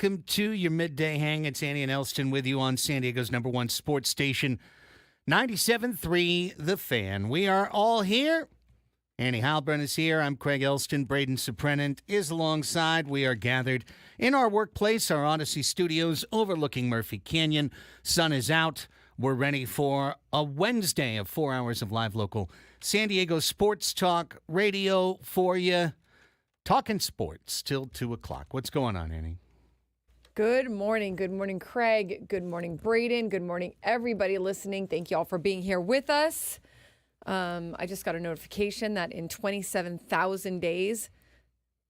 welcome to your midday hang. It's Andy and Elsten with you on San Diego's #1 sports station, 97.3 The Fan. We are all here. Andy Halbrun is here. I'm Craig Elsten. Braden Suprenant is alongside. We are gathered in our workplace, our Odyssey Studios overlooking Murphy Canyon. Sun is out. We're ready for a Wednesday of 4 hours of live local San Diego sports talk radio for you. Talking sports till 2 o'clock. What's going on, Annie? Good morning. Good morning, Craig. Good morning, Braden. Good morning, everybody listening. Thank you all for being here with us. I just got a notification that in 27,000 days,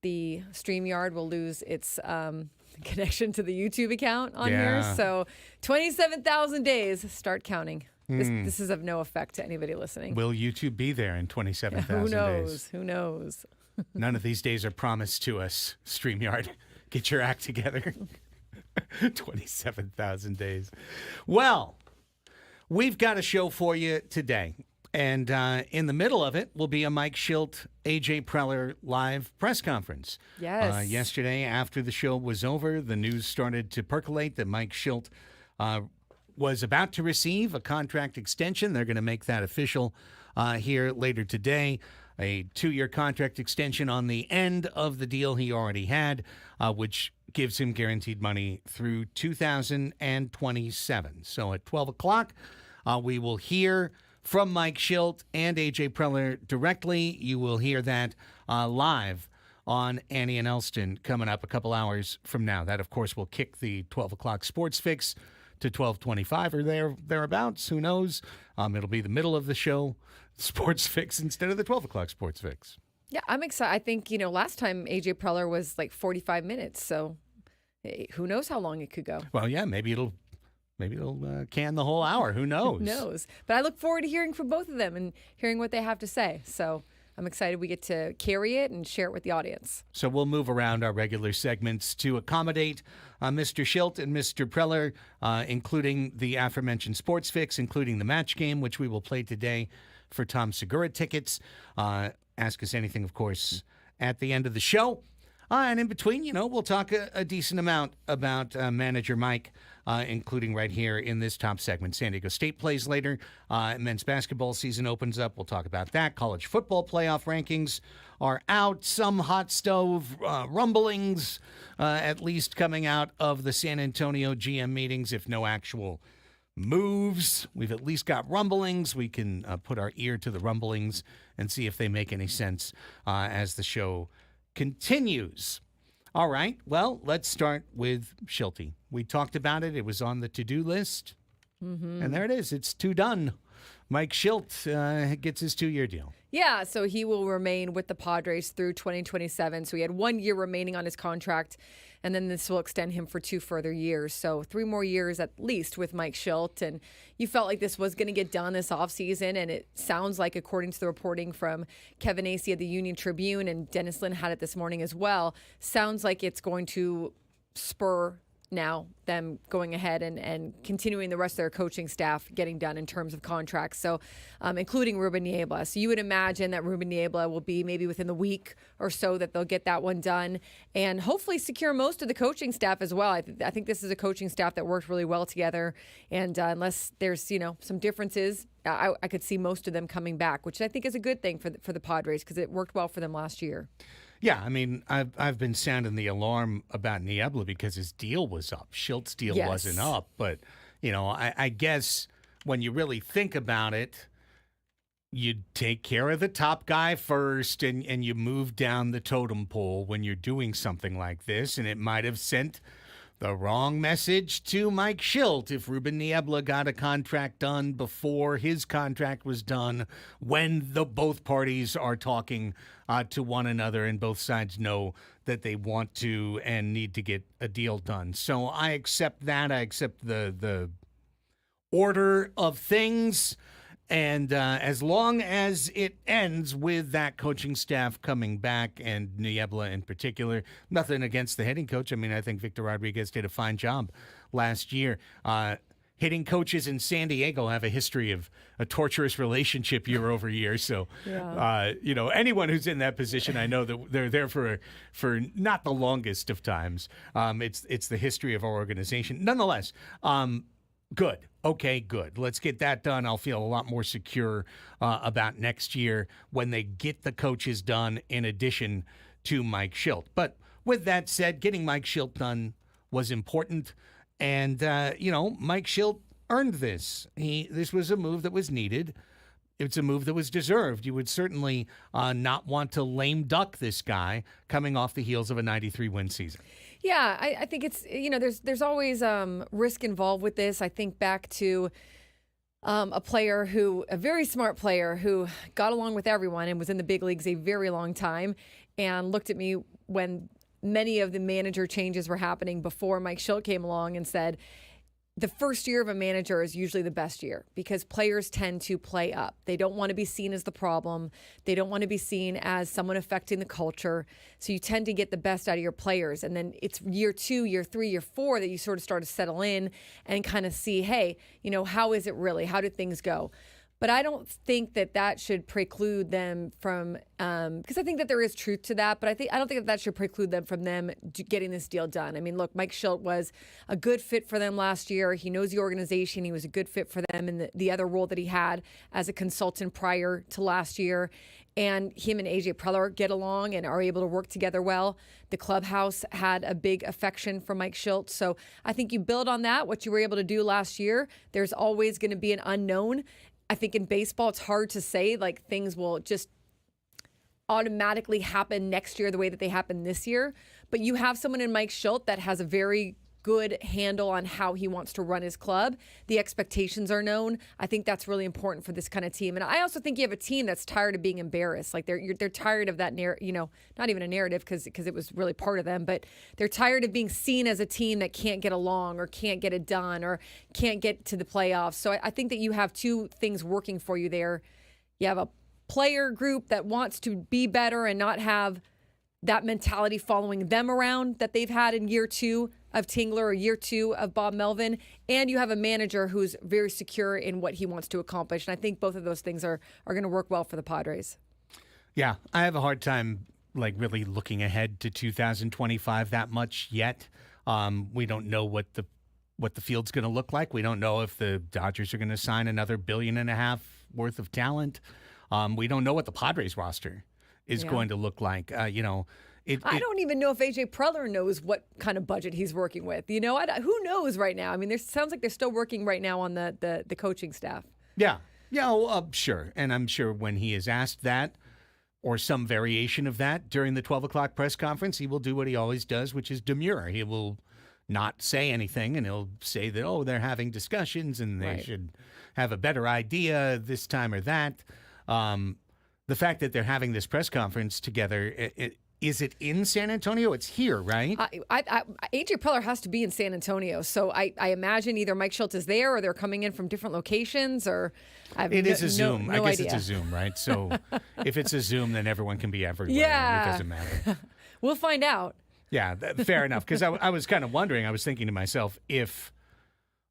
the StreamYard will lose its connection to the YouTube account on here. So 27,000 days. Start counting. This is of no effect to anybody listening. Will YouTube be there in 27,000 days? Who knows? Who knows? None of these days are promised to us, StreamYard. Get your act together. 27,000 days. Well, we've got a show for you today. And in the middle of it will be a Mike Shildt, AJ Preller live press conference. Yes. Yesterday, after the show was over, the news started to percolate that Mike Shildt was about to receive a contract extension. They're going to make that official here later today. A 2-year contract extension on the end of the deal he already had, which gives him guaranteed money through 2027. So at 12 o'clock, we will hear from Mike Shildt and AJ Preller directly. You will hear that live on Annie and Elsten coming up a couple hours from now. That, of course, will kick the 12 o'clock sports fix to 12:25 or thereabouts. Who knows? It'll be the middle of the show sports fix instead of the 12 o'clock sports fix. Yeah, I'm excited. I think, last time AJ Preller was like 45 minutes. So who knows how long it could go. Well, yeah, maybe it'll can the whole hour. Who knows? Who knows? But I look forward to hearing from both of them and hearing what they have to say. So I'm excited we get to carry it and share it with the audience. So we'll move around our regular segments to accommodate Mr. Shildt and Mr. Preller, including the aforementioned sports fix, including the match game, which we will play today for Tom Segura tickets. Ask us anything, of course, at the end of the show. And in between, we'll talk a decent amount about manager Mike, including right here in this top segment. San Diego State plays later. Men's basketball season opens up. We'll talk about that. College football playoff rankings are out. Some hot stove rumblings, at least coming out of the San Antonio GM meetings, if no actual moves. We've at least got rumblings. We can put our ear to the rumblings and see if they make any sense as the show continues. All right, well, let's start with Shilty. We talked about it. It was on the to-do list. And there it is. It's done. Mike Shildt gets his 2-year deal. Yeah, so he will remain with the Padres through 2027. So he had 1 year remaining on his contract, and then this will extend him for 2 further years. So 3 more years at least with Mike Shildt. And you felt like this was going to get done this offseason, and it sounds like, according to the reporting from Kevin Acee of the Union Tribune, and Dennis Lin had it this morning as well, sounds like it's going to spur now them going ahead and continuing the rest of their coaching staff getting done in terms of contracts. So including Ruben Niebla. So you would imagine that Ruben Niebla will be maybe within the week or so that they'll get that one done and hopefully secure most of the coaching staff as well. I think this is a coaching staff that worked really well together. And unless there's, some differences, I could see most of them coming back, which I think is a good thing for the Padres because it worked well for them last year. Yeah, I mean, I've been sounding the alarm about Niebla because his deal was up. Shilt's deal wasn't up. But, I guess when you really think about it, you take care of the top guy first and you move down the totem pole when you're doing something like this. And it might have sent the wrong message to Mike Shildt if Ruben Niebla got a contract done before his contract was done, when both parties are talking to one another and both sides know that they want to and need to get a deal done. So I accept that. I accept the order of things. And as long as it ends with that coaching staff coming back and Niebla in particular, nothing against the hitting coach. I mean, I think Victor Rodriguez did a fine job last year. hitting coaches in San Diego have a history of a torturous relationship year over year. So, anyone who's in that position, I know that they're there for not the longest of times. It's the history of our organization. Nonetheless, good. Okay, good. Let's get that done. I'll feel a lot more secure about next year when they get the coaches done in addition to Mike Shildt. But with that said, getting Mike Shildt done was important. And, Mike Shildt earned this. This was a move that was needed. It's a move that was deserved. You would certainly not want to lame duck this guy coming off the heels of a 93-win season. Yeah, I think it's, there's always risk involved with this. I think back to a very smart player who got along with everyone and was in the big leagues a very long time and looked at me when many of the manager changes were happening before Mike Shildt came along and said, the first year of a manager is usually the best year because players tend to play up. They don't want to be seen as the problem. They don't want to be seen as someone affecting the culture. So you tend to get the best out of your players. And then it's year 2, year 3, year 4 that you sort of start to settle in and kind of see, hey, how is it really? How did things go? But I don't think that should preclude them from, because I think that there is truth to that, but I don't think that should preclude them from getting this deal done. I mean, look, Mike Shildt was a good fit for them last year. He knows the organization. He was a good fit for them in the other role that he had as a consultant prior to last year. And him and AJ Preller get along and are able to work together well. The clubhouse had a big affection for Mike Shildt. So I think you build on that, what you were able to do last year. There's always going to be an unknown. I think in baseball, it's hard to say like things will just automatically happen next year the way that they happened this year. But you have someone in Mike Shildt that has a very good handle on how he wants to run his club. The expectations are known. I think that's really important for this kind of team. And I also think you have a team that's tired of being embarrassed. Like they're tired of that not even a narrative because it was really part of them, but they're tired of being seen as a team that can't get along or can't get it done or can't get to the playoffs. So I think that you have two things working for you there. You have a player group that wants to be better and not have that mentality following them around that they've had in year 2 of Tingler or year 2 of Bob Melvin, and you have a manager who's very secure in what he wants to accomplish. And I think both of those things are going to work well for the Padres. Yeah, I have a hard time really looking ahead to 2025 that much yet. We don't know what the field's going to look like. We don't know if the Dodgers are going to sign another $1.5 billion worth of talent. We don't know what the Padres roster is going to look like. I don't even know if AJ Preller knows what kind of budget he's working with. Who knows right now? I mean, sounds like they're still working right now on the coaching staff. Yeah. Sure. And I'm sure when he is asked that or some variation of that during the 12 o'clock press conference, he will do what he always does, which is demur. He will not say anything, and he'll say that, they're having discussions and they should have a better idea this time or that. The fact that they're having this press conference together, is it in San Antonio? It's here, right? AJ Preller has to be in San Antonio, so I imagine either Mike Shildt is there or they're coming in from different locations. Or it is a Zoom. No I guess idea. It's a Zoom, right? So if it's a Zoom, then everyone can be everywhere. Yeah, it doesn't matter. We'll find out. Yeah, fair enough. Because I was kind of wondering. I was thinking to myself, if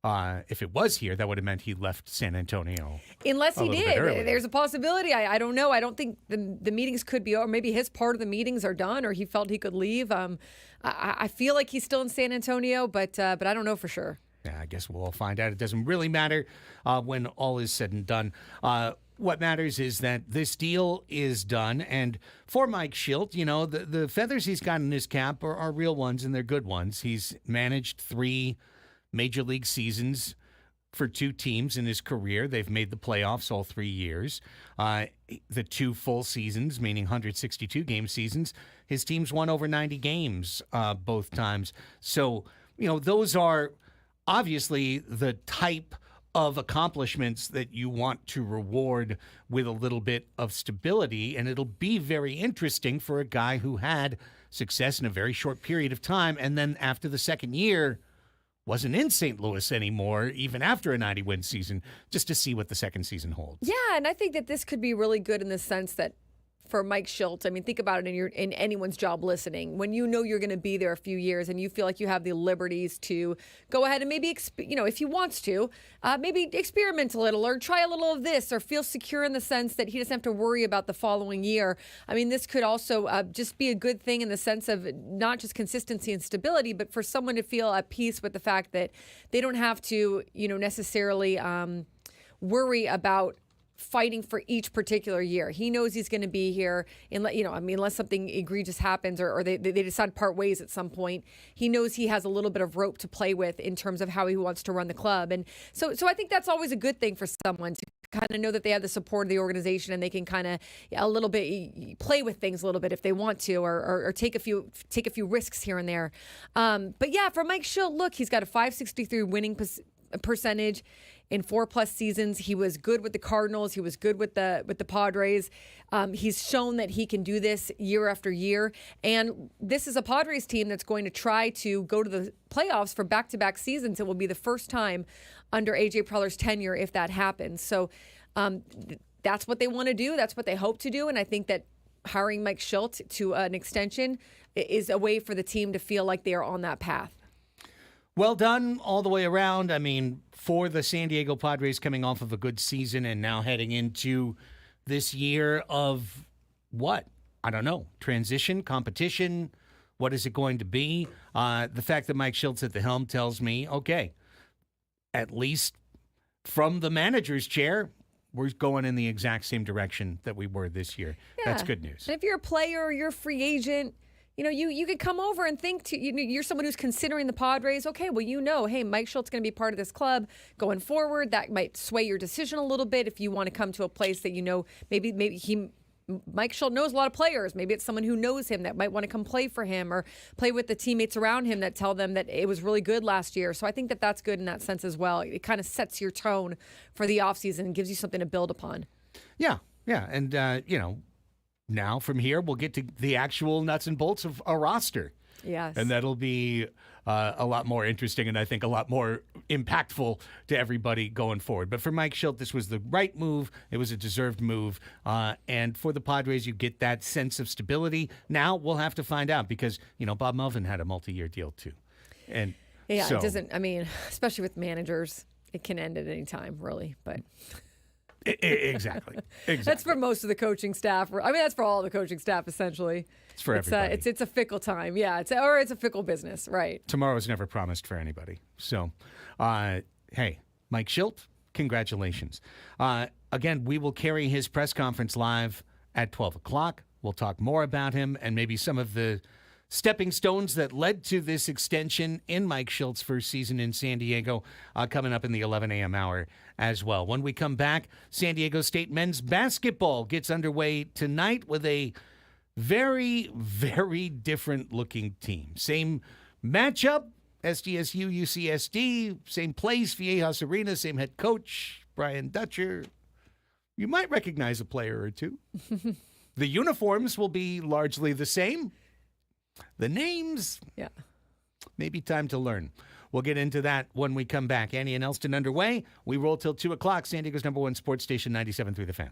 it was here, that would have meant he left San Antonio. Unless he did. There's a possibility. I don't know. I don't think the meetings could be over. Maybe his part of the meetings are done or he felt he could leave. I feel like he's still in San Antonio, but I don't know for sure. Yeah, I guess we'll all find out. It doesn't really matter when all is said and done. What matters is that this deal is done. And for Mike Shildt, the feathers he's got in his cap are real ones, and they're good ones. He's managed 3 major league seasons for 2 teams in his career. They've made the playoffs all 3 years. The 2 full seasons, meaning 162-game seasons, his teams won over 90 games both times. So, those are obviously the type of accomplishments that you want to reward with a little bit of stability. And it'll be very interesting for a guy who had success in a very short period of time. And then after the second year, wasn't in St. Louis anymore, even after a 90-win season, just to see what the second season holds. Yeah, and I think that this could be really good in the sense that for Mike Shildt. I mean, think about it in anyone's job listening. When you know you're going to be there a few years and you feel like you have the liberties to go ahead and maybe, if he wants to, maybe experiment a little or try a little of this or feel secure in the sense that he doesn't have to worry about the following year. I mean, this could also just be a good thing in the sense of not just consistency and stability, but for someone to feel at peace with the fact that they don't have to, necessarily worry about fighting for each particular year. He knows he's going to be here, unless something egregious happens or they decide to part ways at some point. He knows he has a little bit of rope to play with in terms of how he wants to run the club. And so I think that's always a good thing for someone to kind of know that they have the support of the organization and they can kind of a little bit play with things a little bit if they want to or take a few risks here and there. But yeah, for Mike Shildt, look, he's got a .563 winning percentage in 4+ seasons. He was good with the Cardinals. He was good with the Padres. He's shown that he can do this year after year. And this is a Padres team that's going to try to go to the playoffs for back-to-back seasons. It will be the first time under A.J. Preller's tenure if that happens. So that's what they want to do. That's what they hope to do. And I think that hiring Mike Shildt to an extension is a way for the team to feel like they are on that path. Well done all the way around. I mean, for the San Diego Padres coming off of a good season and now heading into this year of what? I don't know. Transition, competition. What is it going to be? The fact that Mike Shildt's at the helm tells me, okay, at least from the manager's chair, we're going in the exact same direction that we were this year. Yeah. That's good news. And if you're a player or you're a free agent, you could come over and think you're someone who's considering the Padres. Okay, well, hey, Mike Shildt's going to be part of this club going forward. That might sway your decision a little bit if you want to come to a place that maybe Mike Shildt knows a lot of players. Maybe it's someone who knows him that might want to come play for him or play with the teammates around him that tell them that it was really good last year. So I think that that's good in that sense as well. It kind of sets your tone for the offseason and gives you something to build upon. Yeah, and now from here, we'll get to the actual nuts and bolts of a roster. Yes. And that'll be a lot more interesting and I think a lot more impactful to everybody going forward. But for Mike Shildt, this was the right move. It was a deserved move. And for the Padres, you get that sense of stability. Now we'll have to find out because, Bob Melvin had a multi-year deal too. And yeah, it doesn't, especially with managers, it can end at any time, really. But Exactly. That's for most of the coaching staff. That's for all the coaching staff, essentially. It's for everybody. It's a fickle time. Yeah, it's a fickle business, right? Tomorrow's never promised for anybody. So, hey, Mike Shildt, congratulations. Again, we will carry his press conference live at 12 o'clock. We'll talk more about him and maybe some of the stepping stones that led to this extension in Mike Shildt's first season in San Diego coming up in the 11 a.m. hour as well. When we come back, San Diego State men's basketball gets underway tonight with a very, very different looking team. Same matchup, SDSU, UCSD, same place, Viejas Arena, same head coach, Brian Dutcher. You might recognize a player or two. The uniforms will be largely the same. The names, yeah, maybe time to learn. We'll get into that when we come back. Annie and Elsten underway. We roll till 2 o'clock. San Diego's #1 sports station, 97.3 The Fan.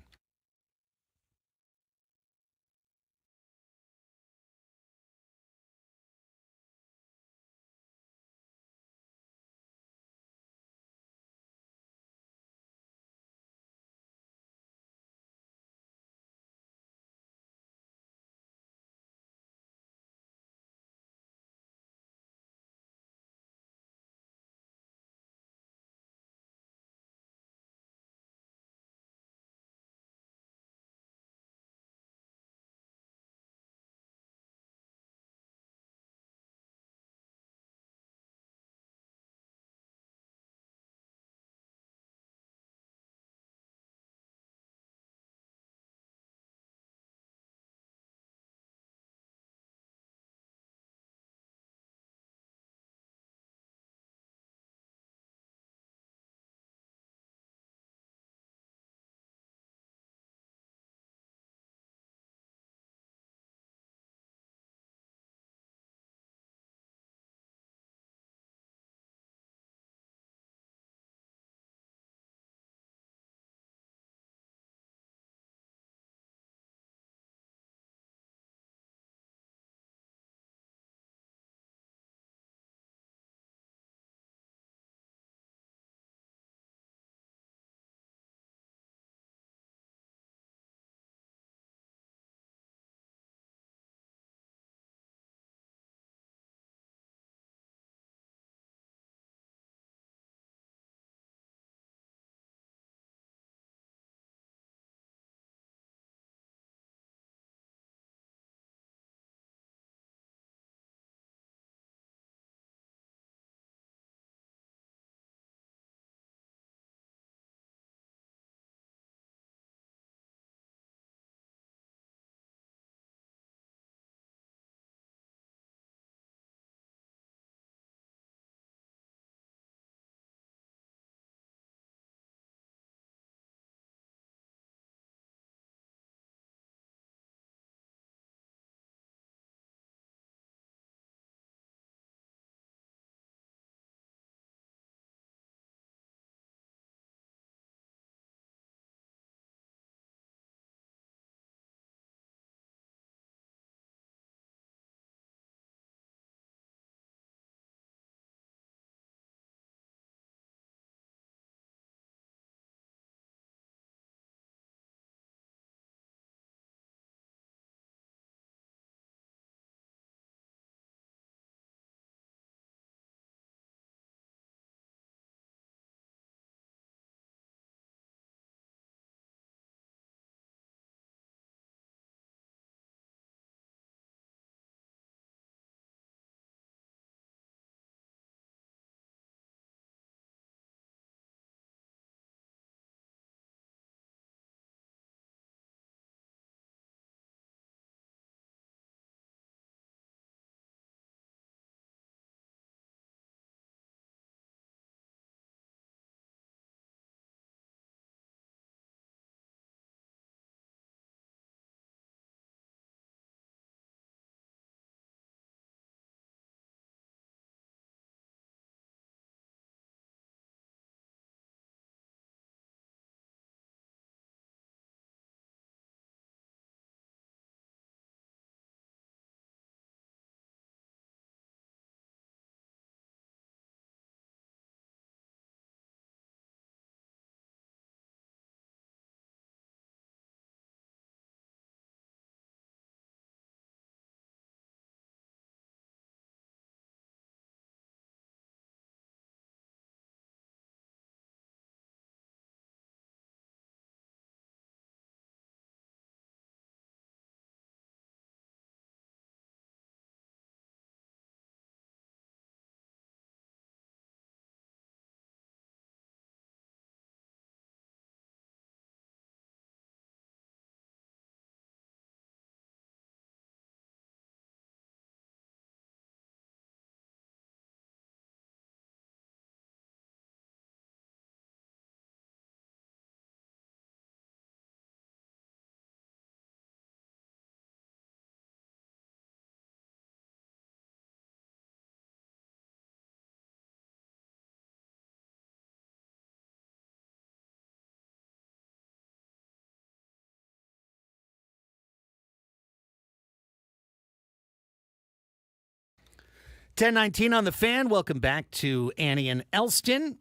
10:19 on the Fan. Welcome back to Annie and Elsten.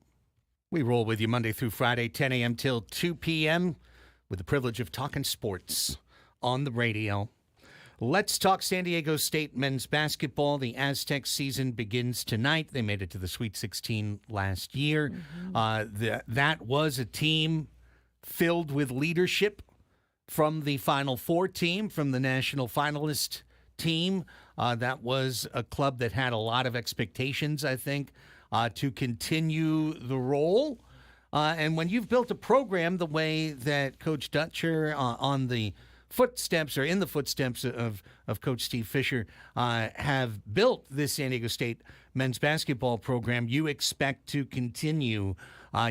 We roll with you Monday through Friday, 10 a.m. till 2 p.m. with the privilege of talking sports on the radio. Let's talk San Diego State men's basketball. The Aztecs season begins tonight. They made it to the Sweet 16 last year. That was a team filled with leadership from the Final Four team, from the national finalist team. That was a club that had a lot of expectations, I think, to continue the role. And when you've built a program the way that Coach Dutcher on the footsteps or in the footsteps of Coach Steve Fisher have built this San Diego State men's basketball program, you expect to continue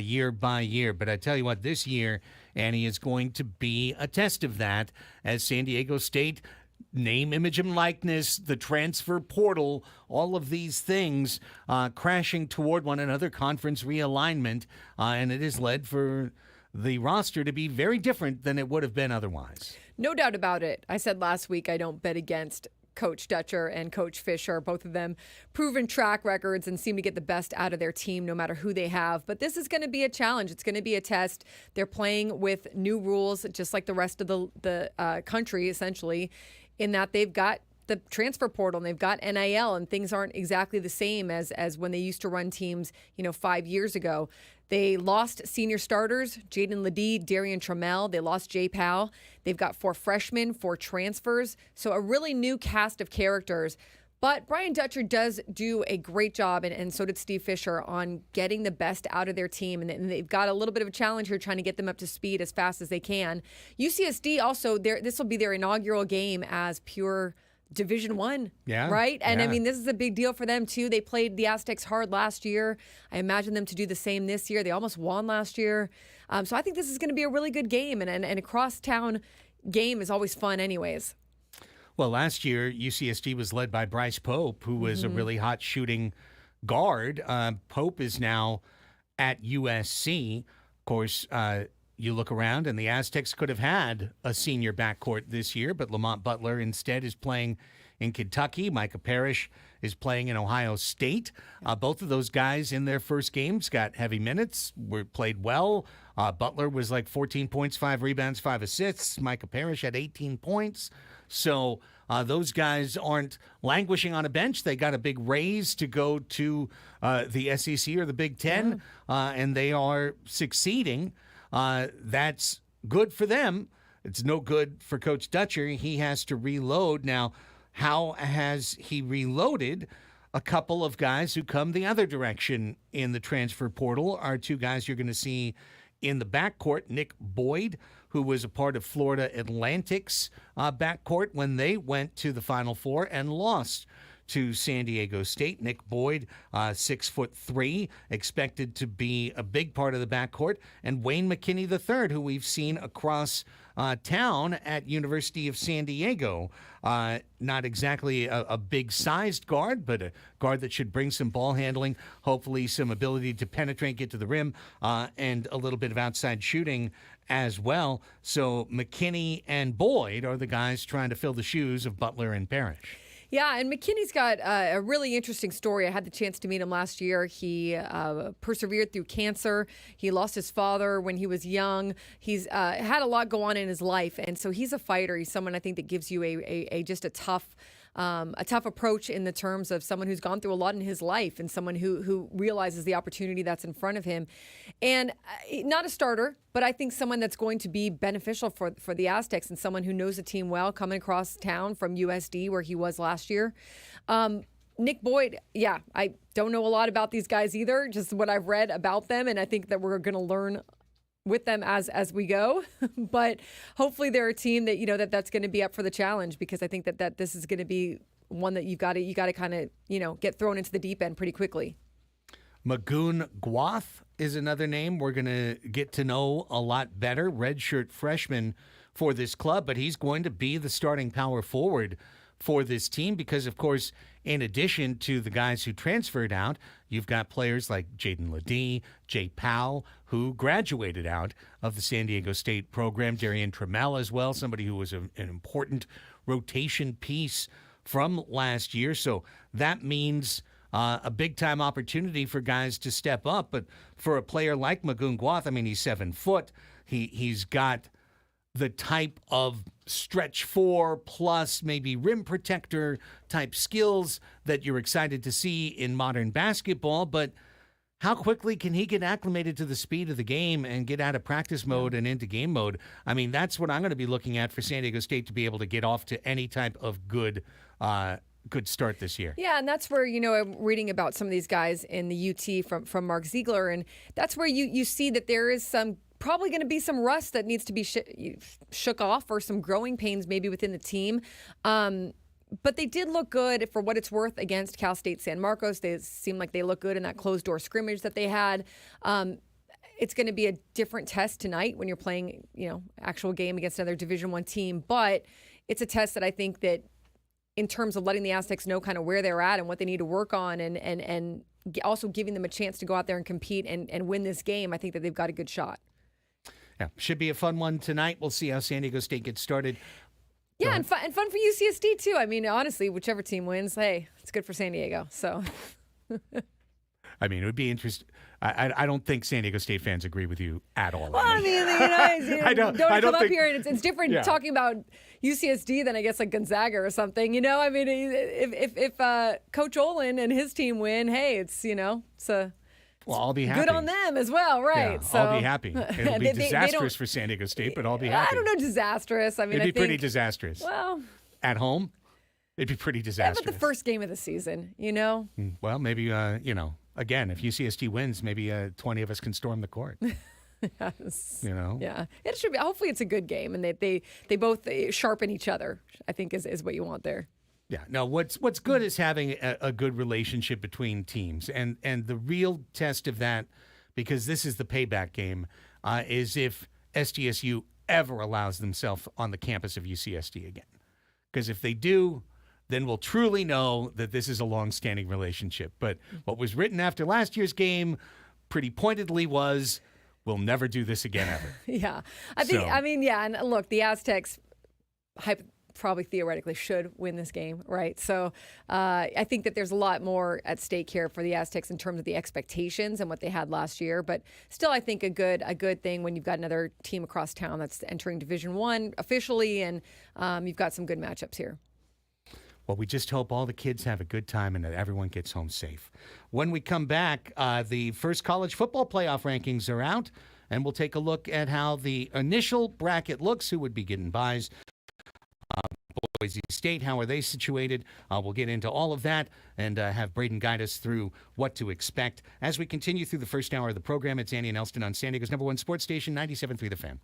year by year. But I tell you what, this year, Annie, is going to be a test of that as San Diego State name, image, and likeness, the transfer portal, all of these things crashing toward one another, conference realignment, and it has led for the roster to be very different than it would have been otherwise. No doubt about it. I said last week I don't bet against Coach Dutcher and Coach Fisher, both of them proven track records and seem to get the best out of their team no matter who they have. But this is going to be a challenge. It's going to be a test. They're playing with new rules, just like the rest of the country, essentially, in that they've got the transfer portal and they've got NIL, and things aren't exactly the same as when they used to run teams, 5 years ago. They lost senior starters, Jaden Ledee, Darian Trammell. They lost Jay Powell. They've got 4 freshmen, 4 transfers. So a really new cast of characters. But Brian Dutcher does do a great job, and so did Steve Fisher, on getting the best out of their team. And they've got a little bit of a challenge here trying to get them up to speed as fast as they can. UCSD also, this will be their inaugural game as pure Division I, right? And I mean, this is a big deal for them too. They played the Aztecs hard last year. I imagine them to do the same this year. They almost won last year. So I think this is going to be a really good game, and a crosstown game is always fun anyways. Well, last year, UCSD was led by Bryce Pope, who was a really hot shooting guard. Pope is now at USC. Of course, you look around, and the Aztecs could have had a senior backcourt this year, but Lamont Butler instead is playing in Kentucky. Micah Parrish is playing in Ohio State. Both of those guys in their first games got heavy minutes, played well. Butler was like 14 points, 5 rebounds, 5 assists. Micah Parrish had 18 points. So those guys aren't languishing on a bench. They got a big raise to go to the SEC or the Big Ten, and they are succeeding. That's good for them. It's no good for Coach Dutcher. He has to reload. Now, how has he reloaded? A couple of guys who come the other direction in the transfer portal are 2 guys you're going to see in the backcourt. Nick Boyd, who was a part of Florida Atlantic's backcourt when they went to the Final Four and lost to San Diego State. Nick Boyd, 6'3", expected to be a big part of the backcourt. And Wayne McKinney III, who we've seen across town at University of San Diego. Not exactly a big-sized guard, but a guard that should bring some ball handling, hopefully some ability to penetrate, get to the rim, and a little bit of outside shooting as well. So McKinney and Boyd are the guys trying to fill the shoes of Butler and Parrish. Yeah, and McKinney's got a really interesting story. I had the chance to meet him last year. He persevered through cancer. He lost his father when he was young. He's had a lot go on in his life, and so he's a fighter. He's someone I think that gives you a tough approach in the terms of someone who's gone through a lot in his life and someone who realizes the opportunity that's in front of him. And not a starter, but I think someone that's going to be beneficial for the Aztecs and someone who knows the team well, coming across town from USD where he was last year. Nick Boyd, I don't know a lot about these guys either, just what I've read about them, and I think that we're going to learn with them as we go. But hopefully they're a team that that's going to be up for the challenge, because I think that this is going to be one that you got to kind of get thrown into the deep end pretty quickly. Magoon Gwath is another name we're going to get to know a lot better. Redshirt freshman for this club, but he's going to be the starting power forward for this team because, of course, in addition to the guys who transferred out, you've got players like Jaden Ledee, Jay Powell, who graduated out of the San Diego State program, Darian Trammell as well, somebody who was an important rotation piece from last year. So that means a big-time opportunity for guys to step up. But for a player like Magoon Guath, I mean, he's 7 foot. He's got the type of stretch 4 plus maybe rim protector type skills that you're excited to see in modern basketball. But how quickly can he get acclimated to the speed of the game and get out of practice mode and into game mode? I mean, that's what I'm going to be looking at for San Diego State to be able to get off to any type of good start this year. Yeah, and that's where, I'm reading about some of these guys in the UT from Mark Ziegler, and that's where you see that there is probably going to be some rust that needs to be shook off, or some growing pains maybe within the team. But they did look good for what it's worth against Cal State San Marcos. They seem like they look good in that closed-door scrimmage that they had. It's going to be a different test tonight when you're playing, actual game against another Division I team. But it's a test that I think that in terms of letting the Aztecs know kind of where they're at and what they need to work on, and also giving them a chance to go out there and compete and win this game, I think that they've got a good shot. Yeah, should be a fun one tonight. We'll see how San Diego State gets started. Yeah, and fun for UCSD too. I mean, honestly, whichever team wins, hey, it's good for San Diego. So, I mean, it would be interesting. I don't think San Diego State fans agree with you at all. Well, I mean, I don't come up think, here and it's different talking about UCSD than I guess like Gonzaga or something. I mean, if Coach Olin and his team win, hey, it's a. Well, I'll be happy. Good on them as well, right? Yeah, so I'll be happy. It'll be disastrous for San Diego State, but I'll be happy. I don't know, disastrous. I mean, it'd be pretty disastrous. Well, at home, it'd be pretty disastrous. Yeah, but the first game of the season, Well, maybe again, if UCSD wins, maybe 20 of us can storm the court. Yes. Yeah, it should be. Hopefully, it's a good game, and they both sharpen each other, I think is what you want there. Yeah. No, what's good is having a good relationship between teams. And the real test of that, because this is the payback game, is if SDSU ever allows themselves on the campus of UCSD again. Because if they do, then we'll truly know that this is a long-standing relationship. But what was written after last year's game pretty pointedly was, we'll never do this again ever. Yeah. And look, the Aztecs probably theoretically should win this game, right? So I think that there's a lot more at stake here for the Aztecs in terms of the expectations and what they had last year. But still, I think a good thing when you've got another team across town that's entering Division I officially, and you've got some good matchups here. Well, we just hope all the kids have a good time and that everyone gets home safe. When we come back, the first college football playoff rankings are out, and we'll take a look at how the initial bracket looks, who would be getting buys. Boise State, how are they situated? We'll get into all of that and have Braden guide us through what to expect. As we continue through the first hour of the program, it's Andy and Elsten on San Diego's #1 sports station, 97.3 The Fan.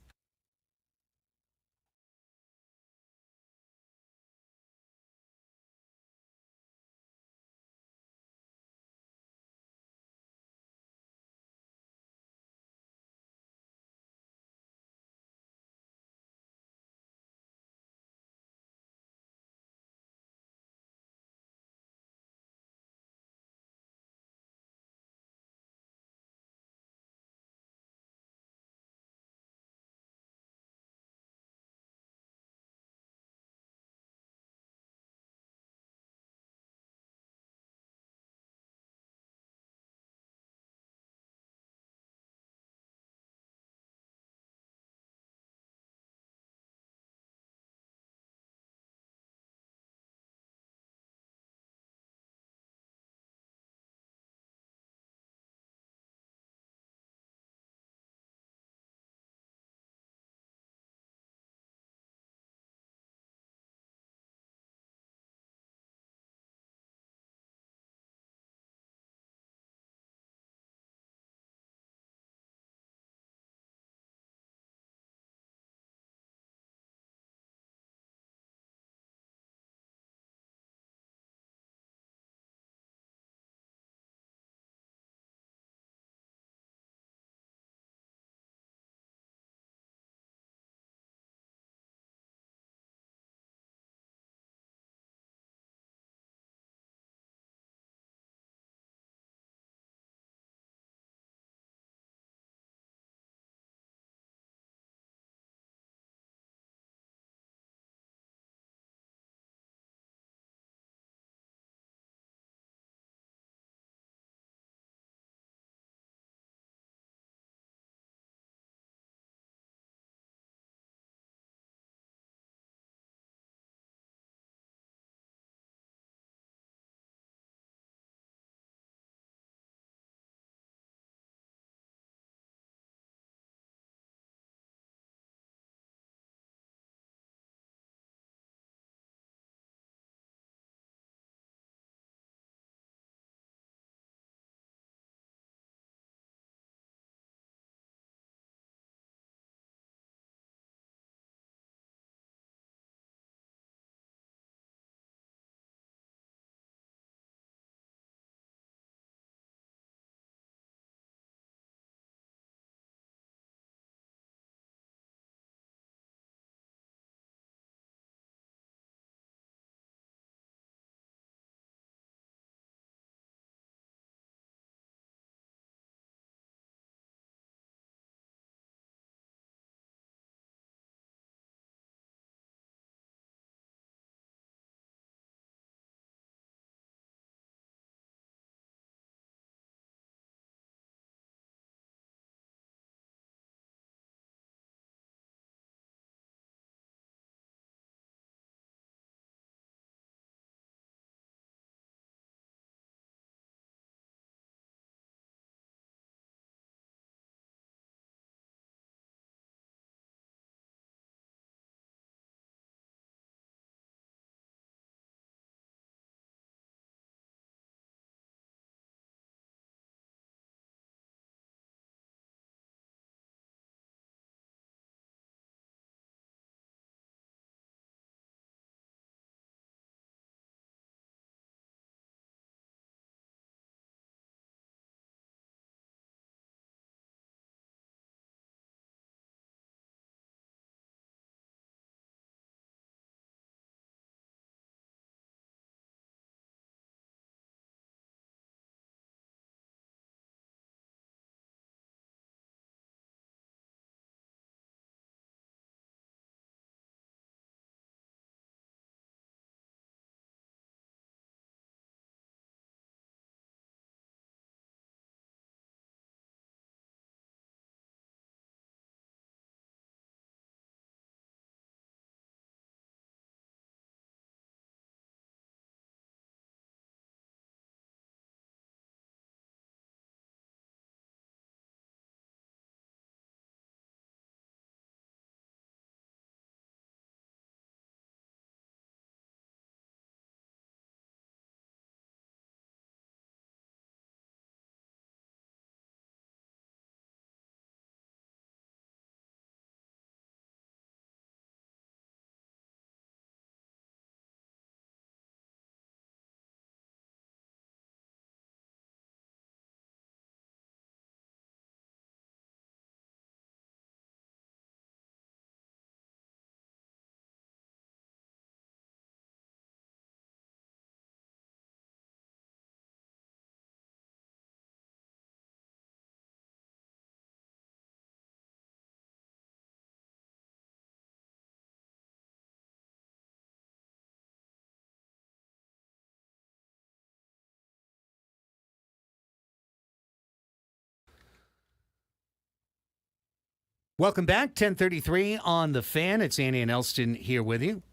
Welcome back. 1033 on The Fan. It's Annie and Elsten here with you.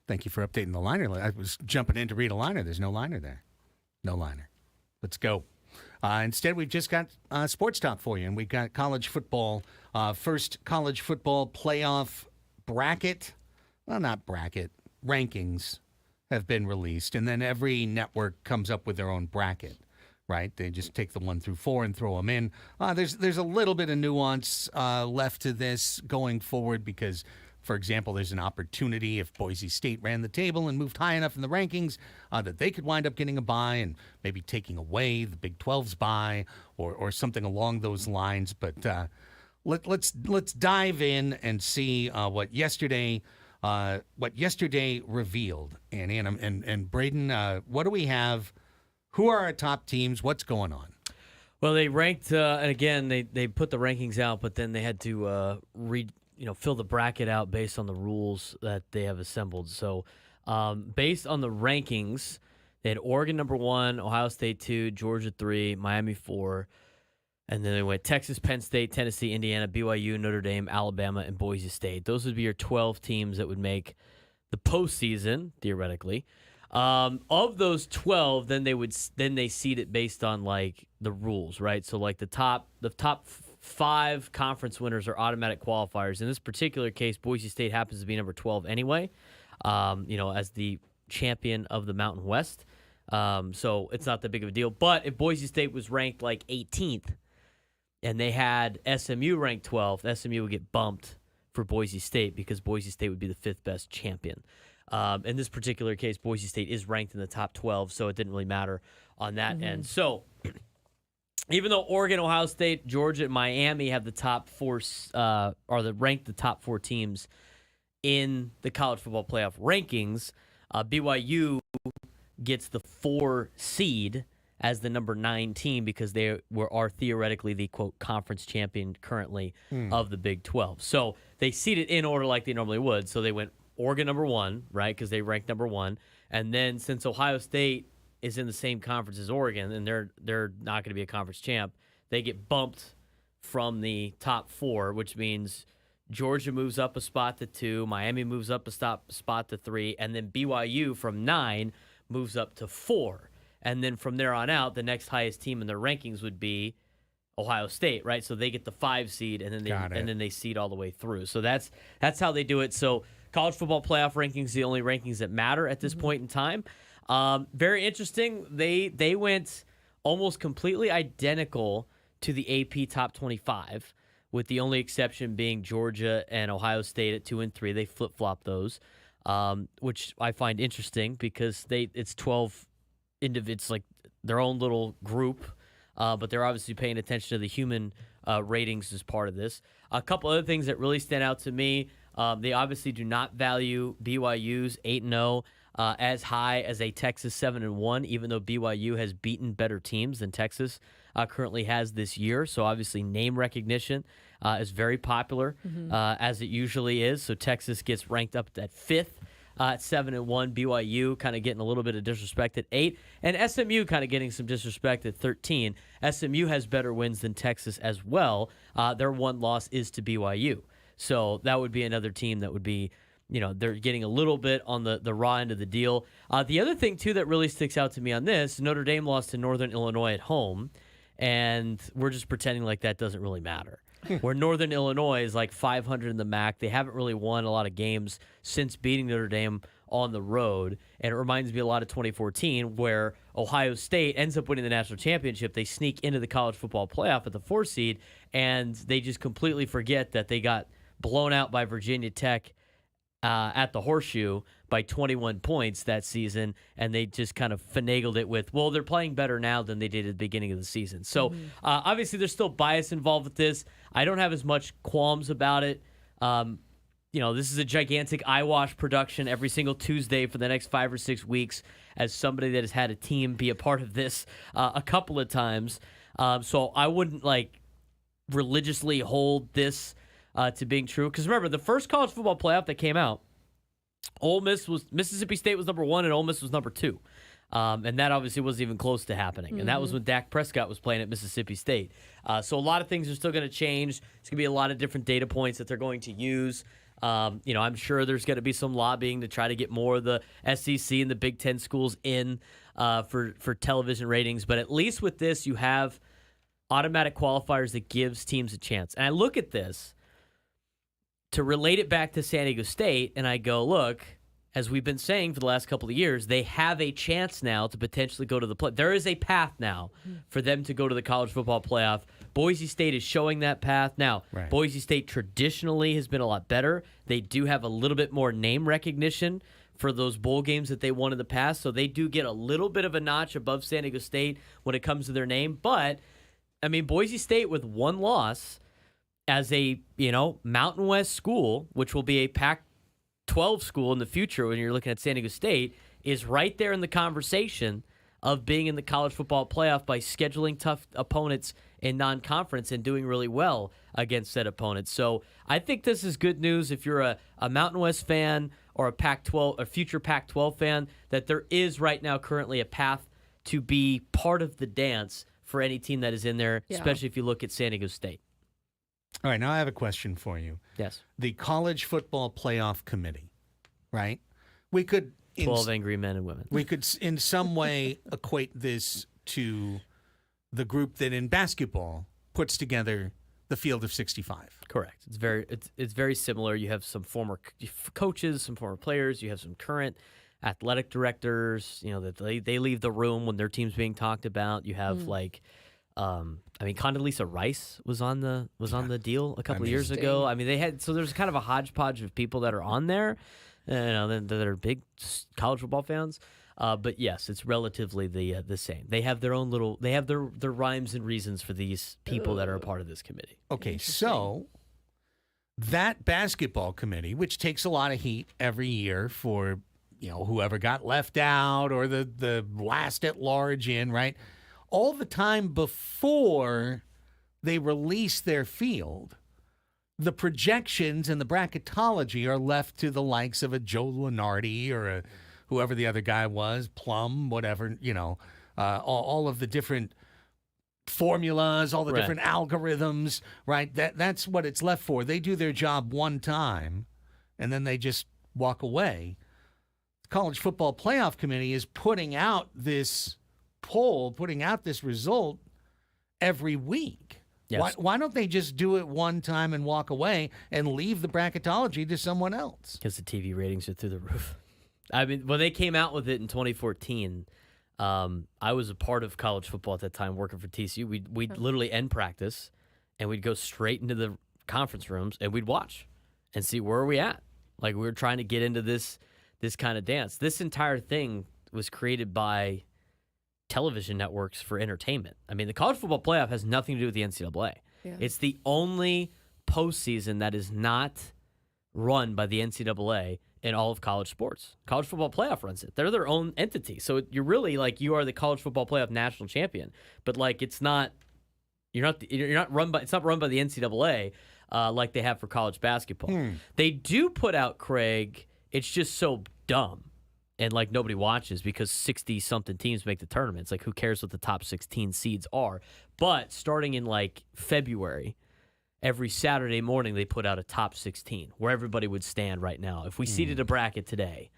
Thank you for updating the liner. I was jumping in to read a liner. There's no liner there. No liner. Let's go. Instead, we've just got sports talk for you, and we've got college football. First college football playoff bracket. Well, not bracket. Rankings have been released, and then every network comes up with their own bracket, right? They just take the 1 through 4 and throw them in. There's a little bit of nuance left to this going forward because, for example, there's an opportunity if Boise State ran the table and moved high enough in the rankings that they could wind up getting a bye and maybe taking away the Big 12's bye or something along those lines. But let's dive in and see what yesterday revealed. And Braden, what do we have? Who are our top teams? What's going on? Well, they ranked, and again, they put the rankings out, but then they had to fill the bracket out based on the rules that they have assembled. So based on the rankings, they had Oregon number 1, Ohio State 2, Georgia 3, Miami 4, and then they went Texas, Penn State, Tennessee, Indiana, BYU, Notre Dame, Alabama, and Boise State. Those would be your 12 teams that would make the postseason, theoretically. Of those 12, then they seed it based on like the rules, right? So like the top 5 conference winners are automatic qualifiers. In this particular case, Boise State happens to be number 12 anyway, as the champion of the Mountain West. So it's not that big of a deal. But if Boise State was ranked like 18th and they had SMU ranked 12th, SMU would get bumped for Boise State because Boise State would be the 5th best champion. In this particular case, Boise State is ranked in the top 12, so it didn't really matter on that end. So even though Oregon, Ohio State, Georgia, and Miami have the top 4, ranked the top 4 teams in the college football playoff rankings, BYU gets the 4 seed as the number 9 team because they are theoretically the, quote, conference champion currently of the Big 12. So they seeded in order like they normally would. So they went Oregon number 1, right, because they ranked number 1. And then since Ohio State is in the same conference as Oregon and they're not going to be a conference champ, they get bumped from the top 4, which means Georgia moves up a spot to 2, Miami moves up a spot to 3, and then BYU from 9 moves up to 4. And then from there on out, the next highest team in their rankings would be Ohio State, right? So they get the 5 seed, and then they seed all the way through. So that's how they do it. So college football playoff rankings, the only rankings that matter at this point in time. Very interesting. They went almost completely identical to the AP top 25, with the only exception being Georgia and Ohio State at 2 and 3. They flip-flop those, which I find interesting because it's 12 individuals, like their own little group, but they're obviously paying attention to the human ratings as part of this. A couple other things that really stand out to me. They obviously do not value BYU's 8-0 as high as a Texas 7-1, even though BYU has beaten better teams than Texas currently has this year. So obviously name recognition is very popular, as it usually is. So Texas gets ranked up at 5th at 7-1. BYU kind of getting a little bit of disrespect at 8, and SMU kind of getting some disrespect at 13. SMU has better wins than Texas as well. Their one loss is to BYU. So that would be another team that would be, they're getting a little bit on the raw end of the deal. The other thing, too, that really sticks out to me on this, Notre Dame lost to Northern Illinois at home, and we're just pretending like that doesn't really matter. Where Northern Illinois is like 500 in the MAC. They haven't really won a lot of games since beating Notre Dame on the road. And it reminds me a lot of 2014, where Ohio State ends up winning the national championship. They sneak into the college football playoff at the 4 seed, and they just completely forget that they got blown out by Virginia Tech at the Horseshoe by 21 points that season, and they just kind of finagled it with, well, they're playing better now than they did at the beginning of the season. So obviously there's still bias involved with this. I don't have as much qualms about it. This is a gigantic eyewash production every single Tuesday for the next 5 or 6 weeks, as somebody that has had a team be a part of this a couple of times. So I wouldn't religiously hold this to being true. Because remember, the first college football playoff that came out, Mississippi State was number 1 and Ole Miss was number 2. And that obviously wasn't even close to happening. And that was when Dak Prescott was playing at Mississippi State. So a lot of things are still going to change. There's going to be a lot of different data points that they're going to use. I'm sure there's going to be some lobbying to try to get more of the SEC and the Big Ten schools in for television ratings. But at least with this, you have automatic qualifiers that gives teams a chance. And I look at this to relate it back to San Diego State, and I go, look, as we've been saying for the last couple of years, they have a chance now to potentially go to the play. There is a path now for them to go to the college football playoff. Boise State is showing that path. Now, Boise State traditionally has been a lot better. They do have a little bit more name recognition for those bowl games that they won in the past, so they do get a little bit of a notch above San Diego State when it comes to their name. But, I mean, Boise State with one loss as a, Mountain West school, which will be a Pac-12 school in the future when you're looking at San Diego State, is right there in the conversation of being in the college football playoff by scheduling tough opponents in non-conference and doing really well against said opponents. So I think this is good news if you're a Mountain West fan or a Pac-12, a future Pac-12 fan, that there is right now currently a path to be part of the dance for any team that is in there, especially if you look at San Diego State. All right, now I have a question for you. Yes. The College Football Playoff Committee, right? We could 12 angry men and women. We could in some way equate this to the group that in basketball puts together the field of 65. Correct. It's very similar. You have some former coaches, some former players. You have some current athletic directors. That they leave the room when their team's being talked about. You have Condoleezza Rice was on the deal a couple of years ago. I mean, so there's kind of a hodgepodge of people that are on there, that are big college football fans. But yes, it's relatively the same. They have their own their rhymes and reasons for these people that are a part of this committee. Okay, so that basketball committee, which takes a lot of heat every year for whoever got left out or the last at large in, right? All the time before they release their field, the projections and the bracketology are left to the likes of a Joe Lunardi or whoever the other guy was, Plum, whatever, all of the different formulas, all the different algorithms, right? That's what it's left for. They do their job one time, and then they just walk away. The College Football Playoff Committee is putting out this poll, putting out this result every week. Yes. Why don't they just do it one time and walk away and leave the bracketology to someone else? Because the TV ratings are through the roof. I mean, when they came out with it in 2014, I was a part of college football at that time working for TCU. We'd literally end practice, and we'd go straight into the conference rooms, and we'd watch and see where are we at. Like, we were trying to get into this kind of dance. This entire thing was created by television networks for entertainment. I mean, the college football playoff has nothing to do with the NCAA. Yeah. It's the only postseason that is not run by the NCAA in all of college sports. College football playoff runs it. They're their own entity. So you're really you are the college football playoff national champion. But it's not run by the NCAA like they have for college basketball. They do put out, Craig, it's just so dumb. And nobody watches because 60-something teams make the tournament. It's who cares what the top 16 seeds are? But starting in February, every Saturday morning they put out a top 16 where everybody would stand right now. If we seeded a bracket today,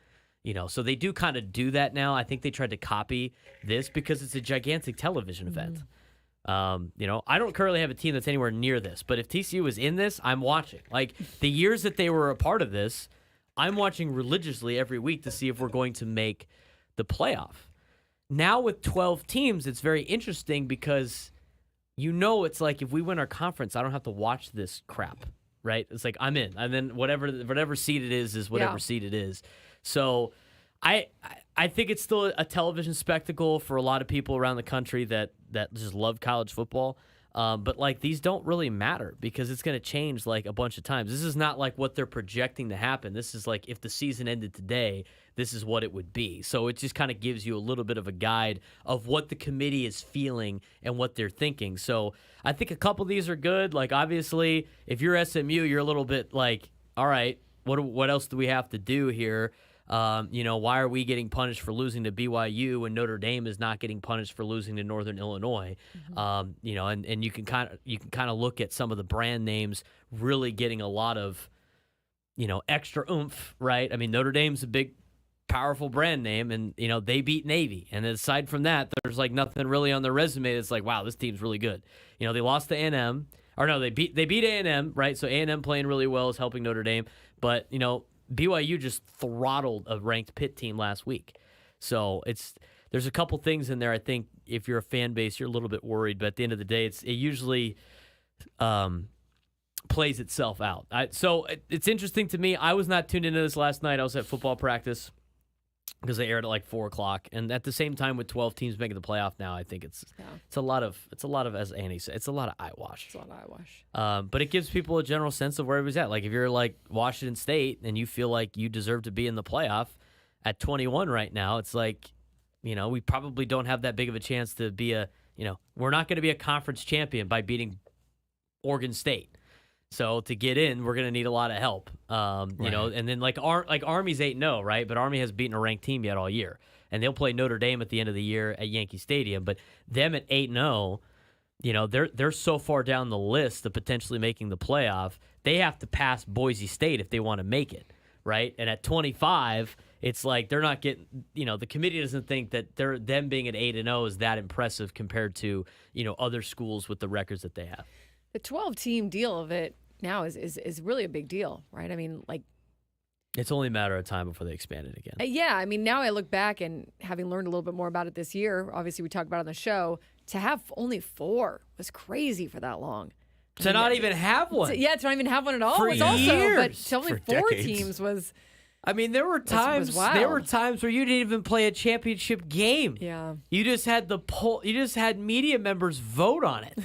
so they do kind of do that now. I think they tried to copy this because it's a gigantic television event. I don't currently have a team that's anywhere near this, but if TCU was in this, I'm watching. The years that they were a part of this, I'm watching religiously every week to see if we're going to make the playoff. Now with 12 teams, it's very interesting because it's if we win our conference, I don't have to watch this crap, right? It's I'm in. And then whatever seed it is whatever seed it is. So I think it's still a television spectacle for a lot of people around the country that just love college football. But these don't really matter because it's going to change a bunch of times. This is not what they're projecting to happen. This is if the season ended today, this is what it would be. So it just kind of gives you a little bit of a guide of what the committee is feeling and what they're thinking. So I think a couple of these are good. Obviously, if you're SMU, you're a little bit all right, what else do we have to do here? Why are we getting punished for losing to BYU when Notre Dame is not getting punished for losing to Northern Illinois? And you can kind of look at some of the brand names really getting a lot of, extra oomph, right? I mean, Notre Dame's a big, powerful brand name, and they beat Navy. And aside from that, there's like nothing really on their resume that's like, wow, this team's really good. They lost to A&M, or no, they beat A&M, right? So A&M playing really well is helping Notre Dame, but BYU just throttled a ranked Pitt team last week. So there's a couple things in there. I think if you're a fan base, you're a little bit worried, but at the end of the day, it usually plays itself out. So it's interesting to me. I was not tuned into this last night. I was at football practice because they aired at like 4:00, and at the same time with 12 teams making the playoff now, I think it's a lot of as Annie said, it's a lot of eyewash. It's a lot of eyewash. But it gives people a general sense of where he was at. Like if you're like Washington State and you feel like you deserve to be in the playoff at 21 right now, it's like we probably don't have that big of a chance to be we're not going to be a conference champion by beating Oregon State. So to get in, we're going to need a lot of help, and then like Army's 8-0, right? But Army hasn't beaten a ranked team yet all year, and they'll play Notre Dame at the end of the year at Yankee Stadium. But them at 8-0, they're so far down the list of potentially making the playoff. They have to pass Boise State if they want to make it, right? And at 25, it's like they're not getting. The committee doesn't think that them being at 8-0 is that impressive compared to other schools with the records that they have. The 12-team deal of it now is really a big deal, right? I mean, like, it's only a matter of time before they expand it again. Yeah, I mean, now I look back and having learned a little bit more about it this year, obviously we talked about it on the show, to have only 4 was crazy for that long. To not even have one. To not even have one at all for was years. Also, but to only For 4 decades. teams was. I mean, there were times. Was wild. There were times where you didn't even play a championship game. Yeah. You just had You just had media members vote on it.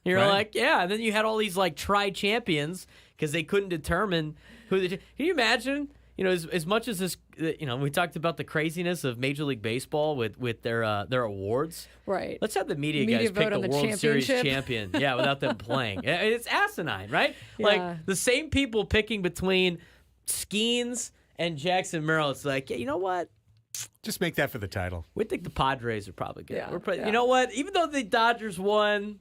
You're Right. like, yeah, and then you had all these like tri-champions because they couldn't determine who. Can you imagine? As much as this, we talked about the craziness of Major League Baseball with their awards. Right. Let's have the media Media guys pick vote the on the World Series championship. champion. Yeah, without them playing. It's asinine, right? Yeah. Like the same people picking between Skeens and Jackson Merrill. It's like, yeah, you know what? Just make that for the title. We think the Padres are probably good. Yeah. You know what? Even though the Dodgers won,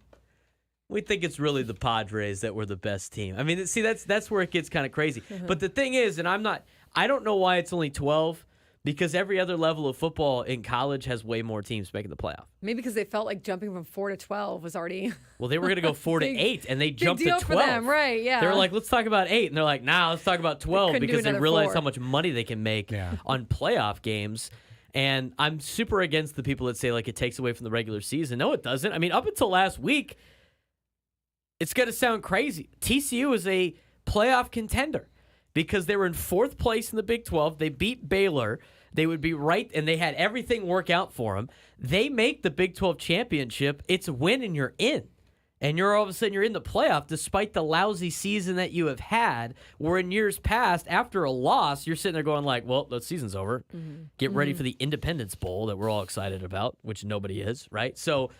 we think it's really the Padres that were the best team. I mean, see, that's where it gets kind of crazy. But the thing is, and I don't know why it's only 12, because every other level of football in college has way more teams making the playoff. Maybe because they felt like jumping from 4 to 12 was already. Well, they were going to go 4 to 8, and they jumped big deal to for 12. them, right? Yeah. They were like, let's talk about 8, and they're like, nah, let's talk about 12 couldn't do because they another realize 4. how much money they can make on playoff games. And I'm super against the people that say like it takes away from the regular season. No, it doesn't. I mean, up until last week, it's going to sound crazy. TCU is a playoff contender because they were in 4th place in the Big 12. They beat Baylor. They would be right, and they had everything work out for them. They make the Big 12 championship. It's a win, and you're in. And you're all of a sudden you're in the playoff despite the lousy season that you have had, where in years past, after a loss, you're sitting there going like, well, the season's over. Get ready for the Independence Bowl that we're all excited about, which nobody is, right? So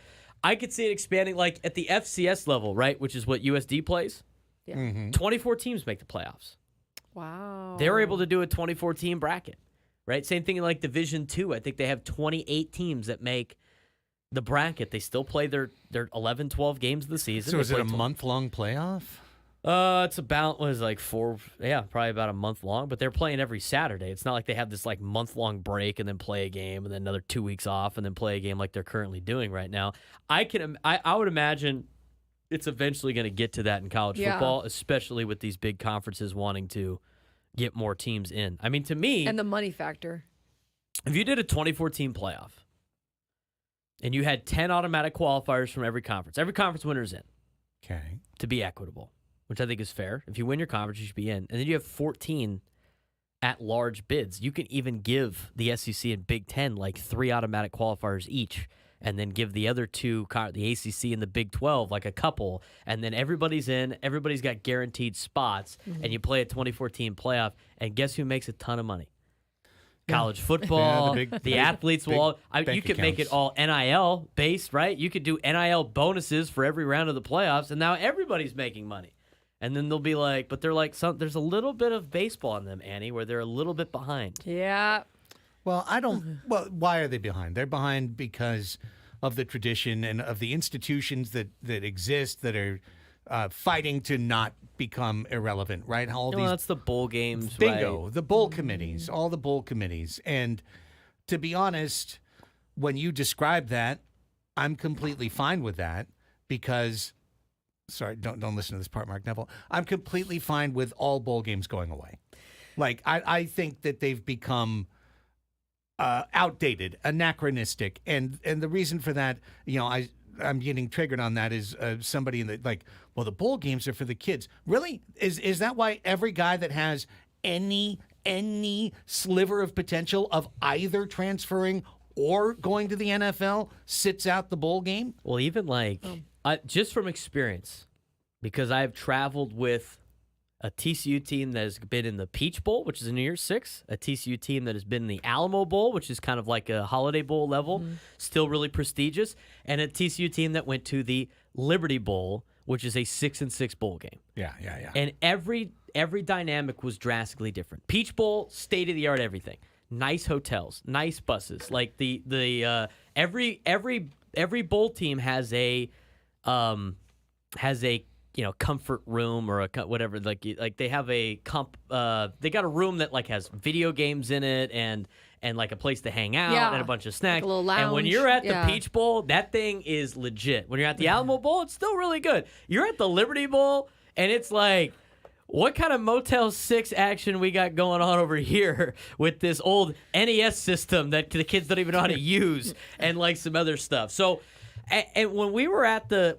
I could see it expanding like at the FCS level, right, which is what USD plays. Yeah. 24 teams make the playoffs. Wow. They're able to do a 24-team bracket, right? Same thing in like Division II. I think they have 28 teams that make the bracket. They still play their 11, 12 games of the season. So is They it a play month-long playoff? It's about, probably about a month long, but they're playing every Saturday. It's not like they have this like month-long break and then play a game and then another 2 weeks off and then play a game like they're currently doing right now. I would imagine it's eventually going to get to that in college football, especially with these big conferences wanting to get more teams in. I mean, to me, And the money factor. if you did a 24-team playoff and you had 10 automatic qualifiers from every conference winner's in. Okay. To be equitable, which I think is fair. If you win your conference, you should be in. And then you have 14 at-large bids. You can even give the SEC and Big Ten like 3 automatic qualifiers each, and then give the other 2, the ACC and the Big 12, like a couple. And then everybody's in. Everybody's got guaranteed spots, and you play a 24-team playoff. And guess who makes a ton of money? College football, the athletes will all. You could make it all NIL based, right? You could do NIL bonuses for every round of the playoffs, and now everybody's making money. And then they'll be like, but they're like, there's a little bit of baseball in them, Annie, where they're a little bit behind. Yeah. Well, I don't. Well, why are they behind? They're behind because of the tradition and of the institutions that exist that are fighting to not become irrelevant, right? All No, these that's the bowl games, bingo, right? the bowl committees, all the bowl committees, and to be honest, when you describe that, I'm completely fine with that because. Sorry, don't listen to this part, Mark Neville. I'm completely fine with all bowl games going away. Like I think that they've become outdated, anachronistic, and the reason for that, I'm getting triggered on that is somebody in the well, the bowl games are for the kids. Really, is that why every guy that has any sliver of potential of either transferring or going to the NFL sits out the bowl game? Well, even just from experience, because I've traveled with a TCU team that has been in the Peach Bowl, which is in New Year's Six, a TCU team that has been in the Alamo Bowl, which is kind of like a Holiday Bowl level, still really prestigious, and a TCU team that went to the Liberty Bowl, which is a 6-6 bowl game. Yeah. And every dynamic was drastically different. Peach Bowl, state of the art, everything. Nice hotels, nice buses. Like every bowl team has a comfort room or whatever. Like they have they got a room that has video games in it and like a place to hang out and a bunch of snacks. Like a little lounge. And when you're at the Peach Bowl, that thing is legit. When you're at the Alamo Bowl, it's still really good. You're at the Liberty Bowl, and it's like, what kind of Motel 6 action we got going on over here with this old NES system that the kids don't even know how to use and like some other stuff. So, and when we were at the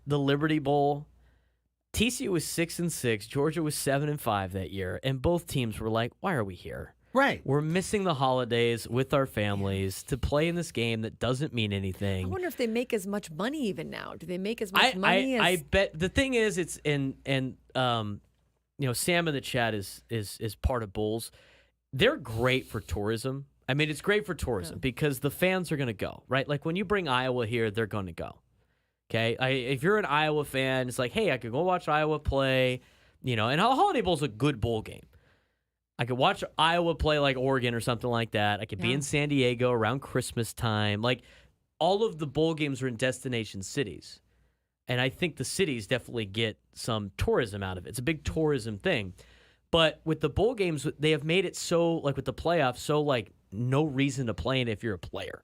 Liberty Bowl, TCU was 6-6, Georgia was 7-5 that year, and both teams were like, "Why are we here? Right. We're missing the holidays with our families to play in this game that doesn't mean anything." I wonder if they make as much money even now. Do they make as much money as... I bet the thing is, it's Sam in the chat is part of Bulls. They're great for tourism. I mean, it's great for tourism because the fans are going to go, right? Like when you bring Iowa here, they're going to go. Okay, if you're an Iowa fan, it's like, hey, I could go watch Iowa play, and a Holiday Bowl is a good bowl game. I could watch Iowa play like Oregon or something like that. I could be in San Diego around Christmas time. Like all of the bowl games are in destination cities. And I think the cities definitely get some tourism out of it. It's a big tourism thing. But with the bowl games, they have made it so, like with the playoffs, so like no reason to play in if you're a player.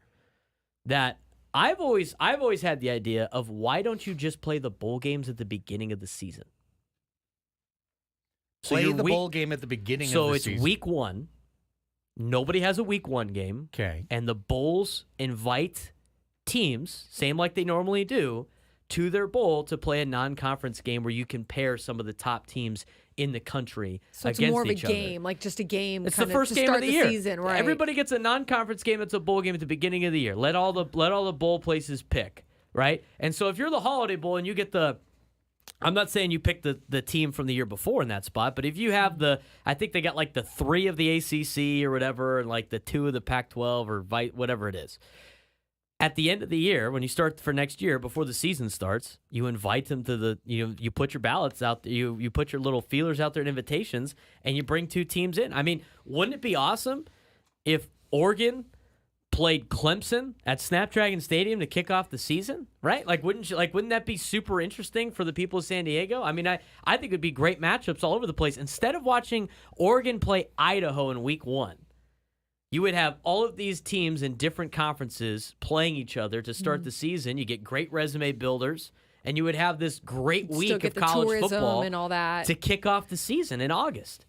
That I've always had the idea of why don't you just play the bowl games at the beginning of the season? Play the bowl game at the beginning of the season. So it's week 1. Nobody has a week 1 game. Okay. And the Bulls invite teams, same like they normally do, to their bowl to play a non-conference game where you can pair some of the top teams in the country so it's against more of a each other. Game, like just a game. It's the first game of the year. Season, right? Everybody gets a non-conference game. It's a bowl game at the beginning of the year. Let all the bowl places pick, right? And so if you're the Holiday Bowl and you get I'm not saying you pick the team from the year before in that spot, but if you have I think they got like the 3 of the ACC or whatever, and like the 2 of the Pac-12 or whatever it is. At the end of the year, when you start for next year, before the season starts, you invite them to you put your ballots out there, you put your little feelers out there and invitations, and you bring 2 teams in. I mean, wouldn't it be awesome if Oregon played Clemson at Snapdragon Stadium to kick off the season, right? Wouldn't that be super interesting for the people of San Diego? I mean, I think it would be great matchups all over the place. Instead of watching Oregon play Idaho in week 1, you would have all of these teams in different conferences playing each other to start the season. You get great resume builders, and you would have this great week of college football and all that to kick off the season in August.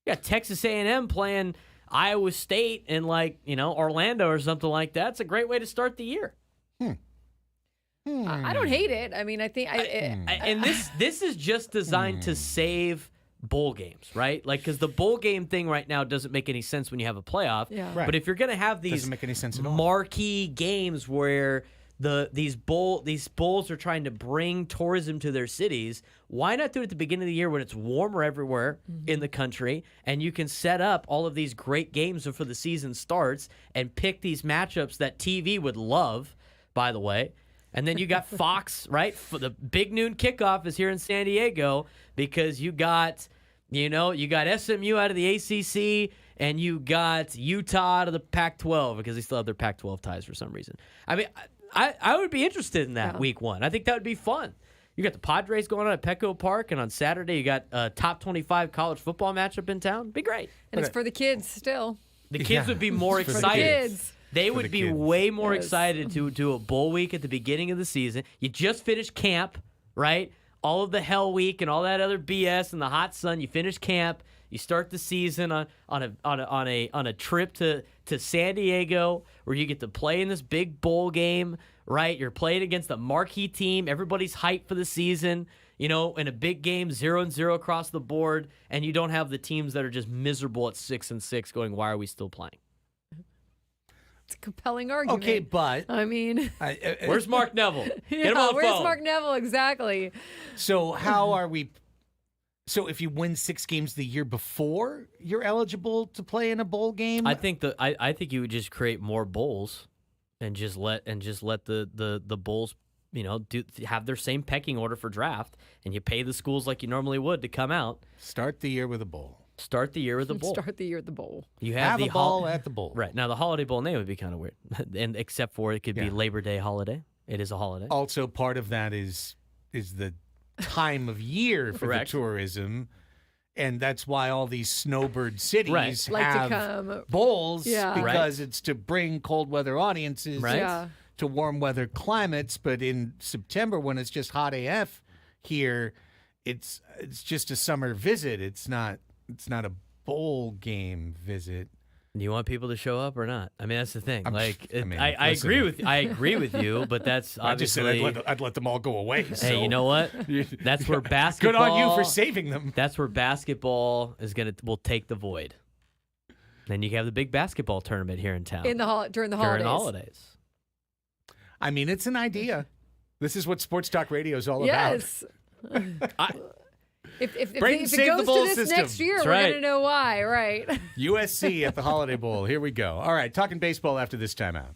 You got Texas A&M playing Iowa State in Orlando or something like that. It's a great way to start the year. I don't hate it. I mean, I think and this is just designed to save bowl games, right? Like, because the bowl game thing right now doesn't make any sense when you have a playoff. Yeah. Right. But if you're going to have these doesn't make any sense at all. Marquee games where these bowls are trying to bring tourism to their cities, why not do it at the beginning of the year when it's warmer everywhere in the country, and you can set up all of these great games before the season starts and pick these matchups that TV would love, by the way, And then you got Fox, right? For the big noon kickoff is here in San Diego because you got SMU out of the ACC and you got Utah out of the Pac-12 because they still have their Pac-12 ties for some reason. I mean, I would be interested in that week one. I think that would be fun. You got the Padres going on at Petco Park, and on Saturday you got a top 25 college football matchup in town. Be great. And it's for the kids still. The kids would be more For the excited. kids. They would be way more Yes. excited to do a bowl week at the beginning of the season. You just finished camp, right? All of the hell week and all that other BS in the hot sun. You finish camp. You start the season on a trip to San Diego where you get to play in this big bowl game, right? You're playing against a marquee team. Everybody's hyped for the season. In a big game, 0-0 across the board, and you don't have the teams that are just miserable at 6-6 going, why are we still playing? It's a compelling argument. Okay, but I mean, Where's Mark Neville? Get him yeah, on the where's phone. Mark Neville exactly? so how are we? So if you win 6 games the year before, you're eligible to play in a bowl game. I think I think you would just create more bowls, and just let the bowls, have their same pecking order for draft, and you pay the schools like you normally would to come out. Start the year with a bowl. Start the year with a bowl. Start the year at the bowl. You Have the a ball at the bowl. Right now, the holiday bowl name would be kind of weird, and except for it could be Labor Day holiday. It is a holiday. Also, part of that is the time of year for the Correct. tourism, and that's why all these snowbird cities Right. Like to have come. bowls Yeah. because it's to bring cold weather audiences Right. Yeah. to warm weather climates. But in September, when it's just hot AF here, it's just a summer visit. It's not a bowl game visit. Do you want people to show up or not? I mean, that's the thing. listen. I agree with you, but that's I just said obviously. I'd let them all go away. Hey, so. you know what? That's where basketball. Good on you for saving them. That's where basketball will take the void. Then you have the big basketball tournament here in town During the holidays. during the holidays. I mean, it's an idea. This is what Sports Talk Radio is all Yes. I, If Brayton it saved the goes bowl to this system. next year, That's we're right. going to know why, right? USC at the Holiday Bowl. Here we go. All right, talking baseball after this timeout.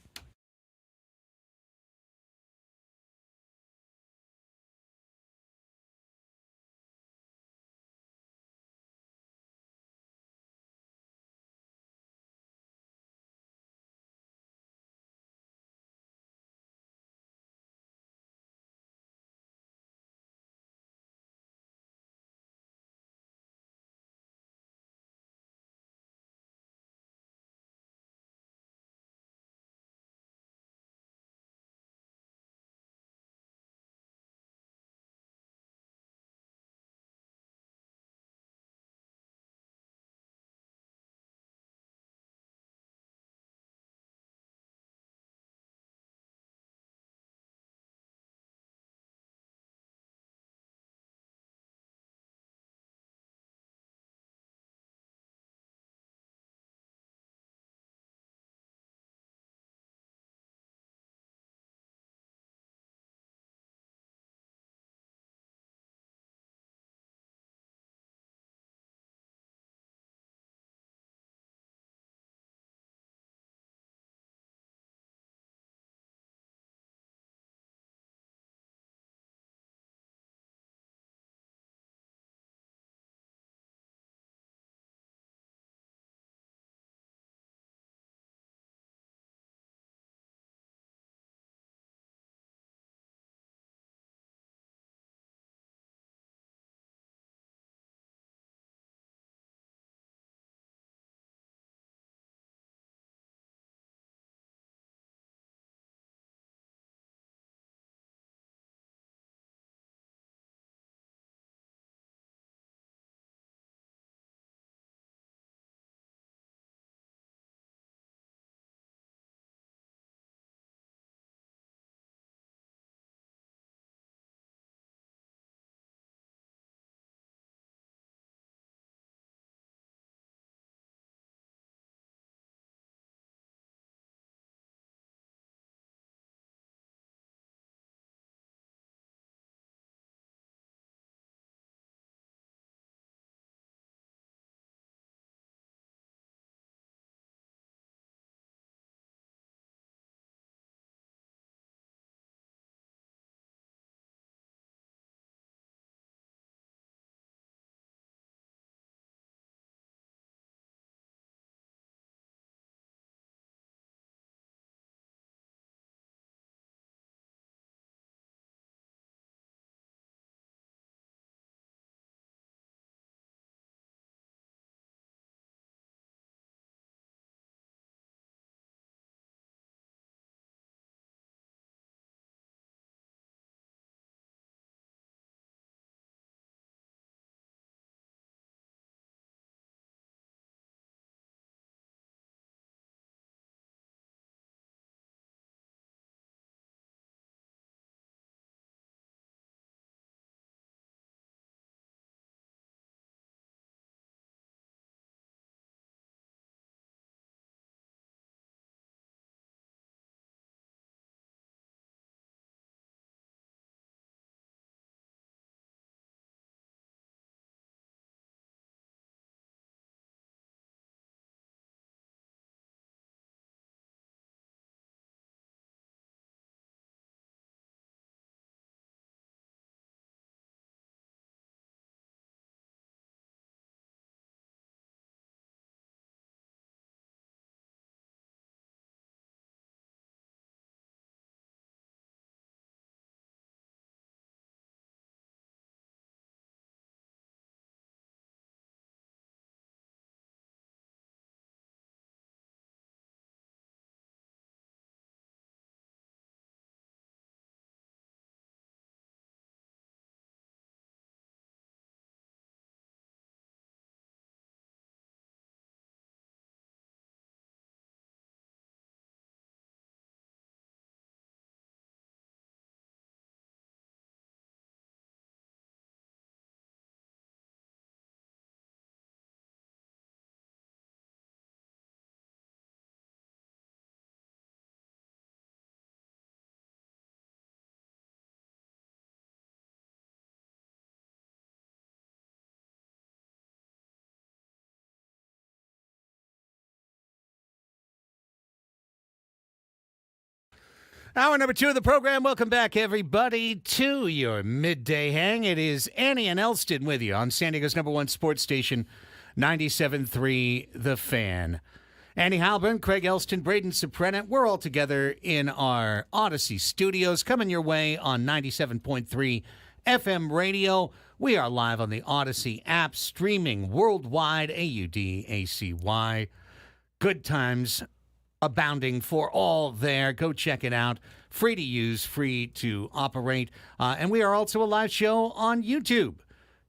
Hour number 2 of the program. Welcome back, everybody, to your midday hang. It is Annie and Elsten with you on San Diego's #1 sports station, 97.3 The Fan. Annie Halburn, Craig Elsten, Braden Soprena. We're all together in our Odyssey studios, coming your way on 97.3 FM radio. We are live on the Odyssey app, streaming worldwide, AUDACY. Good times abounding for all there. Go check it out. Free to use, free to operate. And we are also a live show on YouTube.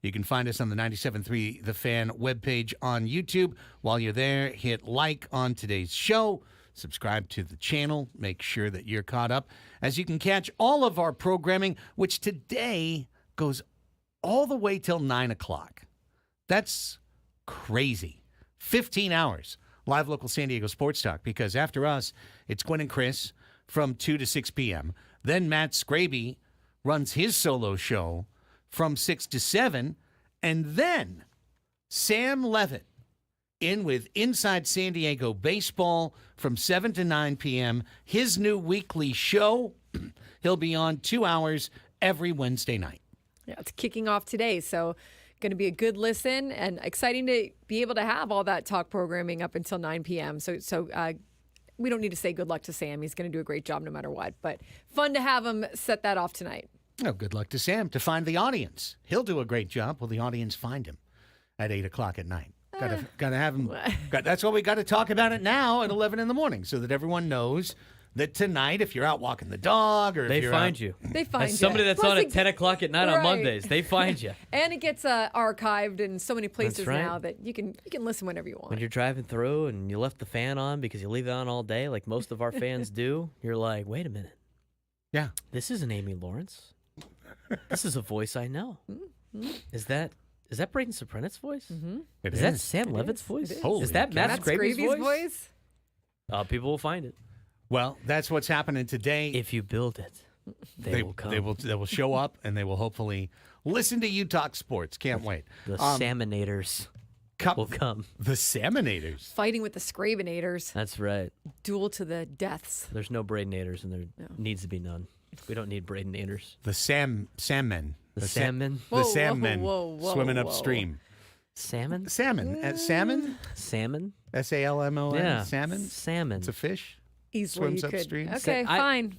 You can find us on the 97.3 The Fan webpage on YouTube. While you're there, hit like on today's show. Subscribe to the channel. Make sure that you're caught up, as you can catch all of our programming, which today goes all the way till 9 o'clock. That's crazy. 15 hours. Live local San Diego sports talk, because after us, it's Gwen and Chris from 2 to 6 p.m. Then Matt Scraby runs his solo show from 6 to 7. And then Sam Levitt in with Inside San Diego Baseball from 7 to 9 p.m. His new weekly show. He'll be on 2 hours every Wednesday night. Yeah, it's kicking off today, so going to be a good listen and exciting to be able to have all that talk programming up until 9 p.m. So we don't need to say good luck to Sam. He's going to do a great job no matter what. But fun to have him set that off tonight. Oh, good luck to Sam to find the audience. He'll do a great job. Will the audience find him at 8 o'clock at night? Got to have him. That's why we got to talk about it now at 11 in the morning, so that everyone knows that tonight, if you're out walking the dog, or if They you're find out, you. They find As somebody you. that's Plus on it- at 10 o'clock at night on Right. Mondays, they find you. And it gets archived in so many places That's right. now that you can listen whenever you want. When you're driving through and you left the fan on because you leave it on all day, like most of our fans do, you're like, wait a minute. Yeah. This isn't Amy Lawrence. This is a voice I know. Is that Braden Soprena's voice? It Is that Sam Levitt's It voice? is. Holy Is that Matt Matt Scraby's Scraby's voice? People will find it. Well, that's what's happening today. If you build it, they will come. They will show up, and they will hopefully listen to you talk sports. Can't wait. The Salmonators will come. The Salmonators. Fighting with the Scrabenators. That's right. Duel to the deaths. There's no Bradenators, and there needs to be none. We don't need Bradenators. The salmon. The salmon? The Whoa, salmon whoa, swimming whoa. upstream. Salmon? Salmon. Salmon? Salmon? SALMON? Yeah. Salmon? Salmon. It's a fish? Easily Swims you could. upstream. Okay, I-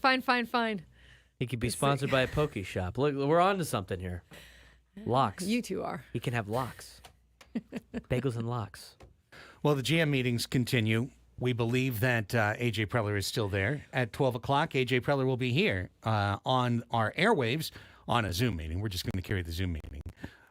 fine. He could be sponsored by a poke shop. Look, we're on to something here. Locks. You two are. He can have locks. Bagels and locks. Well, the GM meetings continue. We believe that A.J. Preller is still there at 12 o'clock. A.J. Preller will be here on our airwaves on a Zoom meeting. We're just going to carry the Zoom meeting.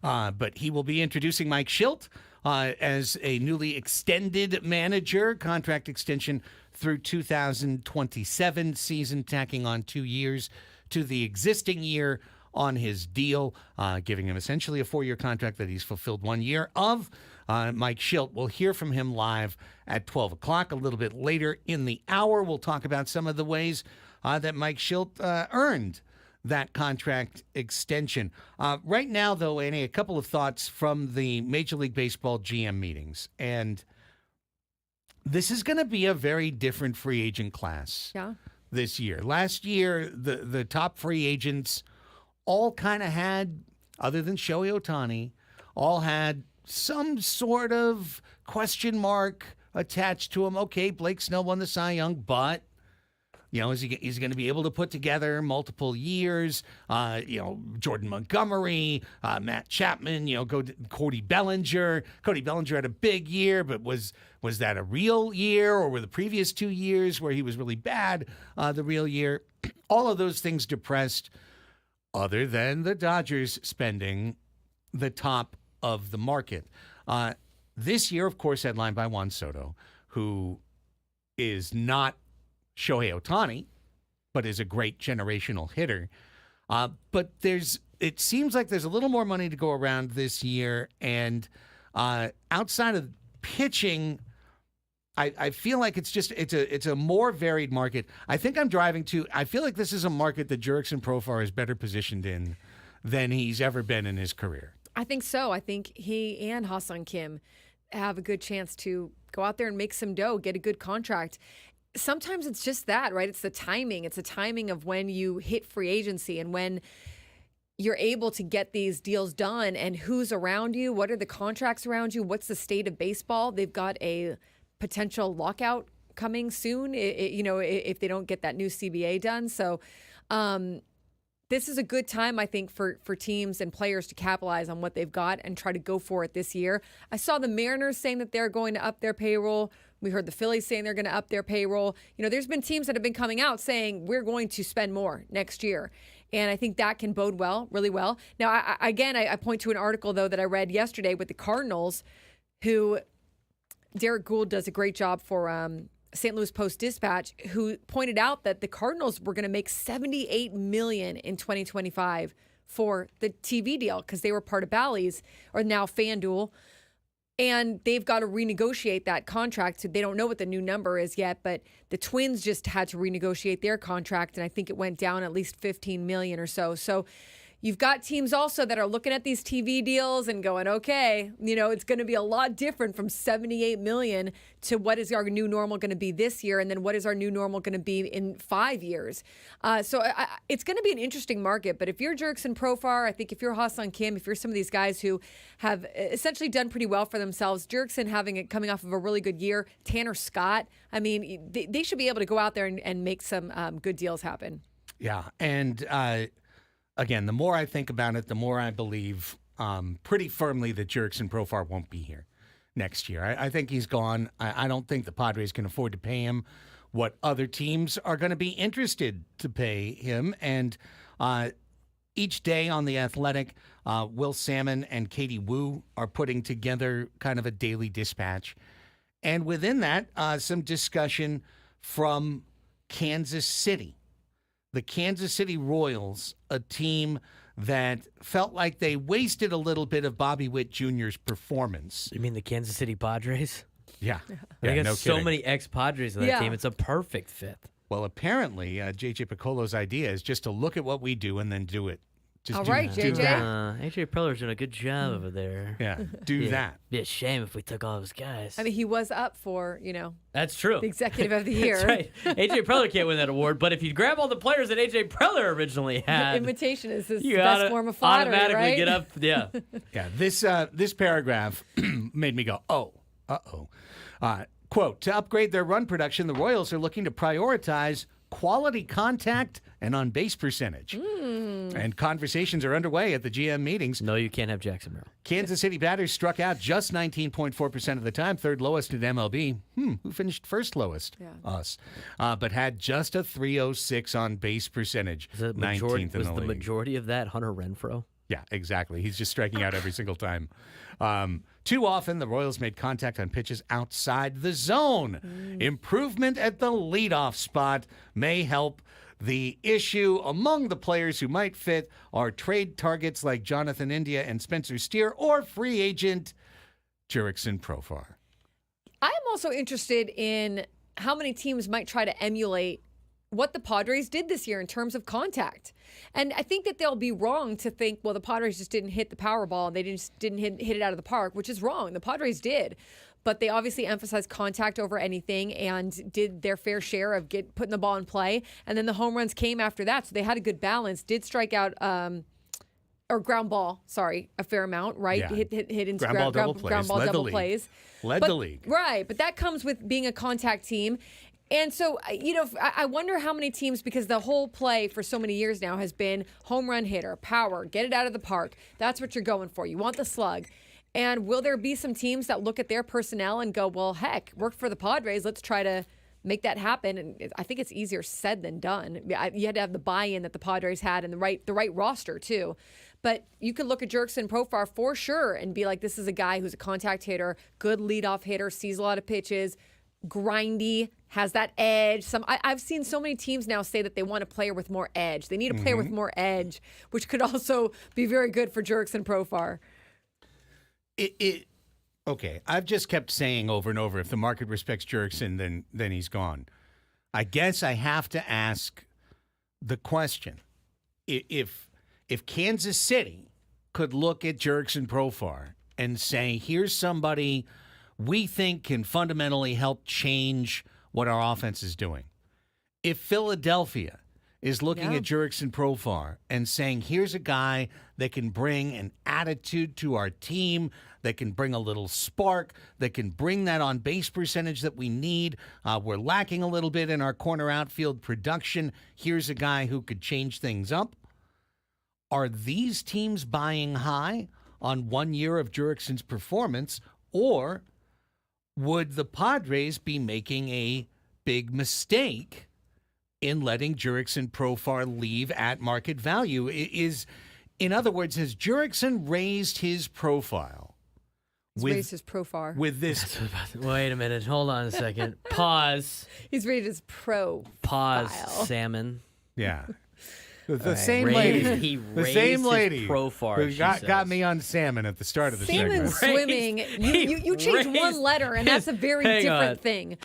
But he will be introducing Mike Shildt as a newly extended manager, contract extension through 2027 season, tacking on 2 years to the existing year on his deal, giving him essentially a 4-year contract that he's fulfilled 1 year of. Mike Shildt, we'll hear from him live at 12 o'clock. A little bit later in the hour, we'll talk about some of the ways that Mike Shildt earned that contract extension. Right now, though, Annie, a couple of thoughts from the Major League Baseball GM meetings. And this is going to be a very different free agent class Yeah. this year. Last year, the top free agents all kind of had, other than Shohei Ohtani, all had some sort of question mark attached to him. Okay, Blake Snell won the Cy Young, but he's going to be able to put together multiple years. Jordan Montgomery, Matt Chapman. Cody Bellinger. Cody Bellinger had a big year, but was that a real year, or were the previous 2 years where he was really bad the real year? All of those things depressed, other than the Dodgers spending the top of the market. This year, of course, headlined by Juan Soto, who is not Shohei Ohtani, but is a great generational hitter. But it seems like there's a little more money to go around this year, and outside of pitching, I feel like it's a more varied market. I think I feel like this is a market that Jurickson Profar is better positioned in than he's ever been in his career. I think so. I think he and Ha-Seong Kim have a good chance to go out there and make some dough, get a good contract. sometimes it's just that, right? It's the timing. It's the timing of when you hit free agency and when you're able to get these deals done and who's around you. What are the contracts around you? What's the state of baseball? They've got a potential lockout coming soon, if they don't get that new CBA done. So this is a good time, I think, for teams and players to capitalize on what they've got and try to go for it this year. I saw the Mariners saying that they're going to up their payroll. We heard the Phillies saying they're going to up their payroll. There's been teams that have been coming out saying we're going to spend more next year. And I think that can bode well, really well. Now, I point to an article, though, that I read yesterday with the Cardinals, who Derek Gould does a great job for St. Louis Post-Dispatch, who pointed out that the Cardinals were going to make $78 million in 2025 for the TV deal because they were part of Bally's, or now FanDuel. And they've got to renegotiate that contract. So they don't know what the new number is yet, but the Twins just had to renegotiate their contract, and I think it went down at least $15 million or so. So you've got teams also that are looking at these TV deals and going, okay, it's going to be a lot different from $78 million to what is our new normal going to be this year, and then what is our new normal going to be in 5 years. So it's going to be an interesting market. But if you're Jurickson Profar, I think if you're Ha-Seong Kim, if you're some of these guys who have essentially done pretty well for themselves, Jurickson coming off of a really good year, Tanner Scott, I mean, they should be able to go out there and make some good deals happen. Yeah, and again, the more I think about it, the more I believe pretty firmly that Jurickson Profar won't be here next year. I think he's gone. I don't think the Padres can afford to pay him what other teams are going to be interested to pay him. And each day on The Athletic, Will Salmon and Katie Wu are putting together kind of a daily dispatch. And within that, some discussion from Kansas City. The Kansas City Royals, a team that felt like they wasted a little bit of Bobby Witt Jr.'s performance. You mean the Kansas City Padres? Yeah. They got no so kidding. many ex-Padres on that team. It's a perfect fit. Well, apparently, JJ Piccolo's idea is just to look at what we do and then do it. Just All do, right, do JJ. that. AJ Preller's doing a good job over there. Yeah, do that. Be a shame if we took all those guys. I mean, he was up for, That's true. the executive of the year. That's right. AJ Preller can't win that award, but if you grab all the players that AJ Preller originally had, Imitation is his you best form of flattery, automatically right? get up. Yeah. Yeah, this paragraph made me go, uh-oh. Quote, to upgrade their run production, the Royals are looking to prioritize quality contact and on-base percentage. And conversations are underway at the GM meetings. No, you can't have Jackson Merrill. Kansas City batters struck out just 19.4% of the time, third lowest in MLB. Who finished first lowest? Yeah. Us. But had just a 306 on-base percentage, Was 19th in was the the league. majority of that Hunter Renfroe? Yeah, exactly. He's just striking out every single time. Too often, the Royals made contact on pitches outside the zone. Improvement at the leadoff spot may help. The issue among the players who might fit are trade targets like Jonathan India and Spencer Steer or free agent Jurickson Profar. I'm also interested in how many teams might try to emulate what the Padres did this year in terms of contact. And I think that they'll be wrong to think, well, the Padres just didn't hit the Powerball and they just didn't hit it out of the park, which is wrong. The Padres did. But they obviously emphasized contact over anything and did their fair share of putting the ball in play. And then the home runs came after that. So they had a good balance, did strike out or ground ball, a fair amount, right? Yeah. Hit into Ground ball double plays. ground ball Led the double league. plays. Led the league. Right, but that comes with being a contact team. And so, I wonder how many teams, because the whole play for so many years now has been home run hitter, power, get it out of the park. That's what you're going for. You want the slug. And will there be some teams that look at their personnel and go, well, heck, worked for the Padres. Let's try to make that happen. And I think it's easier said than done. You had to have the buy-in that the Padres had and the right roster, too. But you could look at Jurickson Profar for sure and be like, this is a guy who's a contact hitter, good leadoff hitter, sees a lot of pitches, grindy, has that edge. I've seen so many teams now say that they want a player with more edge. They need a player with more edge, which could also be very good for Jurickson Profar. Okay, I've just kept saying over and over, if the market respects Jurickson, then he's gone. I guess I have to ask the question. If Kansas City could look at Jurickson Profar and say, here's somebody we think can fundamentally help change what our offense is doing. If Philadelphia is looking at Jurickson Profar and saying, here's a guy that can bring an attitude to our team, that can bring a little spark, that can bring that on-base percentage that we need. We're lacking a little bit in our corner outfield production. Here's a guy who could change things up. Are these teams buying high on 1 year of Jurickson's performance, or would the Padres be making a big mistake in letting Jurickson Profar leave at market value? In other words, has Jurickson raised his profile? Raised his profile. With this. Wait a minute. Hold on a second. Pause. He's raised his profile. Pause, salmon. Yeah. The same lady. The same lady. Who got me on salmon at the start of the salmon segment. Swimming. You changed one letter, and that's a very different thing.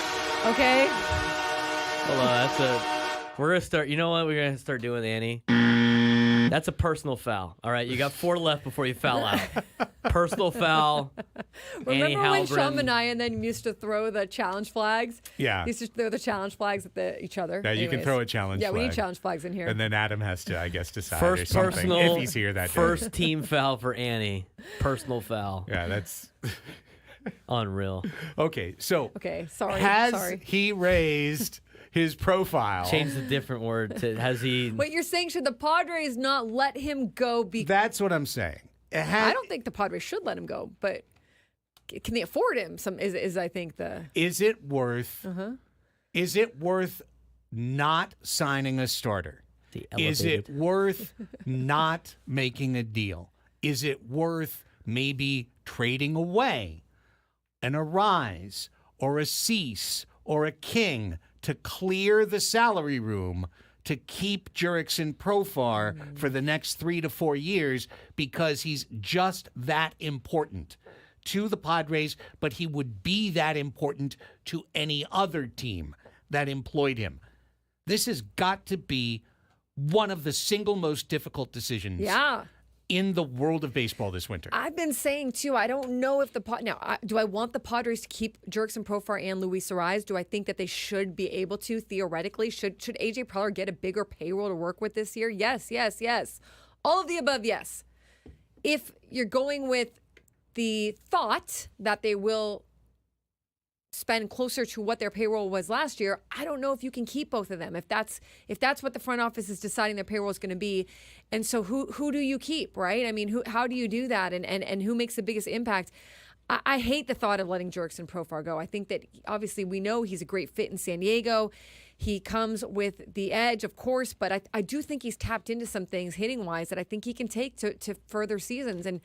Okay? Hold on. We're going to start. You know what we're going to start doing, Annie? That's a personal foul. All right, you got 4 left before you foul out. Personal foul. Remember when Sean Manaea then used to throw the challenge flags? Yeah. He used to throw the challenge flags at each other. Yeah, you can throw a challenge flag. Yeah, we need challenge flags in here. And then Adam has to, I guess, decide first or something personal, if he's here that day. First team foul for Annie. Personal foul. Yeah, that's unreal. Okay, so sorry. Has he raised his profile? Change the different word to has he? Wait, you're saying should the Padres not let him go? That's what I'm saying. I don't think the Padres should let him go, but can they afford him? Is I think the. Is it worth? Is it worth not signing a starter? Is it worth not making a deal? Is it worth maybe trading away an Arise or a Cease or a King to clear the salary room to keep Jurickson Profar for the next 3 to 4 years because he's just that important to the Padres, but he would be that important to any other team that employed him? This has got to be one of the single most difficult decisions in the world of baseball this winter. I've been saying, too, I don't know if do I want the Padres to keep Jurickson Profar and Luis Arise? Do I think that they should be able to, theoretically? Should AJ Preller get a bigger payroll to work with this year? Yes. All of the above, yes. If you're going with the thought that they will spend closer to what their payroll was last year, I don't know if you can keep both of them. If that's what the front office is deciding their payroll is going to be. And so who do you keep, right? I mean, how do you do that? And who makes the biggest impact? I hate the thought of letting Jurickson Profar go. I think that obviously we know he's a great fit in San Diego. He comes with the edge, of course, but I do think he's tapped into some things hitting-wise that I think he can take to further seasons. And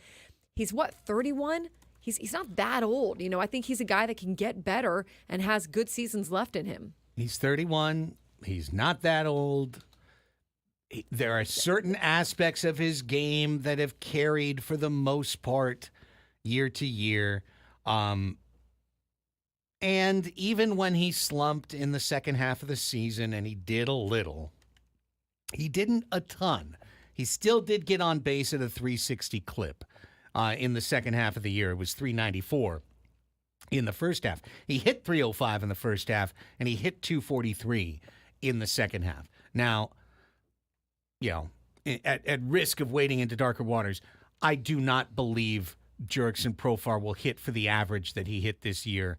he's 31? He's not that old. I think he's a guy that can get better and has good seasons left in him. He's 31. He's not that old. There are certain aspects of his game that have carried for the most part year to year. And even when he slumped in the second half of the season, and he did a little, he didn't a ton. He still did get on base at a 360 clip. In the second half of the year, it was 394 in the first half. He hit 305 in the first half, and he hit 243 in the second half. Now, at risk of wading into darker waters, I do not believe Jurickson Profar will hit for the average that he hit this year,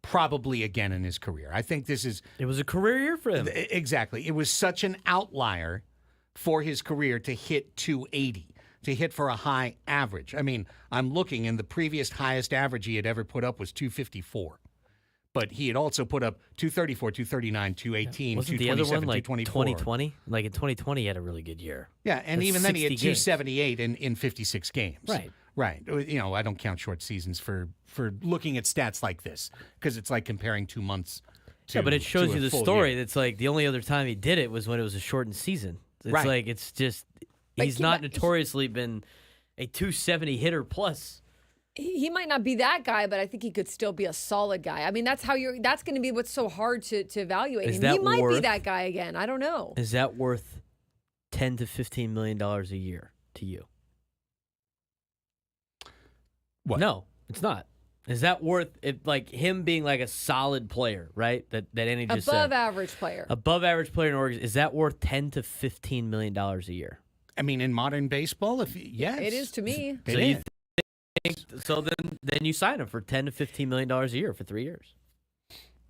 probably again in his career. I think it was a career year for him. Exactly. It was such an outlier for his career to hit 280. To hit for a high average. I mean, I'm looking, and the previous highest average he had ever put up was 254. But he had also put up 234, 239, 218, Wasn't 227, the other one like 224. 2020? Like in 2020, he had a really good year. Yeah, and That's even then he had 60 games. 278 in 56 games. Right. I don't count short seasons for looking at stats like this because it's like comparing 2 months to but it shows to you a the full story. year. That's like the only other time he did it was when it was a shortened season. It's just... He's not notoriously been a 270 hitter plus. He might not be that guy, but I think he could still be a solid guy. I mean, that's going to be what's so hard to evaluate. He might be that guy again. I don't know. Is that worth $10 to $15 million a year to you? What? No, it's not. Is that worth it? Like him being like a solid player, right? That Andy just said. Above average player. Above average player in Oregon. Is that worth $10 to $15 million a year? I mean, in modern baseball, yes, It is to me. So you think so? Then you sign him for $10 to $15 million a year for 3 years.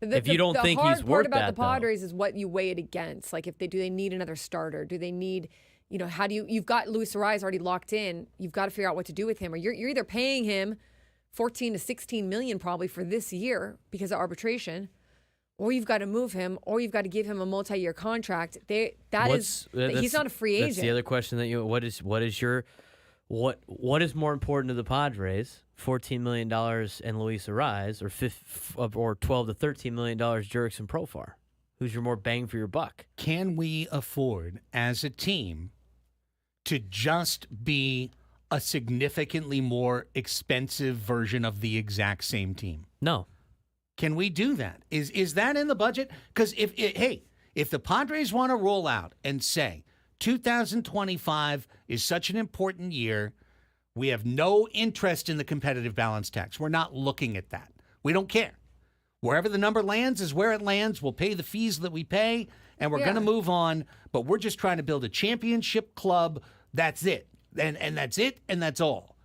If you don't think he's worth the hard part about that, the Padres is what you weigh it against. Like, do they need another starter? Do they need, how do you've got Luis Ariz already locked in. You've got to figure out what to do with him. Or you're either paying him 14 to 16 million probably for this year because of arbitration, or you've got to move him, or you've got to give him a multi-year contract. He's not a free agent. That's the other question that what is more important to the Padres? $14 million and Luis Ariz, or $12 to $13 million Jurickson Profar? Who's your more bang for your buck? Can we afford as a team to just be a significantly more expensive version of the exact same team? No. Can we do that? Is that in the budget? Because if the Padres want to roll out and say 2025 is such an important year, we have no interest in the competitive balance tax. We're not looking at that. We don't care. Wherever the number lands is where it lands. We'll pay the fees that we pay, and we're going to move on. But we're just trying to build a championship club. That's it. And that's it, and that's all.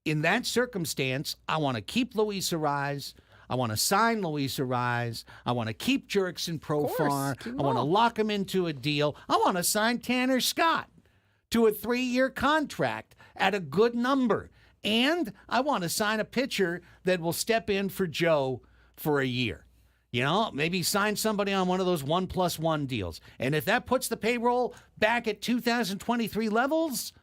In that circumstance, I want to keep Luis Ariz. I want to sign Luis Ariz. I want to keep Jurickson Profar. I want to lock him into a deal. I want to sign Tanner Scott to a 3-year contract at a good number. And I want to sign a pitcher that will step in for Joe for a year. Maybe sign somebody on one of those 1+1 deals. And if that puts the payroll back at 2023 levels,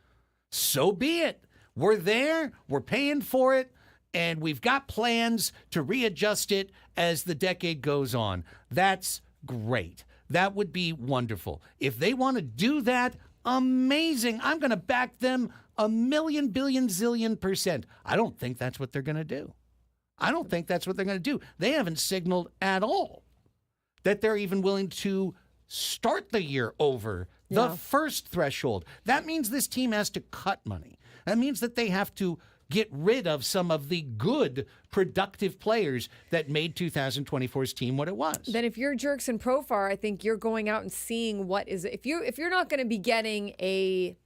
so be it. We're there. We're paying for it. And we've got plans to readjust it as the decade goes on. That's great. That would be wonderful. If they want to do that, amazing. I'm going to back them 1,000,000 billion zillion %. I don't think that's what they're going to do. They haven't signaled at all that they're even willing to start the year over the first threshold. That means this team has to cut money. That means that they have to get rid of some of the good, productive players that made 2024's team what it was. Then if you're Jurickson Profar, I think you're going out and seeing what is, if you're not going to be getting a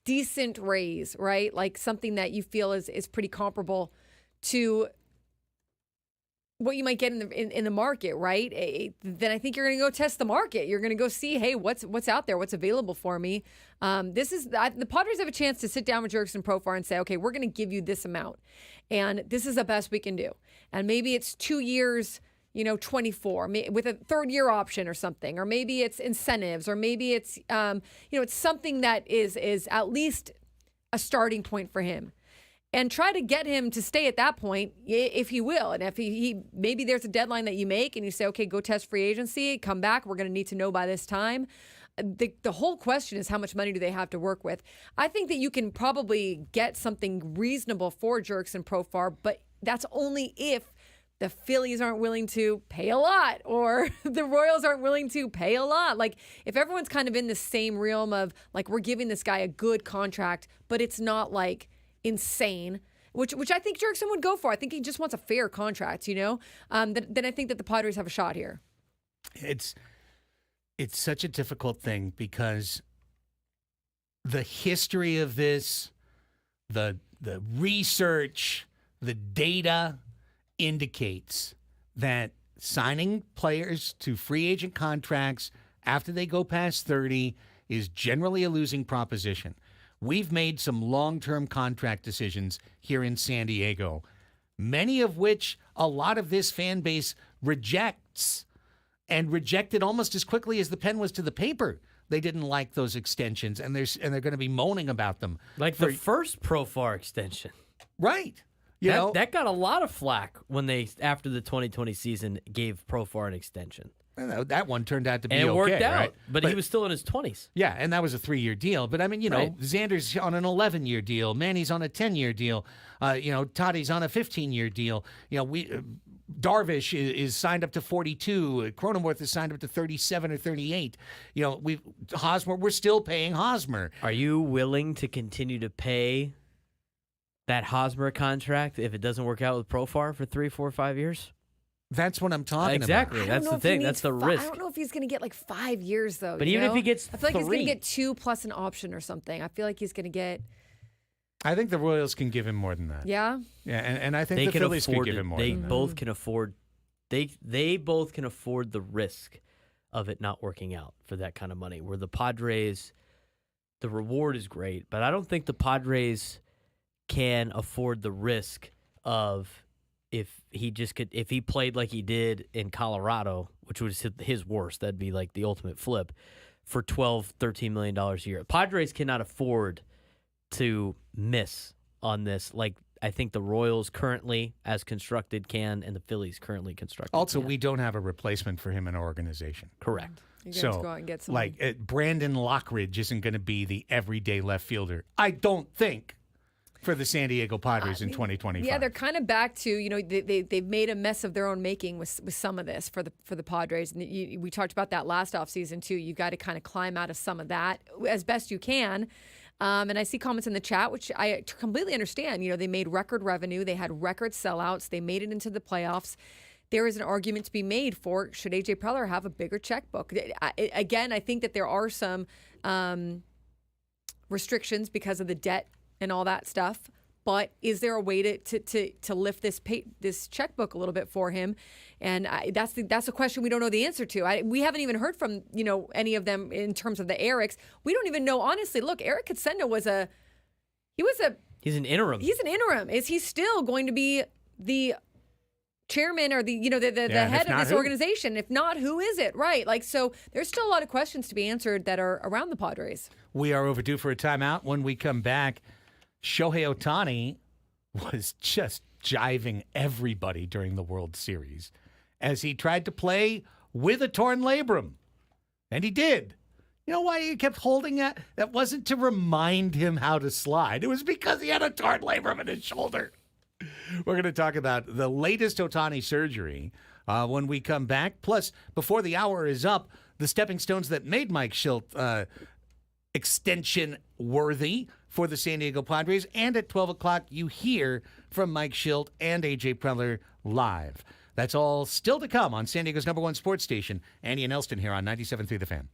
decent raise, right? Like something that you feel is pretty comparable to what you might get in the market, right? Then I think you're going to go test the market. You're going to go see, hey, what's out there, what's available for me. The Padres have a chance to sit down with Jurickson Profar and say, okay, we're going to give you this amount, and this is the best we can do. And maybe it's 2 years, 24, with a third-year option or something, or maybe it's incentives, or maybe it's it's something that is at least a starting point for him. And try to get him to stay at that point, if he will. And if he maybe there's a deadline that you make and you say, okay, go test free agency, come back. We're going to need to know by this time. The whole question is how much money do they have to work with? I think that you can probably get something reasonable for Jurickson Profar, but that's only if the Phillies aren't willing to pay a lot or the Royals aren't willing to pay a lot. Like if everyone's kind of in the same realm of like we're giving this guy a good contract, but it's not like insane, which I think Jurickson would go for. I think he just wants a fair contract, then I think that the Padres have a shot here. It's such a difficult thing because the history of this, the research, the data indicates that signing players to free agent contracts after they go past 30 is generally a losing proposition. We've made some long-term contract decisions here in San Diego, many of which a lot of this fan base rejects and rejected almost as quickly as the pen was to the paper. They didn't like those extensions, and they're going to be moaning about them. Like the first Profar extension. Right. That got a lot of flack when they, after the 2020 season, gave Profar an extension. That one turned out to be and it okay, worked out, right? but he was still in his 20s. Yeah, and that was a 3-year deal. But I mean, Right. Xander's on an 11-year deal, Manny's on a 10-year deal, Toddy's on a 15-year deal. Darvish is signed up to 42. Cronenworth is signed up to 37 or 38. Hosmer, we're still paying Hosmer. Are you willing to continue to pay that Hosmer contract, if it doesn't work out with Profar for 3, 4, 5 years? That's what I'm talking Exactly. about. That's the thing. That's the risk. I don't know if he's going to get like 5 years, though. But you even if know? he gets I feel like he's going 3. to get 2 plus an option or something. I feel like he's going to get. I think the Royals can give him more than that. Yeah. Yeah, and I think They the can Phillies could afford give it. him more They than that. both can afford. They both can afford the risk of it not working out for that kind of money. Where the Padres, the reward is great, but I don't think the Padres can afford the risk of if he played like he did in Colorado, which was his worst. That'd be like the ultimate flip for $12, $13 million a year. Padres cannot afford to miss on this like I think the Royals currently, as constructed, can, and the Phillies currently constructed Also, can. we don't have a replacement for him in our organization. Correct. You're going to So, go out and get someone. Brandon Lockridge isn't going to be the everyday left fielder, I don't think, for the San Diego Padres in 2025. Yeah, they're kind of back to, they've made a mess of their own making with some of this for the Padres. And we talked about that last offseason, too. You got to kind of climb out of some of that as best you can. And I see comments in the chat, which I completely understand. They made record revenue. They had record sellouts. They made it into the playoffs. There is an argument to be made for should A.J. Preller have a bigger checkbook. Again, I think that there are some restrictions because of the debt and all that stuff. But is there a way to lift this checkbook a little bit for him? And that's a question we don't know the answer to. We haven't even heard from any of them in terms of the Erics. We don't even know honestly. Look, Eric Katsenda He's an interim. He's an interim. Is he still going to be the chairman or the head of this organization? If not, who is it? Right. So there's still a lot of questions to be answered that are around the Padres. We are overdue for a timeout. When we come back, Shohei Ohtani was just jiving everybody during the World Series as he tried to play with a torn labrum. And he did. You know why he kept holding it? That wasn't to remind him how to slide. It was because he had a torn labrum in his shoulder. We're going to talk about the latest Ohtani surgery when we come back. Plus, before the hour is up, the stepping stones that made Mike Shildt extension worthy for the San Diego Padres. And at 12 o'clock, you hear from Mike Shildt and A.J. Preller live. That's all still to come on San Diego's #1 sports station. Andy and Elsten here on 97.3 The Fan.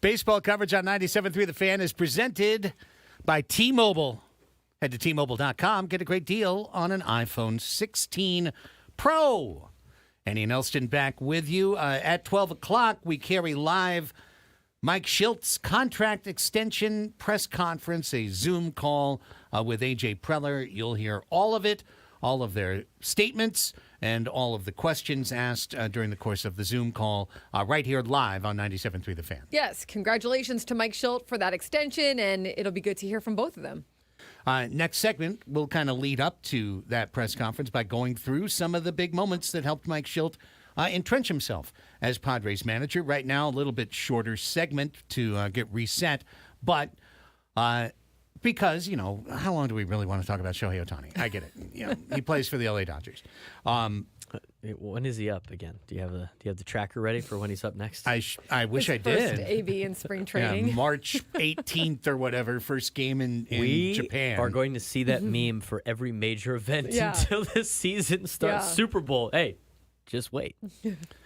Baseball coverage on 97.3 The Fan is presented by T-Mobile. Head to T-Mobile.com. Get a great deal on an iPhone 16 Pro. Annie and Elsten back with you. At 12 o'clock, we carry live Mike Shildt's contract extension press conference, a Zoom call with A.J. Preller. You'll hear all of it, all of their statements, and all of the questions asked during the course of the Zoom call right here live on 97.3 The Fan. Yes, congratulations to Mike Shildt for that extension, and it'll be good to hear from both of them. Next segment, we'll kind of lead up to that press conference by going through some of the big moments that helped Mike Shildt entrench himself as Padres manager. Right now, a little bit shorter segment to get reset, but because, you know, how long do we really want to talk about Shohei Ohtani? I get it. You know, he plays for the LA Dodgers. When is he up again? Do you have the tracker ready for when he's up next? I wish I First did. AB in spring training. Yeah, March 18th or whatever, first game in Japan. We are going to see that meme for every major event Yeah. until this season starts. Yeah. Super Bowl. Hey, just wait.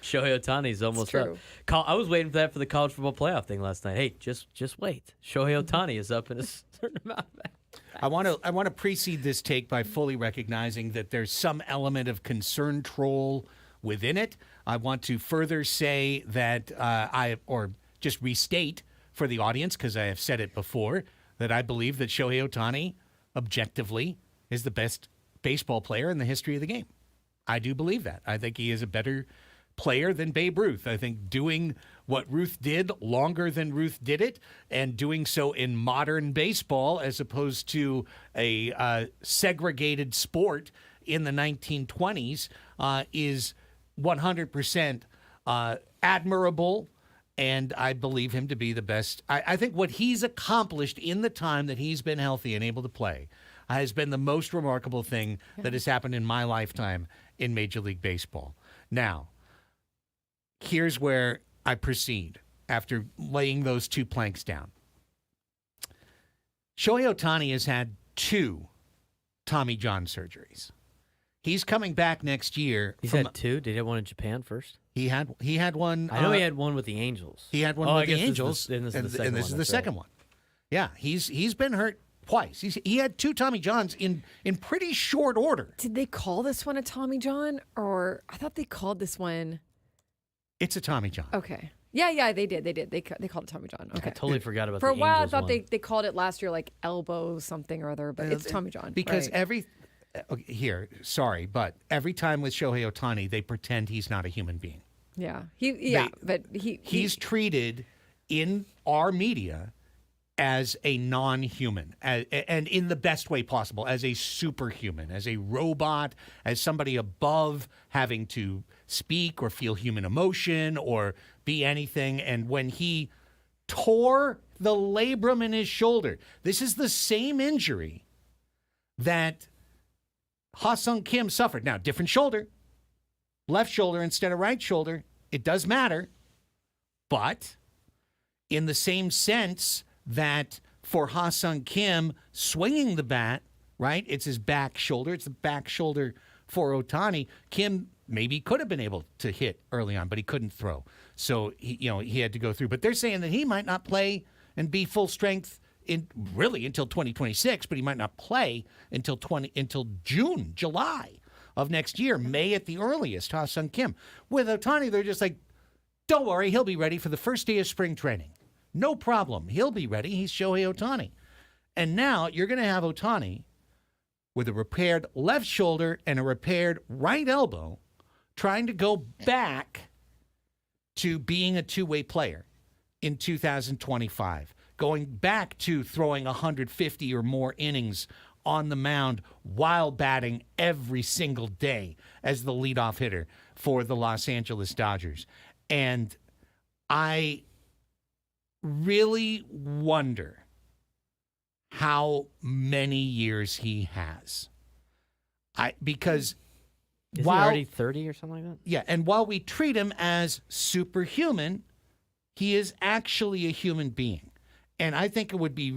Shohei Ohtani's almost up. true. I was waiting for that for the college football playoff thing last night. Hey, just wait. Shohei Ohtani is up in a certain amount of I want to precede this take by fully recognizing that there's some element of concern troll within it. I want to further say that or just restate for the audience, because I have said it before, that I believe that Shohei Ohtani objectively is the best baseball player in the history of the game. I do believe that. I think he is a better player than Babe Ruth. I think doing what Ruth did longer than Ruth did it, and doing so in modern baseball as opposed to a segregated sport in the 1920s is 100% admirable, and I believe him to be the best. I think what he's accomplished in the time that he's been healthy and able to play has been the most remarkable thing that has happened in my lifetime in Major League Baseball. Now, here's where I proceed after laying those two planks down. Shohei Ohtani has had 2 Tommy John surgeries. He's coming back next year. He's had 2. Did he have one in Japan first? He had one. I know he had one with the Angels. He had one with the Angels, and this is the second one. Yeah, he's been hurt twice. He had 2 Tommy Johns in pretty short order. Did they call this one a Tommy John? Or I thought they called this one. It's a Tommy John. Okay. Yeah, they did. They called it Tommy John. Okay. I totally forgot about For the a while, Angels I thought one. they called it last year like elbow something or other, but it's Tommy John. Because right. sorry, but every time with Shohei Ohtani, they pretend he's not a human being. Yeah. But he's treated in our media as a non-human, and in the best way possible, as a superhuman, as a robot, as somebody above having to speak or feel human emotion or be anything. And when he tore the labrum in his shoulder, this is the same injury that Ha-Sung Kim suffered. Now, different shoulder, left shoulder instead of right shoulder. It does matter, but in the same sense that for Ha-Sung Kim, swinging the bat, right, it's his back shoulder. It's the back shoulder for Ohtani. Kim maybe could have been able to hit early on, but he couldn't throw. So, he had to go through. But they're saying that he might not play and be full strength until 2026, but he might not play until July of next year, May at the earliest, Ha-Sung Kim. With Ohtani, they're just like, don't worry, he'll be ready for the first day of spring training. No problem. He'll be ready. He's Shohei Ohtani. And now you're going to have Ohtani with a repaired left shoulder and a repaired right elbow trying to go back to being a two-way player in 2025, going back to throwing 150 or more innings on the mound while batting every single day as the leadoff hitter for the Los Angeles Dodgers. And I really wonder how many years he has. Because Is he already 30 or something like that? Yeah, and while we treat him as superhuman, he is actually a human being. And I think it would be,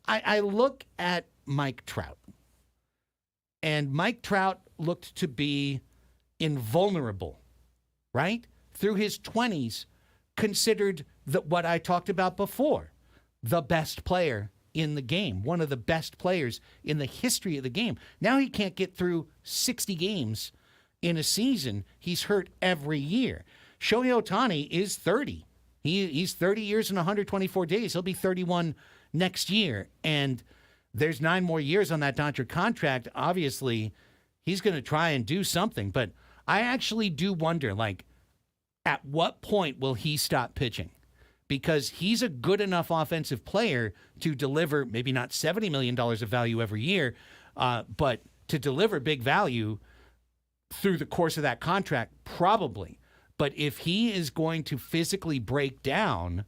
I look at Mike Trout, and Mike Trout looked to be invulnerable, right? Through his 20s, considered what I talked about before, the best player in the game, one of the best players in the history of the game. Now he can't get through 60 games in a season. He's hurt every year. Shohei Ohtani is 30. He's 30 years and 124 days. He'll be 31 next year. And there's 9 more years on that Dodger contract. Obviously, he's going to try and do something. But I actually do wonder, like, at what point will he stop pitching? Because he's a good enough offensive player to deliver maybe not $70 million of value every year, but to deliver big value through the course of that contract, probably. But if he is going to physically break down,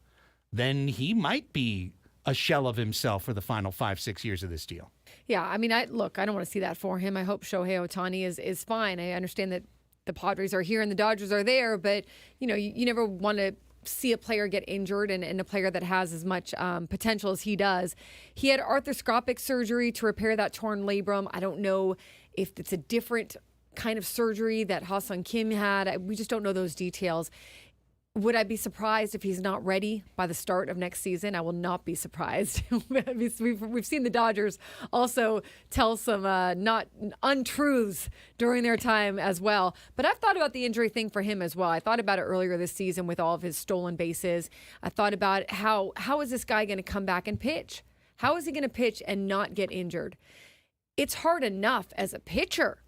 then he might be a shell of himself for the final 5-6 years of this deal. Yeah, I mean, I don't want to see that for him. I hope Shohei Ohtani is fine. I understand that the Padres are here and the Dodgers are there, but you never want to see a player get injured and a player that has as much potential as he does. He had arthroscopic surgery to repair that torn labrum. I don't know if it's a different kind of surgery that Ha-Seong Kim had. We just don't know those details. Would I be surprised if he's not ready by the start of next season? I will not be surprised. We've seen the Dodgers also tell some not untruths during their time as well. But I've thought about the injury thing for him as well. I thought about it earlier this season with all of his stolen bases. I thought about how is this guy going to come back and pitch? How is he going to pitch and not get injured? It's hard enough as a pitcher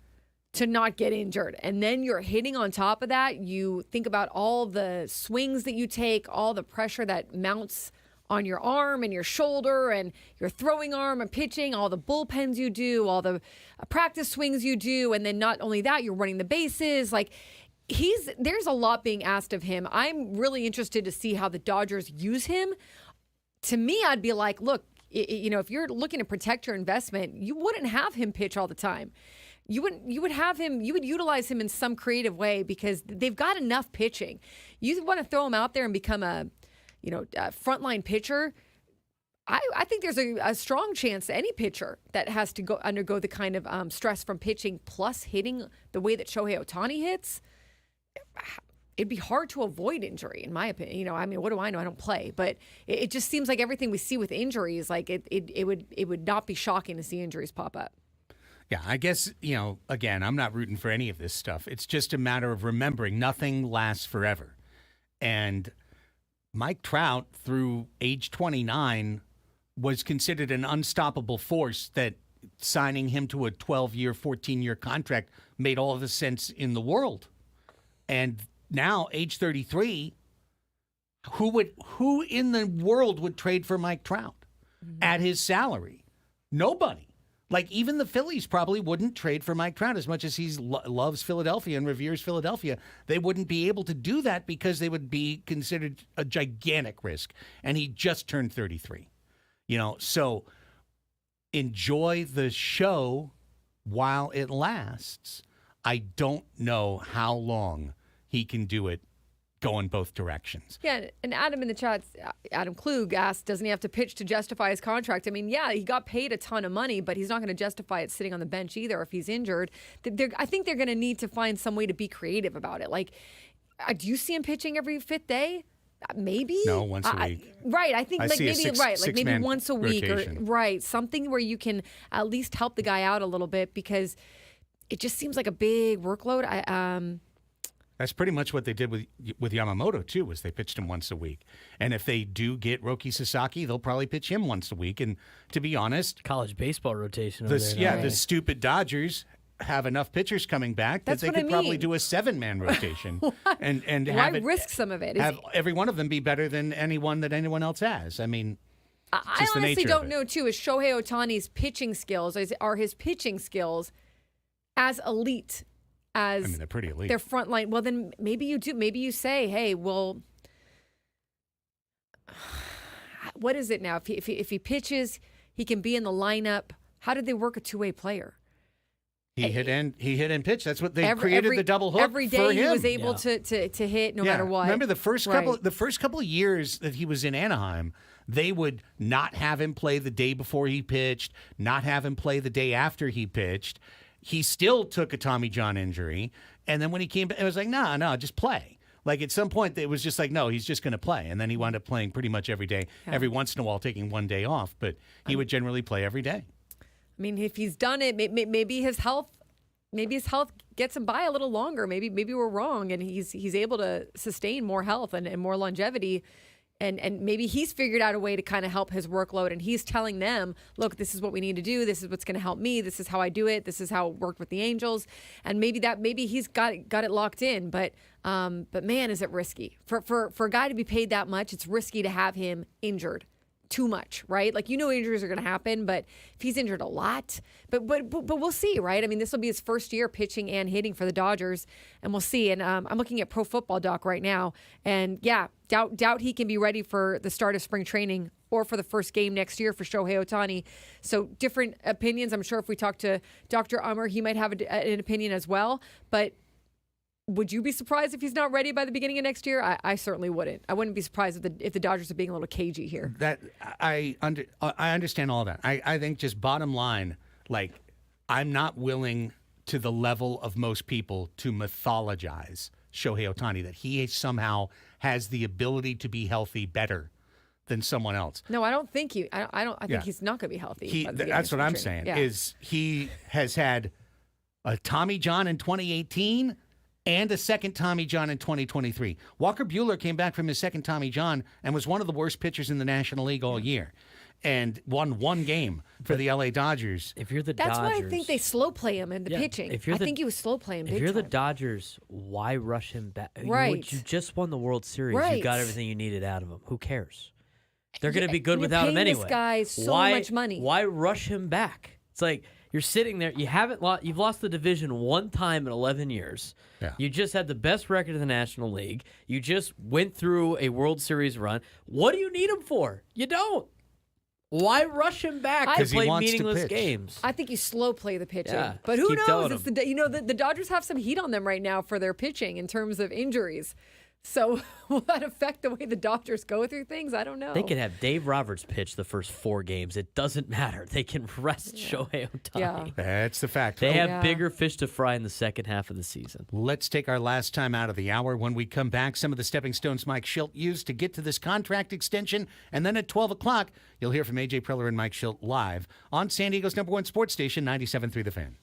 to not get injured. And then you're hitting on top of that. You think about all the swings that you take, all the pressure that mounts on your arm and your shoulder and your throwing arm and pitching, all the bullpens you do, all the practice swings you do. And then not only that, you're running the bases. Like there's a lot being asked of him. I'm really interested to see how the Dodgers use him. To me, I'd be like, look, if you're looking to protect your investment, you wouldn't have him pitch all the time. You would utilize him in some creative way because they've got enough pitching. You want to throw him out there and become a frontline pitcher. I think there's a strong chance that any pitcher that has to undergo the kind of stress from pitching plus hitting the way that Shohei Ohtani hits, it'd be hard to avoid injury, in my opinion. I mean, what do I know? I don't play, but it just seems like everything we see with injuries, like it would not be shocking to see injuries pop up. Yeah, I guess, again, I'm not rooting for any of this stuff. It's just a matter of remembering nothing lasts forever. And Mike Trout, through age 29, was considered an unstoppable force that signing him to a 12-year, 14-year contract made all of the sense in the world. And now, age 33, who in the world would trade for Mike Trout at his salary? Nobody. Like, even the Phillies probably wouldn't trade for Mike Trout as much as he loves Philadelphia and reveres Philadelphia. They wouldn't be able to do that because they would be considered a gigantic risk. And he just turned 33. So enjoy the show while it lasts. I don't know how long he can do it going both directions. Yeah, and Adam in the chat, Adam Klug asked, doesn't he have to pitch to justify his contract? I mean, yeah, he got paid a ton of money, but he's not going to justify it sitting on the bench either if he's injured. I think they're going to need to find some way to be creative about it. Like, do you see him pitching every fifth day? Maybe. No, once a week. Right. I think maybe once a week rotation. or something where you can at least help the guy out a little bit because it just seems like a big workload. That's pretty much what they did with Yamamoto, too, was they pitched him once a week. And if they do get Roki Sasaki, they'll probably pitch him once a week. And to be honest... College baseball rotation. The stupid Dodgers have enough pitchers coming back that they could probably do a 7-man rotation. and Why risk some of it? Have every one of them be better than anyone that anyone else has. I mean... I honestly don't know, too. Is Shohei Ohtani's pitching skills, are his pitching skills as elite as they're pretty elite. Their front line? Well, then maybe you do. Maybe you say, hey, well, what is it now? If he pitches, he can be in the lineup. How did they work a two-way player? He hit and pitch. That's what they created the double hook every day. For him. He was able to hit no matter what. Remember the first couple of years that he was in Anaheim, they would not have him play the day before he pitched, not have him play the day after he pitched. He still took a Tommy John injury, and then when he came back, it was like, no, just play. Like at some point, it was just like, no, he's just going to play. And then he wound up playing pretty much every day, every once in a while taking one day off. But he would generally play every day. I mean, if he's done it, maybe his health gets him by a little longer. Maybe we're wrong, and he's able to sustain more health and more longevity. And maybe he's figured out a way to kind of help his workload, and he's telling them, look, this is what we need to do. This is what's going to help me. This is how I do it. This is how it worked with the Angels. And maybe he's got it locked in. But man, is it risky for a guy to be paid that much? It's risky to have him injured too much, right? Like, injuries are going to happen, but if he's injured a lot, but we'll see, right? I mean, this will be his first year pitching and hitting for the Dodgers, and we'll see. And I'm looking at Pro Football Doc right now, and yeah, doubt he can be ready for the start of spring training or for the first game next year for Shohei Ohtani. So different opinions. I'm sure if we talk to Dr. Ummer, he might have an opinion as well, but would you be surprised if he's not ready by the beginning of next year? I certainly wouldn't. I wouldn't be surprised if the Dodgers are being a little cagey here. That I understand all that. I think just bottom line, like, I'm not willing to the level of most people to mythologize Shohei Ohtani, that he somehow has the ability to be healthy better than someone else. No, I don't think he. I think he's not going to be healthy. That's what I'm saying. Yeah. Is he has had a Tommy John in 2018. And a second Tommy John in 2023. Walker Buehler came back from his second Tommy John and was one of the worst pitchers in the National League all year, and won one game for the LA Dodgers. If you're the That's Dodgers, why I think they slow play him in the pitching. I think he was slow playing big If you're the time. Dodgers, why rush him back? Right. You just won the World Series. Right. You got everything you needed out of him. Who cares? They're going to be good without him anyway. This guy so much money. Why rush him back? It's like you're sitting there. You've lost the division one time in 11 years. Yeah. You just had the best record in the National League. You just went through a World Series run. What do you need him for? You don't. Why rush him back to play meaningless games? I think you slow play the pitching. Yeah, but who keep knows? telling It's the Dodgers have some heat on them right now for their pitching in terms of injuries. So will that affect the way the Dodgers go through things? I don't know. They can have Dave Roberts pitch the first 4 games. It doesn't matter. They can rest Shohei Ohtani. Yeah. That's the fact. They have bigger fish to fry in the second half of the season. Let's take our last time out of the hour. When we come back, some of the stepping stones Mike Shildt used to get to this contract extension. And then at 12 o'clock, you'll hear from A.J. Preller and Mike Shildt live on San Diego's #1 sports station, 97.3 The Fan.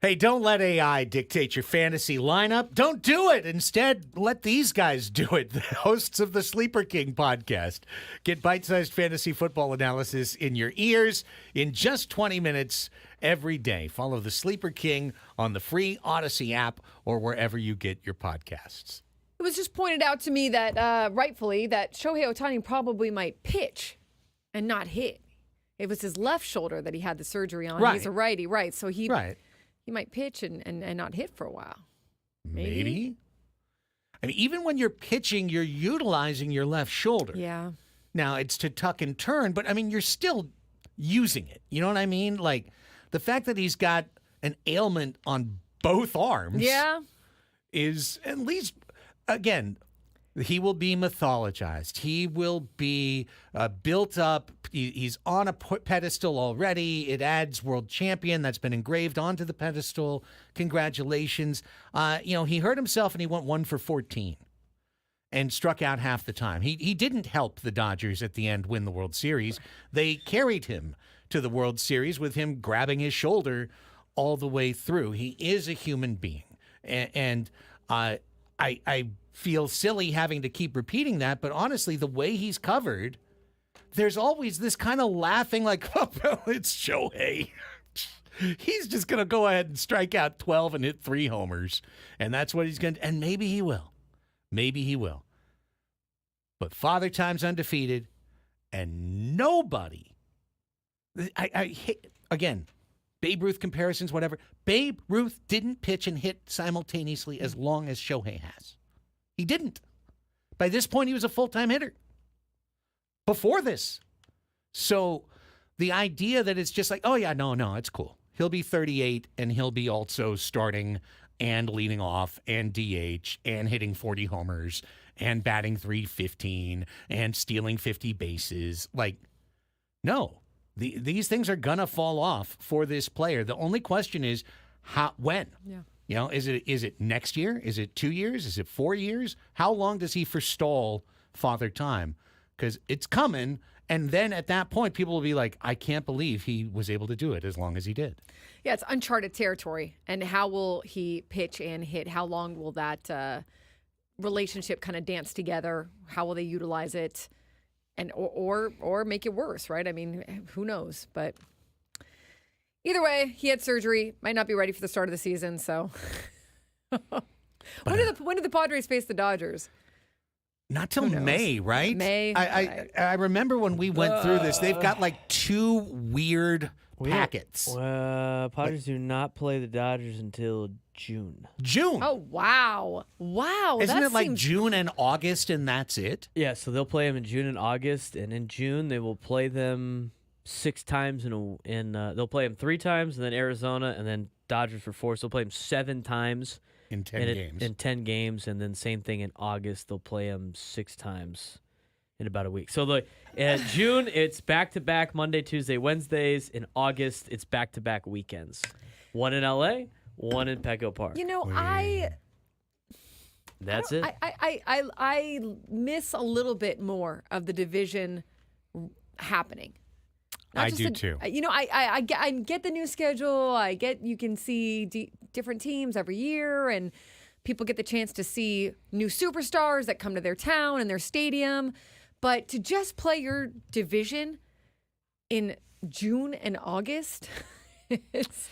Hey, don't let AI dictate your fantasy lineup. Don't do it. Instead, let these guys do it, the hosts of the Sleeper King podcast. Get bite-sized fantasy football analysis in your ears in just 20 minutes every day. Follow the Sleeper King on the free Odyssey app or wherever you get your podcasts. It was just pointed out to me that, rightfully, that Shohei Ohtani probably might pitch and not hit. It was his left shoulder that he had the surgery on. Right. He's a righty, right? So he might pitch and not hit for a while. Maybe. I mean, even when you're pitching, you're utilizing your left shoulder. Yeah. Now, it's to tuck and turn, but, I mean, you're still using it. You know what I mean? Like, the fact that he's got an ailment on both arms is at least, again, he will be mythologized. He will be built up. He's on a pedestal already. It adds world champion. That's been engraved onto the pedestal. Congratulations. He hurt himself and he went 1 for 14 and struck out half the time. He didn't help the Dodgers at the end win the World Series. They carried him to the World Series with him grabbing his shoulder all the way through. He is a human being. And I feel silly having to keep repeating that, but honestly, the way he's covered, there's always this kind of laughing like, oh, it's Shohei. He's just going to go ahead and strike out 12 and hit 3 homers, and that's what he's going to, and maybe he will. Maybe he will. But Father Time's undefeated, and nobody, I hate, again, Babe Ruth comparisons, whatever. Babe Ruth didn't pitch and hit simultaneously as long as Shohei has. He didn't. By this point, he was a full-time hitter. Before this. So the idea that it's just like, oh, yeah, no, it's cool. He'll be 38, and he'll be also starting and leading off and DH and hitting 40 homers and batting .315 and stealing 50 bases. Like, no. These things are going to fall off for this player. The only question is, when? Yeah. You know, is it next year? Is it 2 years? Is it 4 years? How long does he forestall Father Time? Because it's coming, and then at that point, people will be like, I can't believe he was able to do it as long as he did. Yeah, it's uncharted territory. And how will he pitch and hit? How long will that relationship kind of dance together? How will they utilize it? And or make it worse, right? I mean, who knows? But either way, he had surgery. Might not be ready for the start of the season. So, when did the Padres face the Dodgers? Not till May, right? May. I remember when we went through this. They've got like 2 weird packets. Padres do not play the Dodgers until June. June. Oh, wow. Isn't it like June and August and that's it? Yeah, so they'll play them in June and August, and in June they will play them 6 times they'll play them 3 times, and then Arizona, and then Dodgers for 4. So they'll play them 7 times in 10 games. In 10 games, and then same thing in August. They'll play them 6 times in about a week. So in June it's back-to-back Monday, Tuesday, Wednesdays. In August it's back-to-back weekends. 1 in LA, 1 in Petco Park. You know, That's it. I miss a little bit more of the division happening. I do too. You know, I get the new schedule. I get you can see different teams every year, and people get the chance to see new superstars that come to their town and their stadium. But to just play your division in June and August, it's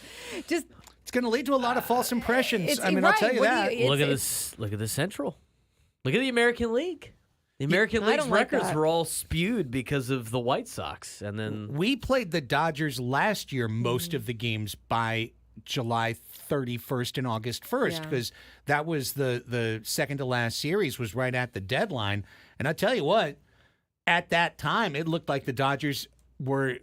going to lead to a lot of false impressions. I mean, right. I'll tell you that. Look at this. Look at the Central. Look at the American League. The American League's records were all spewed because of the White Sox, and then we played the Dodgers last year. Most of the games by July 31st and August 1st, because that was the second to last series was right at the deadline. And I tell you what, at that time, it looked like the Dodgers were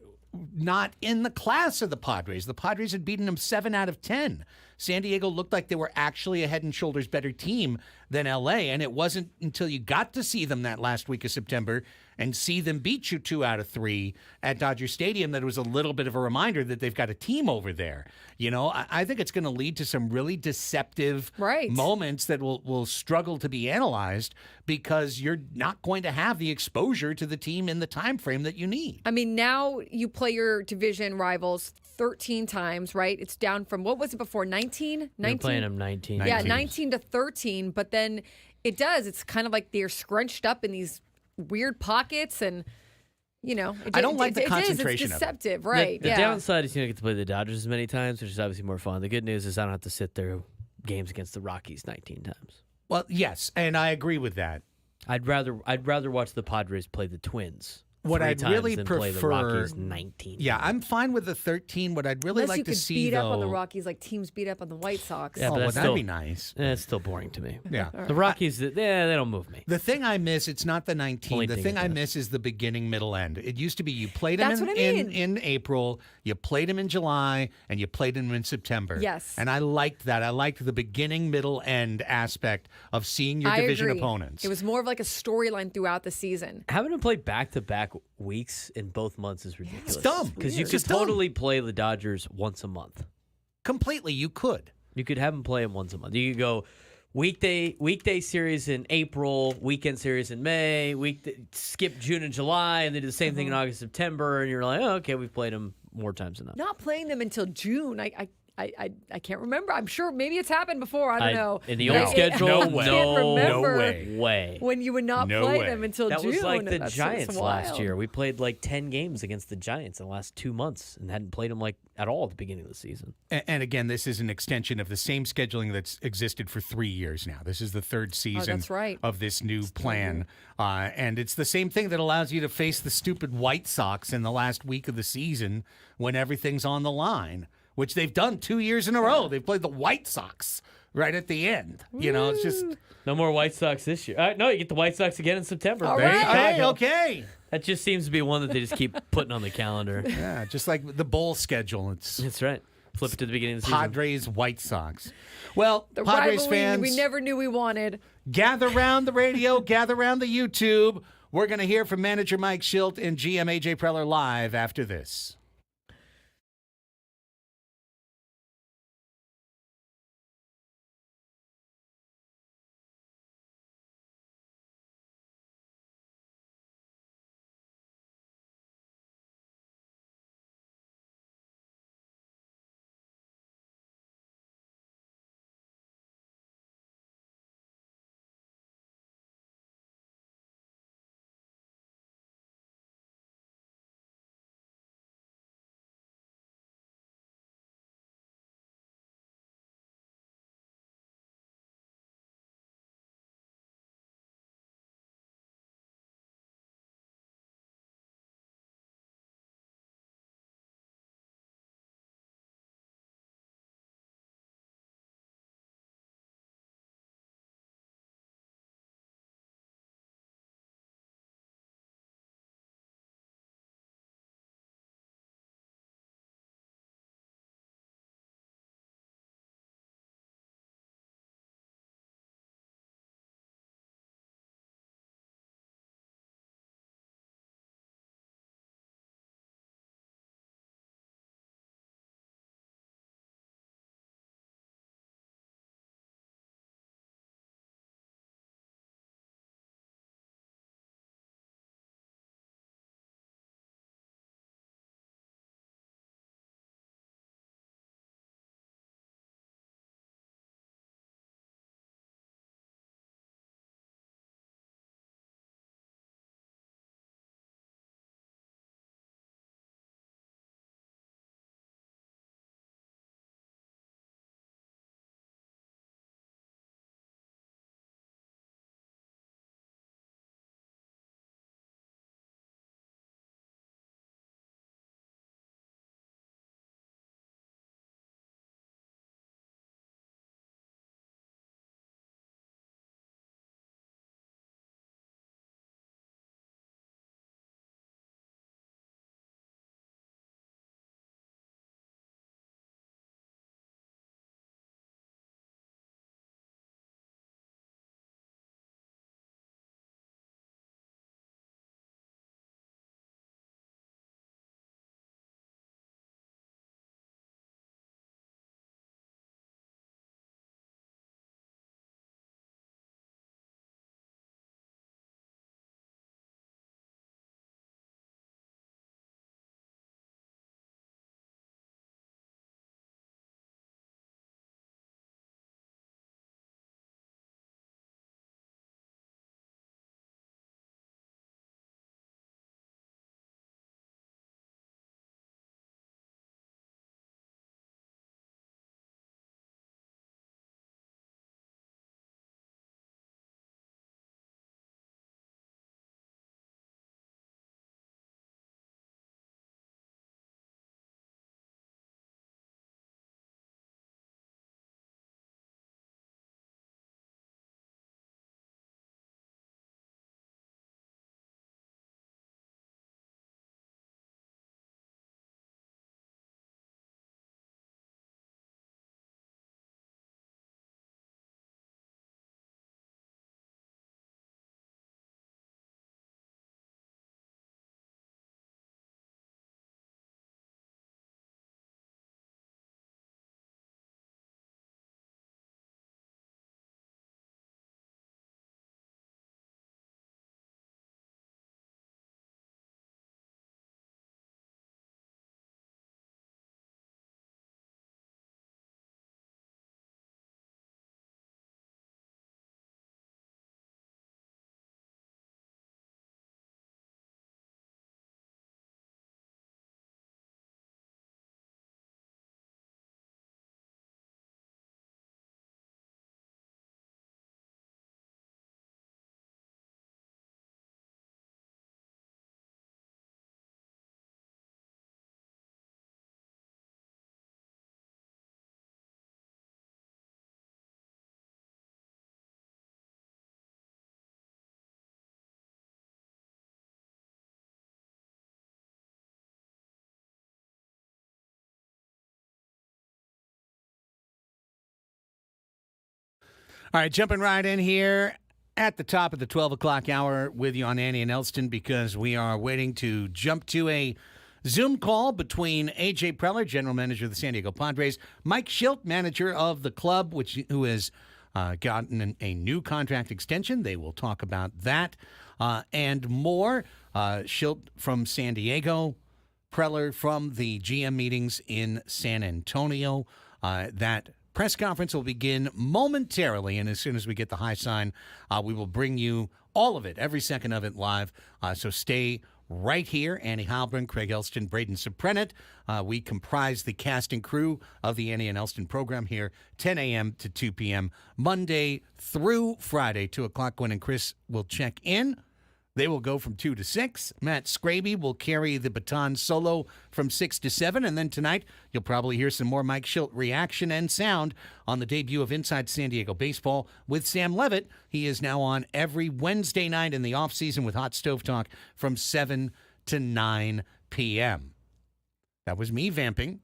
not in the class of the Padres. The Padres had beaten them 7 out of 10. San Diego looked like they were actually a head and shoulders better team than LA, and it wasn't until you got to see them that last week of September and see them beat you 2 out of 3 at Dodger Stadium that it was a little bit of a reminder that they've got a team over there. You know, I think it's going to lead to some really deceptive moments that will struggle to be analyzed because you're not going to have the exposure to the team in the time frame that you need. I mean, now you play your division rivals 13 times, right? It's down from, what was it before, 19? You're playing them 19. Yeah, 19 to 13. But then it's kind of like they're scrunched up in these weird pockets, and I don't like the concentration It's of it. deceptive, right? The downside is you don't get to play the Dodgers as many times, which is obviously more fun. The good news is I don't have to sit through games against the Rockies 19 times. Well, yes, and I agree with that. I'd rather watch the Padres play the Twins. What 3 I'd times really than prefer, play the Rockies 19. Yeah, I'm fine with the 13. What I'd really Unless like you to could see, beat though, up on the Rockies like teams beat up on the White Sox. Yeah, but well, that's that'd still, be nice. It's still boring to me. Yeah. The Rockies, they don't move me. The thing I miss, it's not the 19. Only The thing thing it I does. miss is the beginning, middle, end. It used to be you played them That's what I mean. in April, you played them in July, and you played them in September. Yes. And I liked that. I liked the beginning, middle, end aspect of seeing your I division agree. opponents. It was more of like a storyline throughout the season. Having them play back-to-back weeks in both months is ridiculous. It's dumb. Because you It's could just dumb. totally play the Dodgers once a month. Completely, you could. You could have them play them once a month. You could go weekday series in April, weekend series in May, skip June and July, and they do the same thing in August, September, and you're like, oh, okay, we've played them more times than that. Not playing them until June. I can't remember. I'm sure maybe it's happened before. I don't know. In the No. old schedule, No I way. can't remember No way. when you would not No play way. them until That June. was like the That's Giants last wild. year. We played like 10 games against the Giants in the last 2 months and hadn't played them like at all at the beginning of the season. And again, this is an extension of the same scheduling that's existed for 3 years now. This is the third season that's right. of this new plan. And it's the same thing that allows you to face the stupid White Sox in the last week of the season when everything's on the line, which they've done 2 years in a row. They've played the White Sox right at the end. It's just... No more White Sox this year. No, you get the White Sox again in September. All Very right. Hey, Chicago. okay. That just seems to be one that they just keep putting on the calendar. Yeah, just like the bowl schedule. It's That's right. Flip it to the beginning of the season. Padres, White Sox. Well, The Padres rivalry fans, we never knew we wanted. gather around the radio, gather around the YouTube. We're going to hear from manager Mike Shildt and GM AJ Preller live after this. All right, jumping right in here at the top of the 12 o'clock hour with you on Annie and Elsten, because we are waiting to jump to a Zoom call between A.J. Preller, general manager of the San Diego Padres, Mike Shildt, manager of the club, who has gotten a new contract extension. They will talk about that and more. Shildt from San Diego, Preller from the GM meetings in San Antonio. That press conference will begin momentarily, and as soon as we get the high sign, we will bring you all of it, every second of it live. So stay right here. Annie Heilbrunn, Craig Elsten, Braden Soprenet. We comprise the cast and crew of the Annie and Elsten program here, 10 a.m. to 2 p.m., Monday through Friday, 2 o'clock. Gwen and Chris will check in. They will go from 2 to 6. Matt Scraby will carry the baton solo from 6 to 7. And then tonight, you'll probably hear some more Mike Shildt reaction and sound on the debut of Inside San Diego Baseball with Sam Levitt. He is now on every Wednesday night in the offseason with Hot Stove Talk from 7 to 9 p.m. That was me vamping.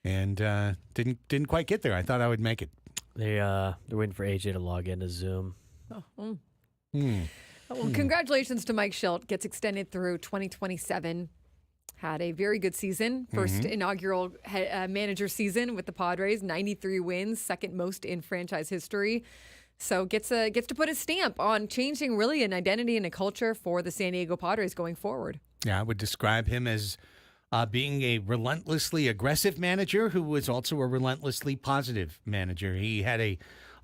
And didn't quite get there. I thought I would make it. They're waiting for AJ to log into Zoom. Well, congratulations to Mike Shildt. Gets extended through 2027. Had a very good season. First inaugural manager season with the Padres. 93 wins, second most in franchise history. So gets to put a stamp on changing really an identity and a culture for the San Diego Padres going forward. Yeah, I would describe him as being a relentlessly aggressive manager who was also a relentlessly positive manager. He had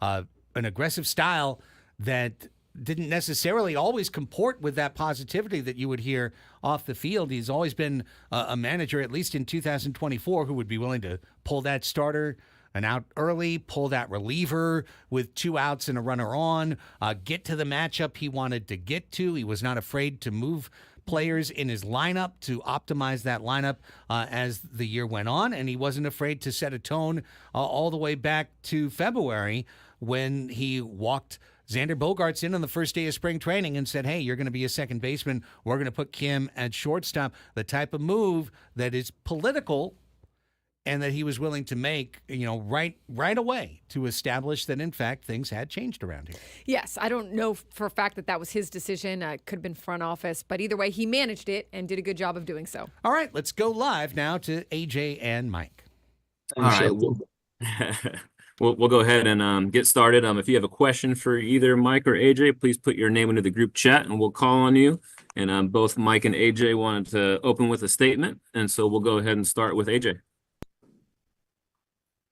an aggressive style that didn't necessarily always comport with that positivity that you would hear off the field. He's always been a manager, at least in 2024, who would be willing to pull that starter and out early, pull that reliever with 2 outs and a runner on, get to the matchup he wanted to get to. He was not afraid to move players in his lineup to optimize that lineup as the year went on, and he wasn't afraid to set a tone all the way back to February when he walked Xander Bogaerts in on the first day of spring training and said, hey, you're going to be a second baseman. We're going to put Kim at shortstop. The type of move that is political and that he was willing to make, right away to establish that, in fact, things had changed around here. Yes, I don't know for a fact that was his decision. It could have been front office. But either way, he managed it and did a good job of doing so. All right, let's go live now to AJ and Mike. All right. We'll go ahead and get started. If you have a question for either Mike or AJ, please put your name into the group chat and we'll call on you. And both Mike and AJ wanted to open with a statement. And so we'll go ahead and start with AJ.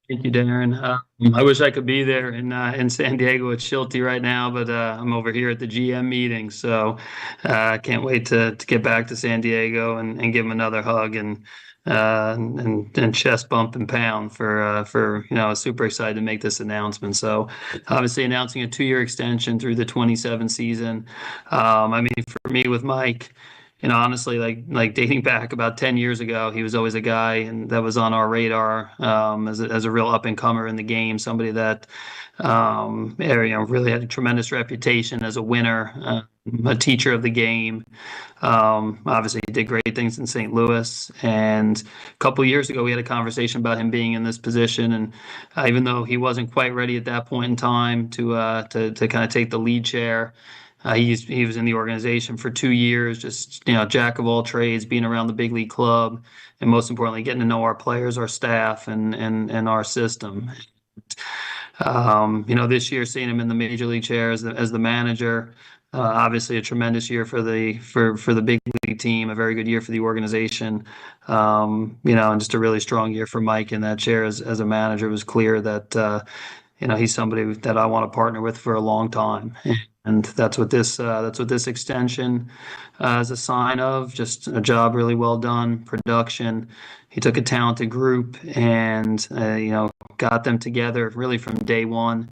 Thank you, Darren. I wish I could be there in San Diego with Shilty right now, but I'm over here at the GM meeting. So I can't wait to get back to San Diego and give him another hug and chest bump and pound for I was super excited to make this announcement. So obviously announcing a 2-year extension through the 27 season. For me with Mike, honestly, like dating back about 10 years ago, he was always a guy that was on our radar as a real up and comer in the game, somebody that really had a tremendous reputation as a winner, a teacher of the game. Obviously, he did great things in St. Louis. And a couple of years ago, we had a conversation about him being in this position. And even though he wasn't quite ready at that point in time to kind of take the lead chair, he was in the organization for 2 years, just jack of all trades, being around the big league club, and most importantly, getting to know our players, our staff, and our system. This year, seeing him in the major league chair as the manager, obviously a tremendous year for the big league team, a very good year for the organization, and just a really strong year for Mike in that chair as a manager. It was clear that he's somebody that I want to partner with for a long time. And that's what this extension is a sign of. Just a job really well done, production. He took a talented group and got them together really from day one.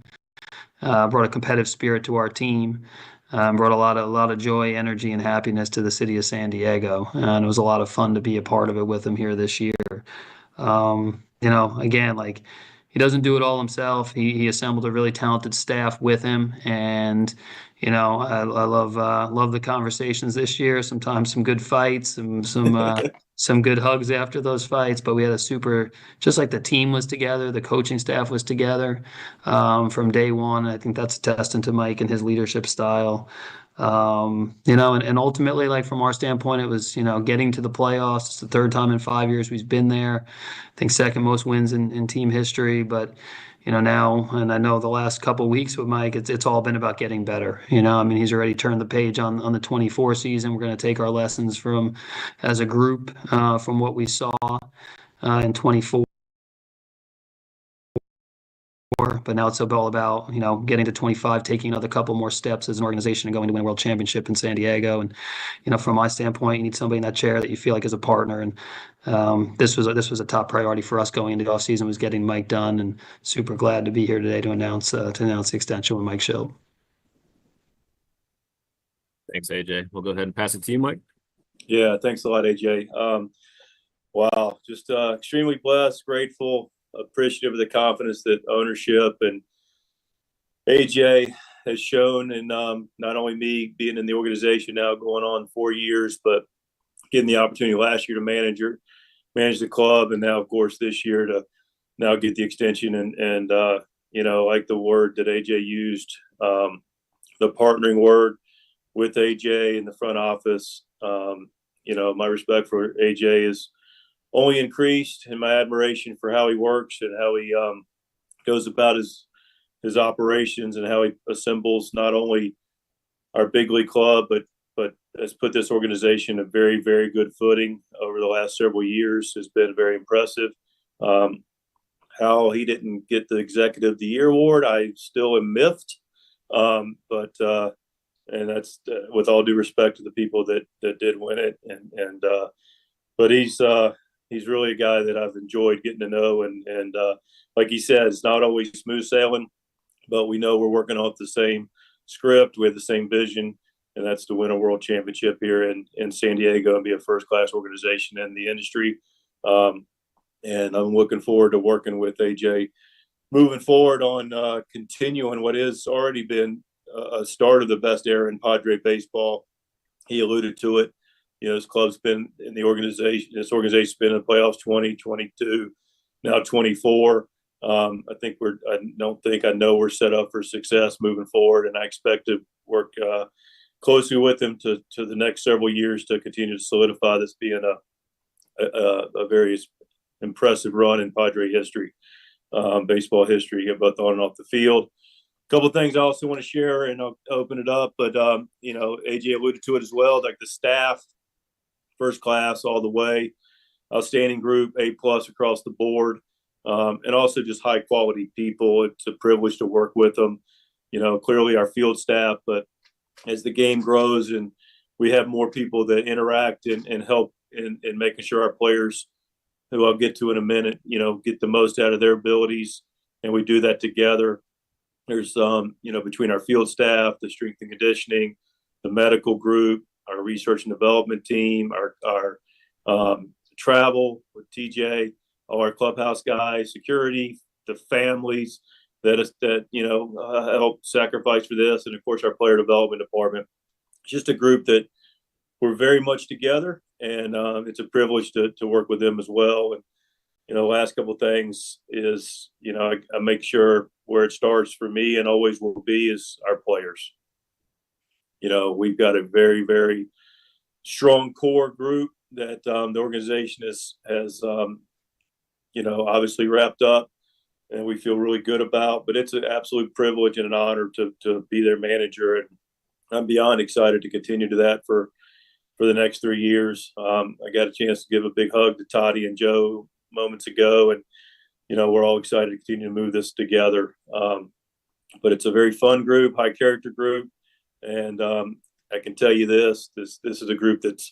Brought a competitive spirit to our team. Brought a lot of joy, energy, and happiness to the city of San Diego. And it was a lot of fun to be a part of it with him here this year. Again, he doesn't do it all himself. He assembled a really talented staff with him, and I love the conversations this year. Sometimes some good fights, some good hugs after those fights. But we had a super, just like the team was together, the coaching staff was together from day one. I think that's a testament to Mike and his leadership style. And ultimately, like from our standpoint, it was, getting to the playoffs. It's the third time in 5 years we've been there. I think second most wins in team history. But, now, and I know the last couple of weeks with Mike, it's all been about getting better. I mean, he's already turned the page on the 24 season. We're going to take our lessons as a group, from what we saw in 24. But now it's all about, getting to 25, taking another couple more steps as an organization and going to win a world championship in San Diego. And, from my standpoint, you need somebody in that chair that you feel like is a partner. And this was a top priority for us going into the offseason, was getting Mike done, and super glad to be here today to announce the extension with Mike Shildt. Thanks, AJ. We'll go ahead and pass it to you, Mike. Yeah, thanks a lot, AJ. Wow, just extremely blessed, grateful, appreciative of the confidence that ownership and AJ has shown in not only me being in the organization now going on 4 years, but getting the opportunity last year to manage the club, and now, of course, this year to now get the extension and like the word that AJ used, the partnering word with AJ in the front office. My respect for AJ is only increased, and my admiration for how he works and how he goes about his operations and how he assembles not only our big league club, but has put this organization a very, very good footing over the last several years has been very impressive. How he didn't get the Executive of the Year award, I still am miffed. And that's with all due respect to the people that did win it. But he's really a guy that I've enjoyed getting to know. And like he said, it's not always smooth sailing, but we know we're working off the same script. We have the same vision, and that's to win a world championship here in San Diego and be a first-class organization in the industry. And I'm looking forward to working with AJ moving forward on continuing what has already been a start of the best era in Padre baseball. He alluded to it. His club's been in the organization. This organization's been in the playoffs 2022, now 24. I know we're set up for success moving forward, and I expect to work closely with him to the next several years to continue to solidify this being a very impressive run in Padre history, baseball history, both on and off the field. A couple of things I also want to share, and I'll open it up. But AJ alluded to it as well, like the staff, first class all the way, outstanding group, A+ across the board, and also just high quality people. It's a privilege to work with them. Clearly our field staff, but as the game grows and we have more people that interact and help in making sure our players, who I'll get to in a minute, get the most out of their abilities, and we do that together. There's, between our field staff, the strength and conditioning, the medical group, our research and development team, our travel with TJ, all our clubhouse guys, security, the families that help sacrifice for this, and of course our player development department. Just a group that we're very much together, and it's a privilege to work with them as well. And the last couple of things is, I make sure where it starts for me and always will be is our players. We've got a very, very strong core group that the organization has obviously wrapped up, and we feel really good about. But it's an absolute privilege and an honor to be their manager, and I'm beyond excited to continue to that for the next 3 years. I got a chance to give a big hug to Toddy and Joe moments ago, and we're all excited to continue to move this together. But it's a very fun group, high character group, and I can tell you this is a group that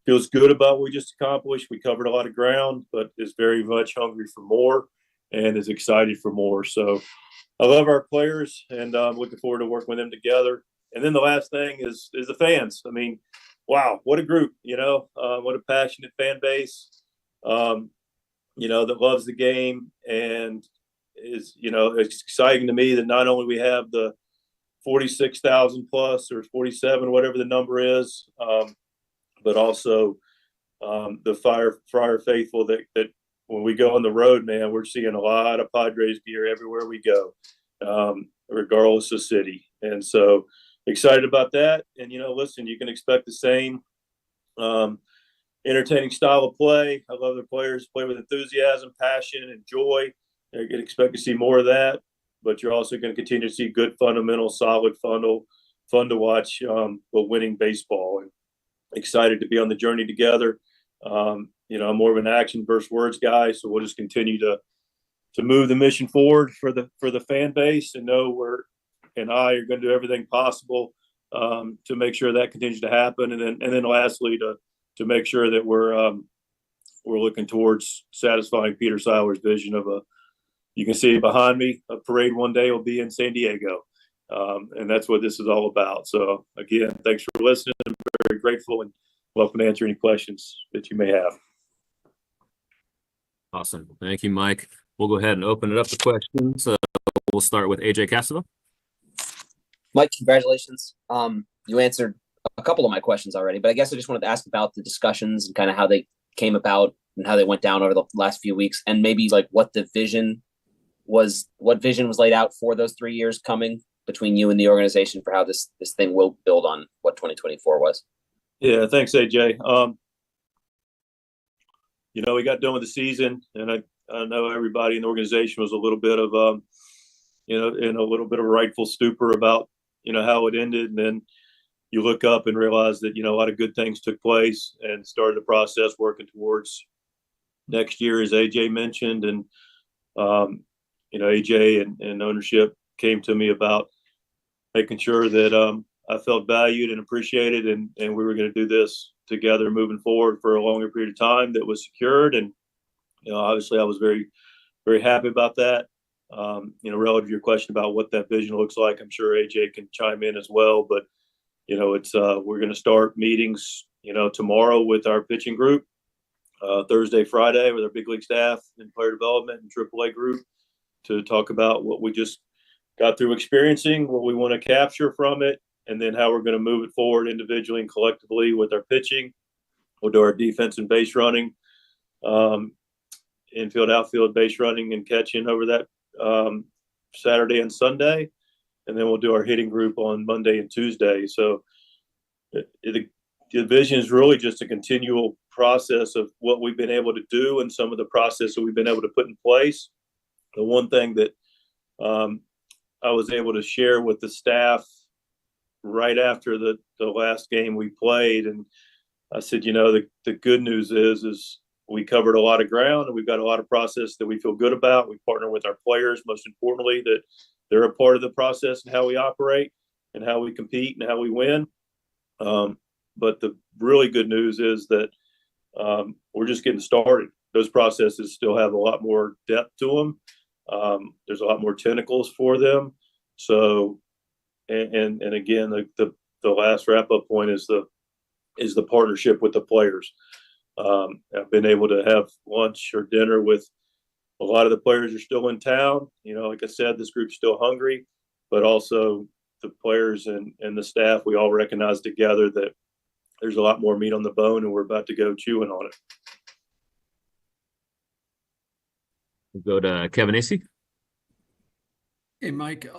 feels good about what we just accomplished. We covered a lot of ground, but is very much hungry for more and is excited for more. So I love our players, and I'm looking forward to working with them together. And then the last thing is the fans. I mean, wow, what a group, what a passionate fan base, that loves the game. And is, it's exciting to me that not only we have the 46,000 plus or 47, whatever the number is, but also the Friar faithful that when we go on the road, man, we're seeing a lot of Padres gear everywhere we go, regardless of city. And so excited about that. And, listen, you can expect the same entertaining style of play. I love the players play with enthusiasm, passion, and joy. You can expect to see more of that, but you're also going to continue to see good fundamental, solid funnel, fun to watch, but winning baseball. And excited to be on the journey together. I'm more of an action versus words guy, so we'll just continue to move the mission forward for the fan base, and know I are going to do everything possible to make sure that continues to happen. And then lastly, to make sure that we're looking towards satisfying Peter Seiler's vision of you can see it behind me, a parade one day will be in San Diego. And that's what this is all about. So again, thanks for listening. I'm very grateful and welcome to answer any questions that you may have. Awesome. Thank you, Mike. We'll go ahead and open it up to questions. We'll start with AJ Cassavell. Mike, congratulations. You answered a couple of my questions already, but I guess I just wanted to ask about the discussions and kind of how they came about and how they went down over the last few weeks, and maybe like what vision was laid out for those 3 years coming between you and the organization for how this thing will build on what 2024 was. Yeah, thanks, AJ. We got done with the season, and I know everybody in the organization was a little bit of, in a little bit of a rightful stupor about, how it ended. And then you look up and realize that, a lot of good things took place and started the process working towards next year, as AJ mentioned. And, AJ and ownership came to me about making sure that I felt valued and appreciated, and we were going to do this together moving forward for a longer period of time that was secured. And, obviously I was very, very happy about that. Relative to your question about what that vision looks like, I'm sure AJ can chime in as well, but, we're going to start meetings, tomorrow with our pitching group, Thursday, Friday with our big league staff and player development and AAA group to talk about what we just got through experiencing, what we want to capture from it, and then how we're going to move it forward individually and collectively with our pitching. We'll do our defense and base running, infield, outfield, base running, and catching over that Saturday and Sunday. And then we'll do our hitting group on Monday and Tuesday. So the vision is really just a continual process of what we've been able to do and some of the process that we've been able to put in place. The one thing that I was able to share with the staff right after the last game we played, and I said, the good news is we covered a lot of ground, and we've got a lot of process that we feel good about. We partner with our players, most importantly, that they're a part of the process and how we operate and how we compete and how we win. But the really good news is that we're just getting started. Those processes still have a lot more depth to them. There's a lot more tentacles for them. So, and again, the last wrap up point is the partnership with the players. I've been able to have lunch or dinner with a lot of the players who are still in town. Like I said, this group's still hungry, but also the players and the staff, we all recognize together that there's a lot more meat on the bone, and we're about to go chewing on it. We'll go to Kevin Acey. Hey, Mike.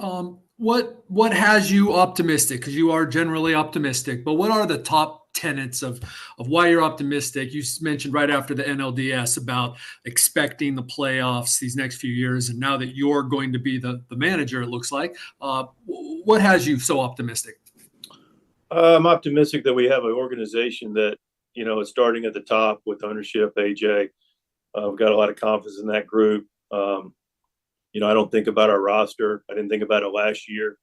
What has you optimistic? Because you are generally optimistic, but what are the top tenets of why you're optimistic? You mentioned right after the NLDS about expecting the playoffs these next few years, and now that you're going to be the manager, it looks like. What has you so optimistic? I'm optimistic that we have an organization that, is starting at the top with ownership, AJ. We've got a lot of confidence in that group. I don't think about our roster. I didn't think about it last year,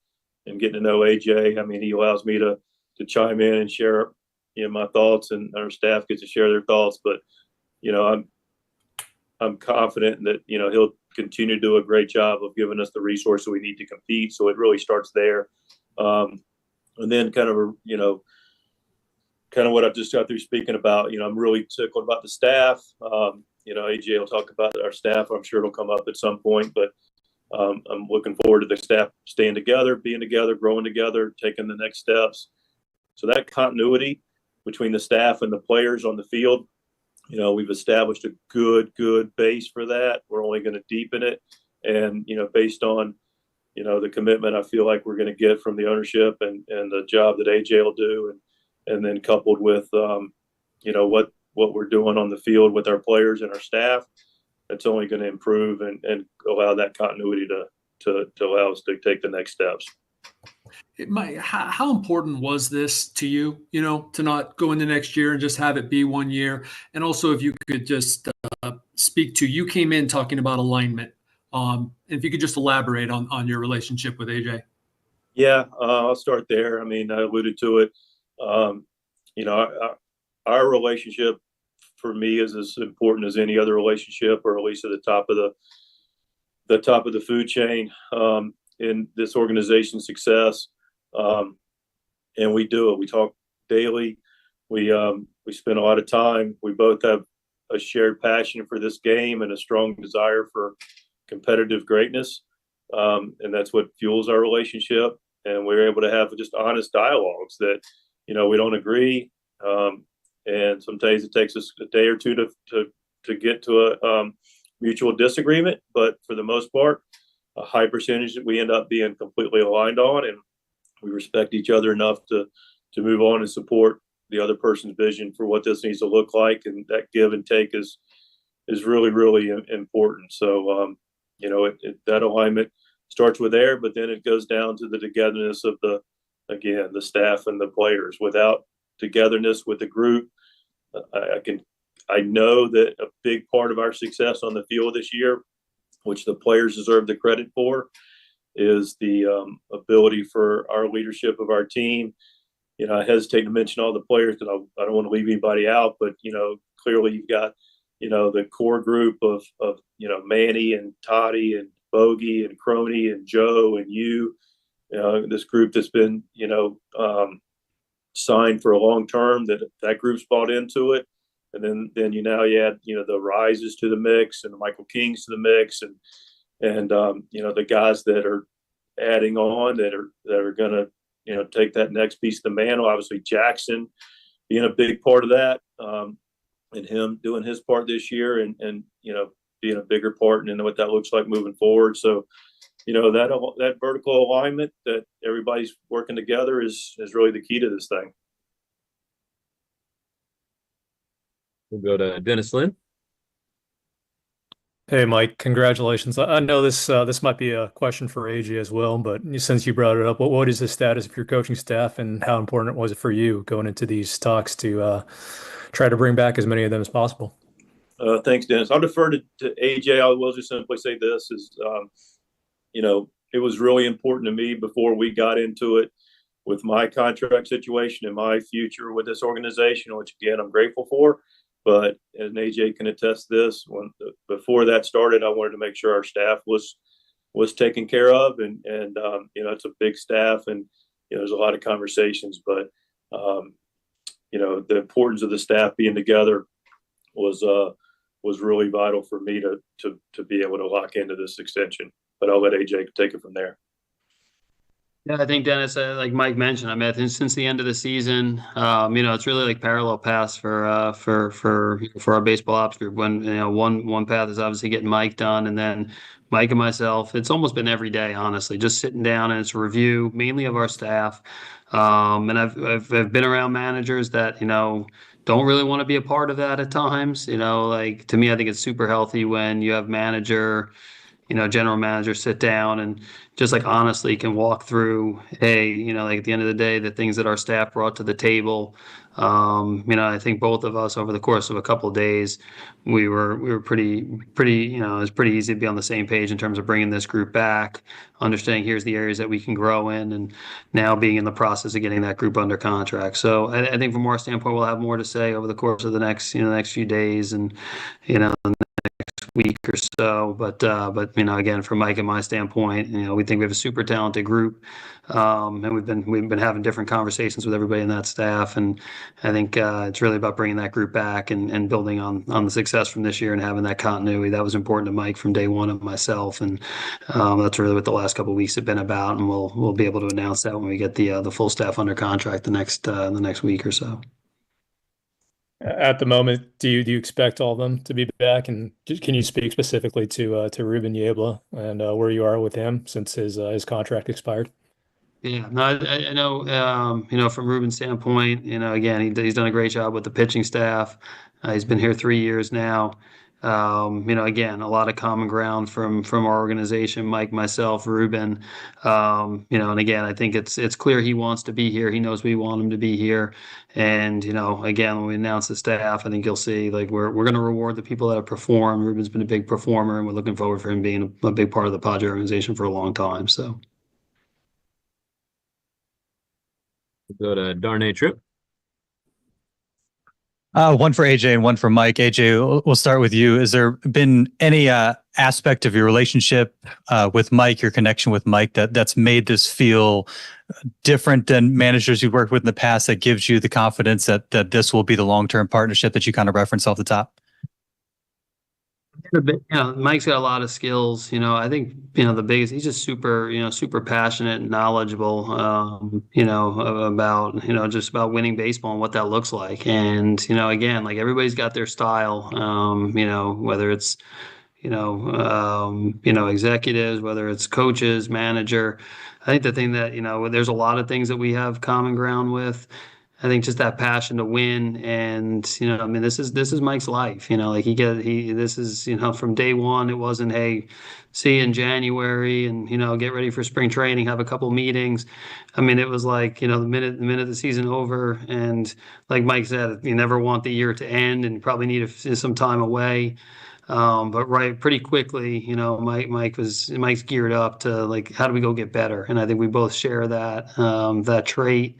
and getting to know AJ. I mean, he allows me to chime in and share, my thoughts, and our staff gets to share their thoughts. But, I'm confident that, he'll continue to do a great job of giving us the resources we need to compete. So it really starts there. And then kind of what I've just got through speaking about, I'm really tickled about the staff. AJ will talk about our staff. I'm sure it'll come up at some point, but, I'm looking forward to the staff staying together, being together, growing together, taking the next steps. So that continuity between the staff and the players on the field, we've established a good base for that. We're only going to deepen it. And, based on, the commitment I feel like we're going to get from the ownership and the job that AJ will do, and then coupled with, what we're doing on the field with our players and our staff, it's only going to improve and allow that continuity to allow us to take the next steps. How important was this to you, to not go into next year and just have it be 1 year? And also, if you could just speak to, you came in talking about alignment. If you could just elaborate on your relationship with AJ. Yeah, I'll start there. I mean, I alluded to it. Our relationship for me is as important as any other relationship, or at least at the top of the food chain in this organization's success. And we do it. We talk daily. We spend a lot of time. We both have a shared passion for this game and a strong desire for competitive greatness. And that's what fuels our relationship. And we're able to have just honest dialogues that, we don't agree. And sometimes it takes us a day or two to get to a mutual disagreement. But for the most part, a high percentage that we end up being completely aligned on, and we respect each other enough to move on and support the other person's vision for what this needs to look like. And that give and take is really, really important. So, that alignment starts with there, but then it goes down to the togetherness of the staff and the players. Without togetherness with the group, I know that a big part of our success on the field this year, which the players deserve the credit for, is the ability for our leadership of our team. I hesitate to mention all the players because I don't want to leave anybody out, but clearly you've got the core group of Manny and Toddy and Bogey and Crony and Joe and you, this group that's been signed for a long term, that group's bought into it. And then you add the Rises to the mix and the Michael Kings to the mix, and the guys that are adding on that are going to take that next piece of the mantle. Obviously Jackson being a big part of that, and him doing his part this year, and being a bigger part and what that looks like moving forward. So that vertical alignment that everybody's working together is really the key to this thing. We'll go to Dennis Lynn. Hey, Mike, congratulations. I know this might be a question for AJ as well, but since you brought it up, what is the status of your coaching staff, and how important was it for you going into these talks to try to bring back as many of them as possible? Thanks, Dennis. I'll defer to AJ. I will just simply say this is, it was really important to me before we got into it with my contract situation and my future with this organization, which again, I'm grateful for. But as AJ can attest this, before that started, I wanted to make sure our staff was taken care of, and it's a big staff, and there's a lot of conversations, but the importance of the staff being together was really vital for me to be able to lock into this extension. But I'll let AJ take it from there. Yeah, I think, Dennis, like Mike mentioned, I think since the end of the season, it's really like parallel paths for our baseball ops group. When one path is obviously getting Mike done, and then Mike and myself, it's almost been every day, honestly, just sitting down, and it's a review mainly of our staff. And I've been around managers that don't really want to be a part of that at times. Like, to me, I think it's super healthy when you have general manager sit down and just like honestly can walk through, hey, like at the end of the day, the things that our staff brought to the table. I think both of us over the course of a couple of days, we were pretty, it was pretty easy to be on the same page in terms of bringing this group back, understanding here's the areas that we can grow in, and now being in the process of getting that group under contract. So I think from our standpoint, we'll have more to say over the course of the next few days, and next week or so. But again, from Mike and my standpoint, we think we have a super talented group, and we've been having different conversations with everybody in that staff, and I think it's really about bringing that group back and building on the success from this year and having that continuity. That was important to Mike from day one, and myself, and that's really what the last couple of weeks have been about. And we'll be able to announce that when we get the full staff under contract the next week or so. At the moment, do you expect all of them to be back? And can you speak specifically to Ruben Yebla and where you are with him since his contract expired? Yeah, no, I know, from Ruben's standpoint, again, he's done a great job with the pitching staff. He's been here 3 years now. Again, a lot of common ground from our organization, Mike, myself, Ruben. And again, I think it's clear he wants to be here. He knows we want him to be here. And, again, when we announce the staff, I think you'll see like we're going to reward the people that have performed. Ruben's been a big performer, and we're looking forward for him being a big part of the Padre organization for a long time. So. Go to Darnay Tripp. One for AJ and one for Mike. AJ, we'll start with you. Has there been any aspect of your relationship with Mike, your connection with Mike, that's made this feel different than managers you've worked with in the past, that gives you the confidence that this will be the long-term partnership that you kind of referenced off the top? Mike's got a lot of skills. I think the biggest, he's just super passionate and knowledgeable. About just about winning baseball and what that looks like. And again, like everybody's got their style. Whether it's executives, whether it's coaches, manager. I think the thing that there's a lot of things that we have common ground with. I think just that passion to win, and this is Mike's life. This is from day one. It wasn't, hey, see you in January and get ready for spring training, have a couple meetings. It was like the minute the season over, and like Mike said, you never want the year to end, and you probably need some time away. But pretty quickly, Mike's geared up to like, how do we go get better? And I think we both share that trait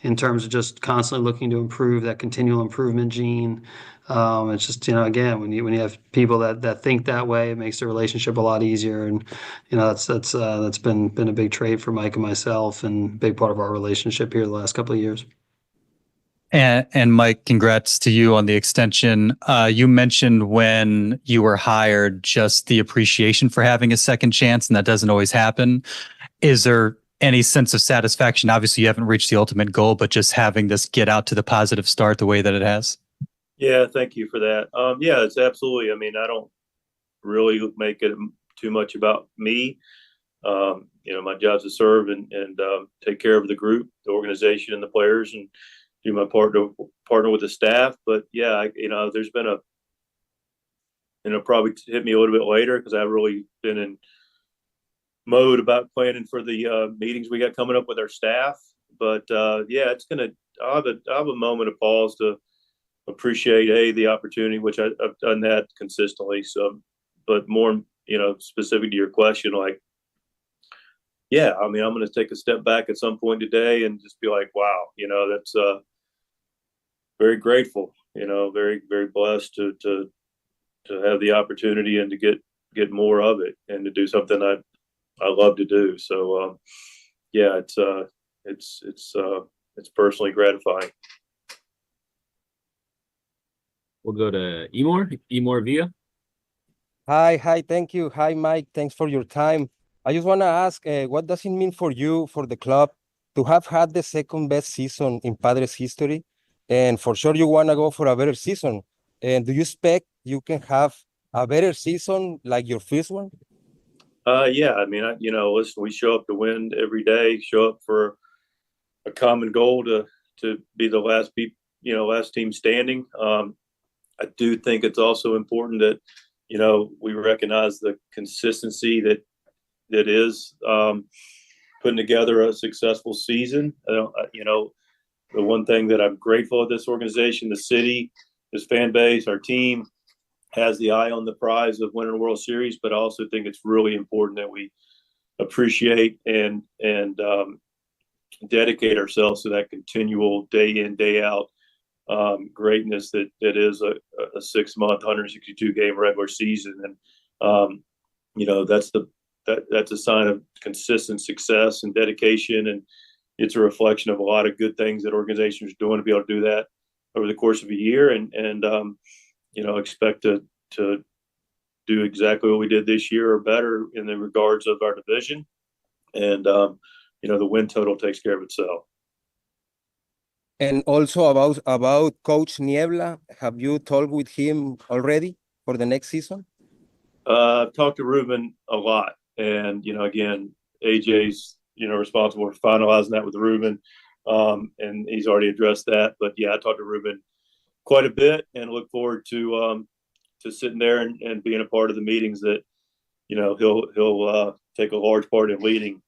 in terms of just constantly looking to improve, that continual improvement gene. It's just, again, when you have people that think that way, it makes the relationship a lot easier. And, that's been a big trait for Mike and myself, and a big part of our relationship here the last couple of years. And Mike, congrats to you on the extension. You mentioned when you were hired just the appreciation for having a second chance, and that doesn't always happen. Is there any sense of satisfaction? Obviously, you haven't reached the ultimate goal, but just having this get out to the positive start the way that it has. Yeah, thank you for that. Yeah, it's absolutely. I don't really make it too much about me. My job's to serve and take care of the group, the organization, and the players, and do my part to partner with the staff. But yeah, there's been probably hit me a little bit later because I've really been in mode about planning for the meetings we got coming up with our staff. But yeah, I'll have a moment of pause to appreciate the opportunity, which I've done that consistently. So, but more specific to your question, like, yeah, I'm going to take a step back at some point today and just be like, wow, that's very grateful, very, very blessed to have the opportunity and to get more of it and to do something I love to do. So, yeah, it's personally gratifying. We'll go to Emor Villa. Hi, thank you. Hi, Mike. Thanks for your time. I just want to ask, what does it mean for you, for the club, to have had the second best season in Padres history? And for sure, you want to go for a better season. And do you expect you can have a better season like your first one? Yeah, listen, we show up to win every day, show up for a common goal to be the last team standing. I do think it's also important that, we recognize the consistency that is putting together a successful season. The one thing that I'm grateful of this organization, the city, this fan base, our team has the eye on the prize of winning a World Series, but I also think it's really important that we appreciate and dedicate ourselves to that continual day in, day out greatness that is a 6-month, 162 game regular season. And, that's a sign of consistent success and dedication. And it's a reflection of a lot of good things that organizations are doing to be able to do that over the course of a year. And expect to do exactly what we did this year or better in the regards of our division. And, the win total takes care of itself. And also about Coach Niebla, have you talked with him already for the next season? I've talked to Ruben a lot, and again, AJ's responsible for finalizing that with Ruben, and he's already addressed that. But yeah, I talked to Ruben quite a bit, and look forward to sitting there and being a part of the meetings that he'll take a large part in leading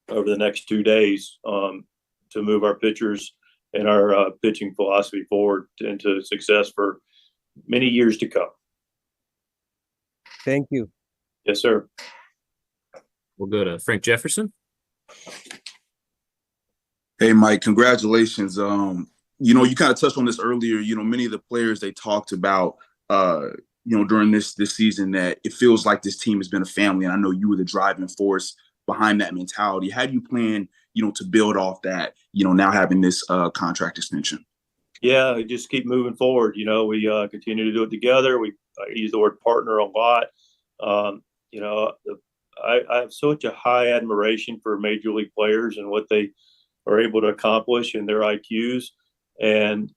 over the next 2 days to move our pitchers and our pitching philosophy forward into success for many years to come. Thank you. Yes, sir. We'll go to Frank Jefferson. Hey, Mike, congratulations. You kind of touched on this earlier. Many of the players they talked about, during this season, that it feels like this team has been a family. And I know you were the driving force behind that mentality. How do you plan, to build off that, now having this contract extension? Yeah, just keep moving forward. We continue to do it together. We use the word partner a lot. I have such a high admiration for major league players and what they are able to accomplish in their IQs, and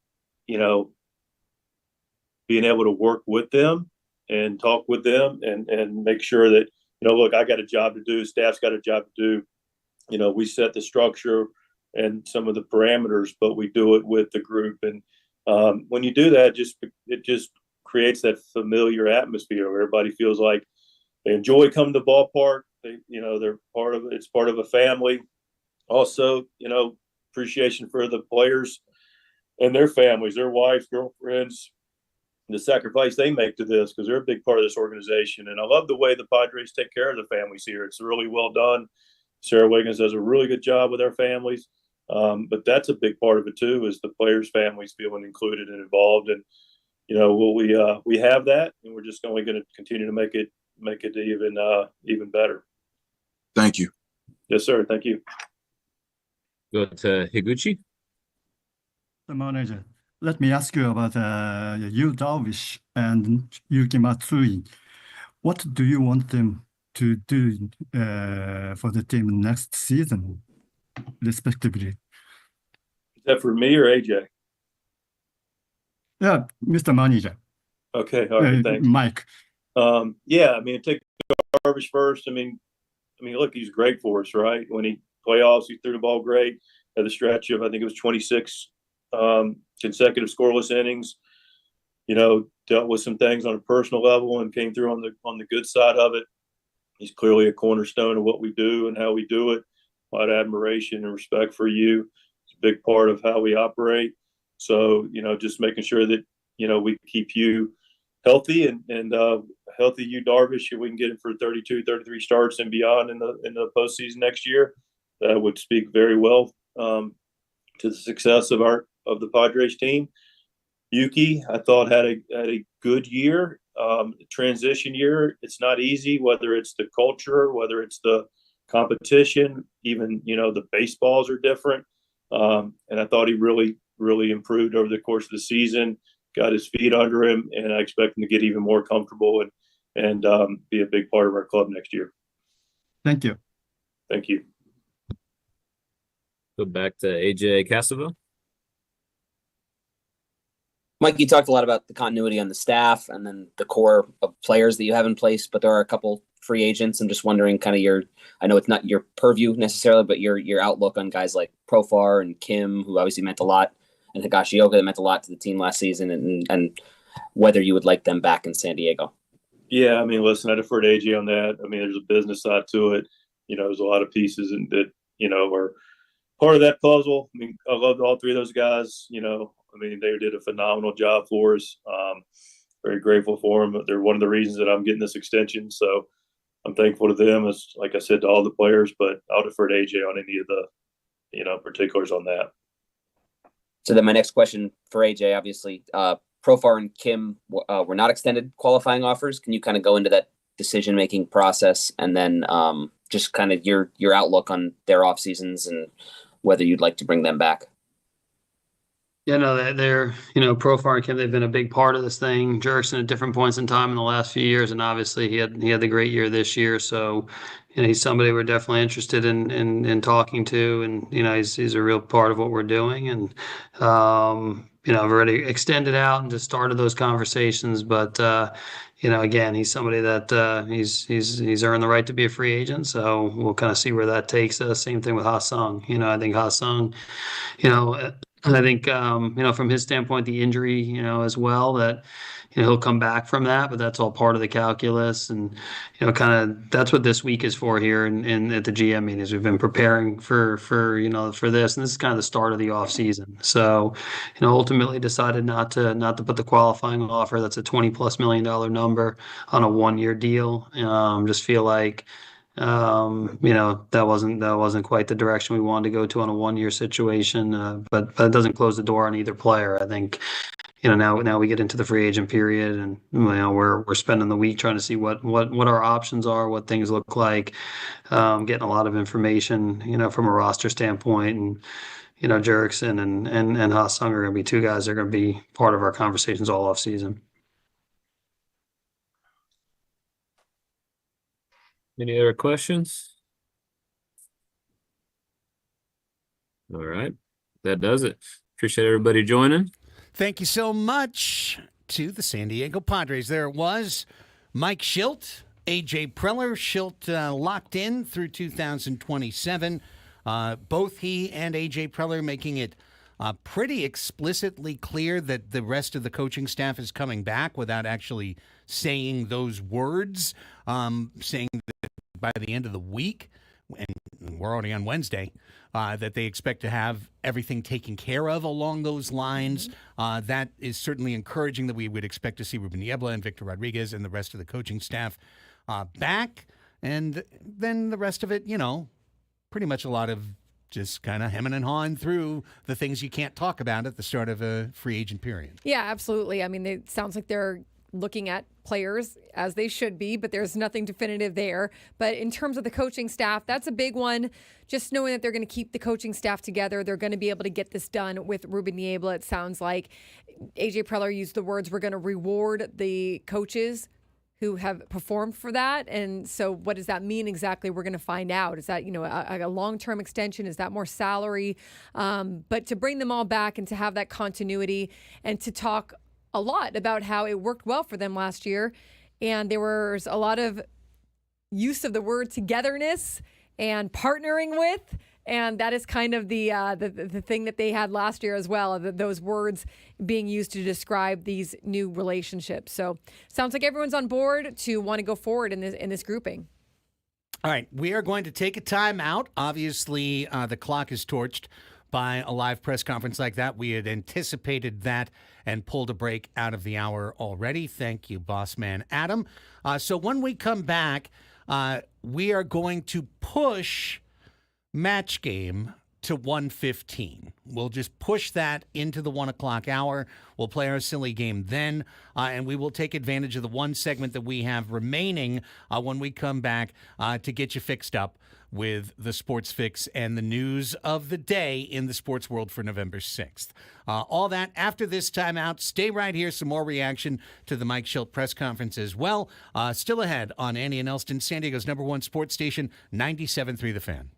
being able to work with them and talk with them and make sure that look, I got a job to do, staff's got a job to do. We set the structure and some of the parameters, but we do it with the group. And when you do that, it just creates that familiar atmosphere where everybody feels like they enjoy coming to the ballpark. They're part of it. It's part of a family. Also, appreciation for the players and their families, their wives, girlfriends, the sacrifice they make to this, because they're a big part of this organization. And I love the way the Padres take care of the families here. It's really well done. Sarah Wiggins does a really good job with their families. But that's a big part of it too, is the players' families feeling included and involved. And we have that, and we're just only going to continue to make it even better. Thank you. Yes, sir. Thank you. Go to Higuchi. The manager, let me ask you about Yu Darvish and Yuki Matsui. What do you want them to do for the team next season, respectively? Is that for me or AJ? Yeah, Mr. Manager. Okay, all right, thanks. Mike. Take Darvish first. Look, he's great for us, right? When he playoffs, he threw the ball great. Had the stretch of, I think it was 26 consecutive scoreless innings. Dealt with some things on a personal level and came through on the good side of it. He's clearly a cornerstone of what we do and how we do it. A lot of admiration and respect for you. It's a big part of how we operate. So, just making sure that, we keep you healthy and healthy Yu Darvish, if we can get him for 32, 33 starts and beyond in the postseason next year, that would speak very well to the success of the Padres team. Yuki, I thought had a good year, transition year. It's not easy, whether it's the culture, whether it's the competition, even the baseballs are different. And I thought he really, really improved over the course of the season. Got his feet under him, and I expect him to get even more comfortable and be a big part of our club next year. Thank you. Thank you. Go back to AJ Cassaville. Mike, you talked a lot about the continuity on the staff and then the core of players that you have in place, but there are a couple free agents. I'm just wondering kind of I know it's not your purview necessarily, but your outlook on guys like Profar and Kim, who obviously meant a lot, and Higashioka that meant a lot to the team last season, and whether you would like them back in San Diego. Yeah, listen, I defer to AJ on that. There's a business side to it. There's a lot of pieces that, are part of that puzzle. I loved all three of those guys. They did a phenomenal job for us. Very grateful for them. They're one of the reasons that I'm getting this extension. So I'm thankful to them, as like I said, to all the players, but I'll defer to AJ on any of the, particulars on that. So then my next question for AJ, obviously, Profar and Kim were not extended qualifying offers. Can you kind of go into that decision-making process and then just kind of your outlook on their off seasons and whether you'd like to bring them back? Yeah, no, they're Profar and Kim, they've been a big part of this thing. Jerkson at different points in time in the last few years, and obviously he had the great year this year. So, he's somebody we're definitely interested in talking to, and he's a real part of what we're doing. And I've already extended out and just started those conversations. But again, he's somebody that he's earned the right to be a free agent. So we'll kind of see where that takes us. Same thing with Ha-Sung. I think Ha-Sung, and I think, from his standpoint, the injury, as well, that, he'll come back from that, but that's all part of the calculus. And, kind of that's what this week is for here in at the GM meetings. We've been preparing for this, and this is kind of the start of the off season. So, ultimately decided not to put the qualifying offer. That's a $20+ million number on a 1-year deal. Just feel like, that wasn't quite the direction we wanted to go to on a 1-year situation. But that doesn't close the door on either player. I think, now we get into the free agent period, and we're spending the week trying to see what our options are, what things look like, getting a lot of information, from a roster standpoint. And Jerkson and Ha-Sung are going to be two guys that are going to be part of our conversations all off season. Any other questions? All right. That does it. Appreciate everybody joining. Thank you so much to the San Diego Padres. There it was. Mike Shildt, AJ Preller. Shildt locked in through 2027. Both he and AJ Preller making it pretty explicitly clear that the rest of the coaching staff is coming back without actually saying those words, saying that by the end of the week, and we're already on Wednesday, that they expect to have everything taken care of along those lines. That is certainly encouraging, that we would expect to see Ruben Niebla and Victor Rodriguez and the rest of the coaching staff back. And then the rest of it, pretty much a lot of just kind of hemming and hawing through the things you can't talk about at the start of a free agent period. Yeah, absolutely. I mean, it sounds like they're looking at players as they should be, but there's nothing definitive there. But in terms of the coaching staff, that's a big one. Just knowing that they're going to keep the coaching staff together, they're going to be able to get this done with Ruben Niebla. It sounds like AJ Preller used the words, we're going to reward the coaches who have performed for that. And so what does that mean exactly? We're going to find out. Is that, a long-term extension? Is that more salary? But to bring them all back and to have that continuity and to talk a lot about how it worked well for them last year. And there was a lot of use of the word togetherness and partnering with. And that is kind of the thing that they had last year as well, those words being used to describe these new relationships. So sounds like everyone's on board to want to go forward in this grouping. All right, we are going to take a time out. Obviously, the clock is torched by a live press conference like that. We had anticipated that and pulled a break out of the hour already. Thank you, boss man Adam. So when we come back, we are going to push Match Game to 1:15. We'll just push that into the 1 o'clock hour. We'll play our silly game then, and we will take advantage of the one segment that we have remaining when we come back to get you fixed up with the sports fix and the news of the day in the sports world for November 6th. All that after this timeout. Stay right here. Some more reaction to the Mike Shildt press conference as well. Still ahead on Andy and Elsten, San Diego's #1 sports station, 97.3 The Fan.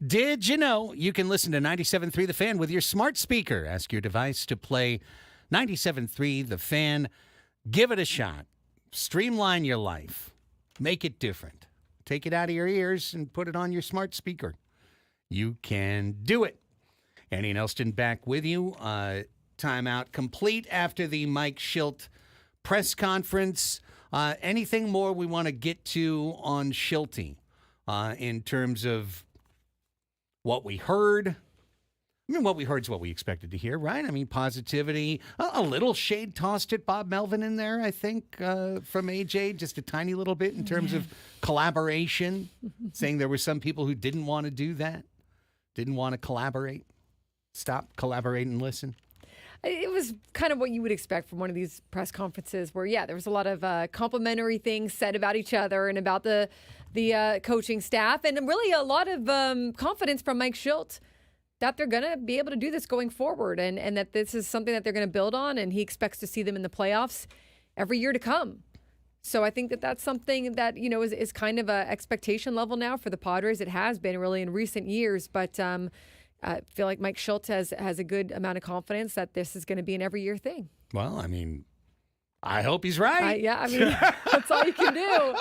Did you know you can listen to 97.3 The Fan with your smart speaker? Ask your device to play 97.3 The Fan. Give it a shot. Streamline your life. Make it different. Take it out of your ears and put it on your smart speaker. You can do it. Annie and Elsten back with you. Timeout complete after the Mike Shildt press conference. Anything more we want to get to on Shilty in terms of what we heard? I mean, what we heard is what we expected to hear, right? I mean, positivity, a little shade tossed at Bob Melvin in there, I think, from AJ, just a tiny little bit in terms of collaboration, saying there were some people who didn't want to do that, didn't want to collaborate, stop, collaborate, and listen. It was kind of what you would expect from one of these press conferences where, there was a lot of complimentary things said about each other and about the coaching staff, and really a lot of confidence from Mike Shildt that they're going to be able to do this going forward and that this is something that they're going to build on, and he expects to see them in the playoffs every year to come. So I think that that's something that, is kind of a expectation level now for the Padres. It has been really in recent years, but I feel like Mike Shildt has a good amount of confidence that this is going to be an every year thing. Well, I mean, I hope he's right. That's all you can do.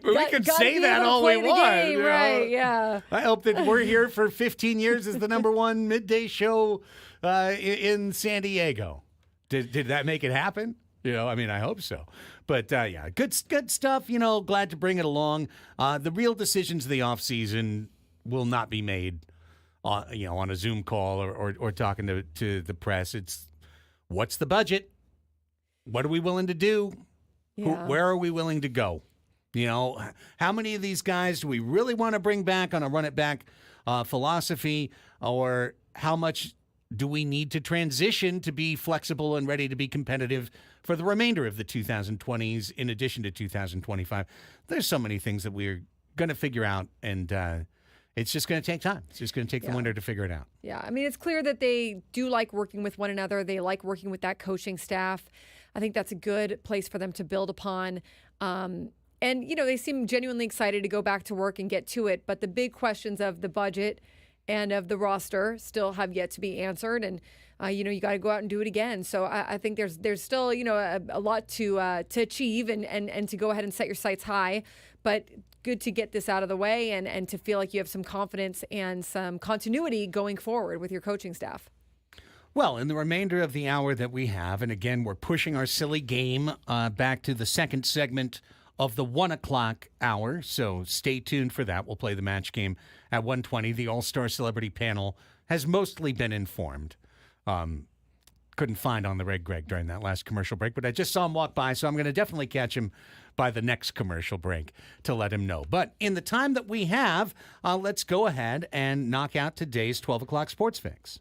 We can say that all we want. Right, yeah. I hope that we're here for 15 years as the number one midday show in San Diego. Did that make it happen? I hope so. But, good stuff. Glad to bring it along. The real decisions of the offseason will not be made on a Zoom call or talking to the press. It's what's the budget? What are we willing to do? Yeah. Where are we willing to go? How many of these guys do we really want to bring back on a run it back philosophy, or how much do we need to transition to be flexible and ready to be competitive for the remainder of the 2020s in addition to 2025? There's so many things that we're going to figure out, and it's just going to take time. It's just going to take the winter to figure it out. Yeah, I mean, it's clear that they do like working with one another. They like working with that coaching staff. I think that's a good place for them to build upon. And, they seem genuinely excited to go back to work and get to it. But the big questions of the budget and of the roster still have yet to be answered. And, you got to go out and do it again. So I think there's still, a lot to achieve and to go ahead and set your sights high. But good to get this out of the way and to feel like you have some confidence and some continuity going forward with your coaching staff. Well, in the remainder of the hour that we have, and again, we're pushing our silly game back to the second segment of the 1 o'clock hour, so stay tuned for that. We'll play the match game at 1:20. The All-Star Celebrity Panel has mostly been informed. Couldn't find on the Red Greg during that last commercial break, but I just saw him walk by, so I'm going to definitely catch him by the next commercial break to let him know. But in the time that we have, let's go ahead and knock out today's 12 o'clock Sports Fix.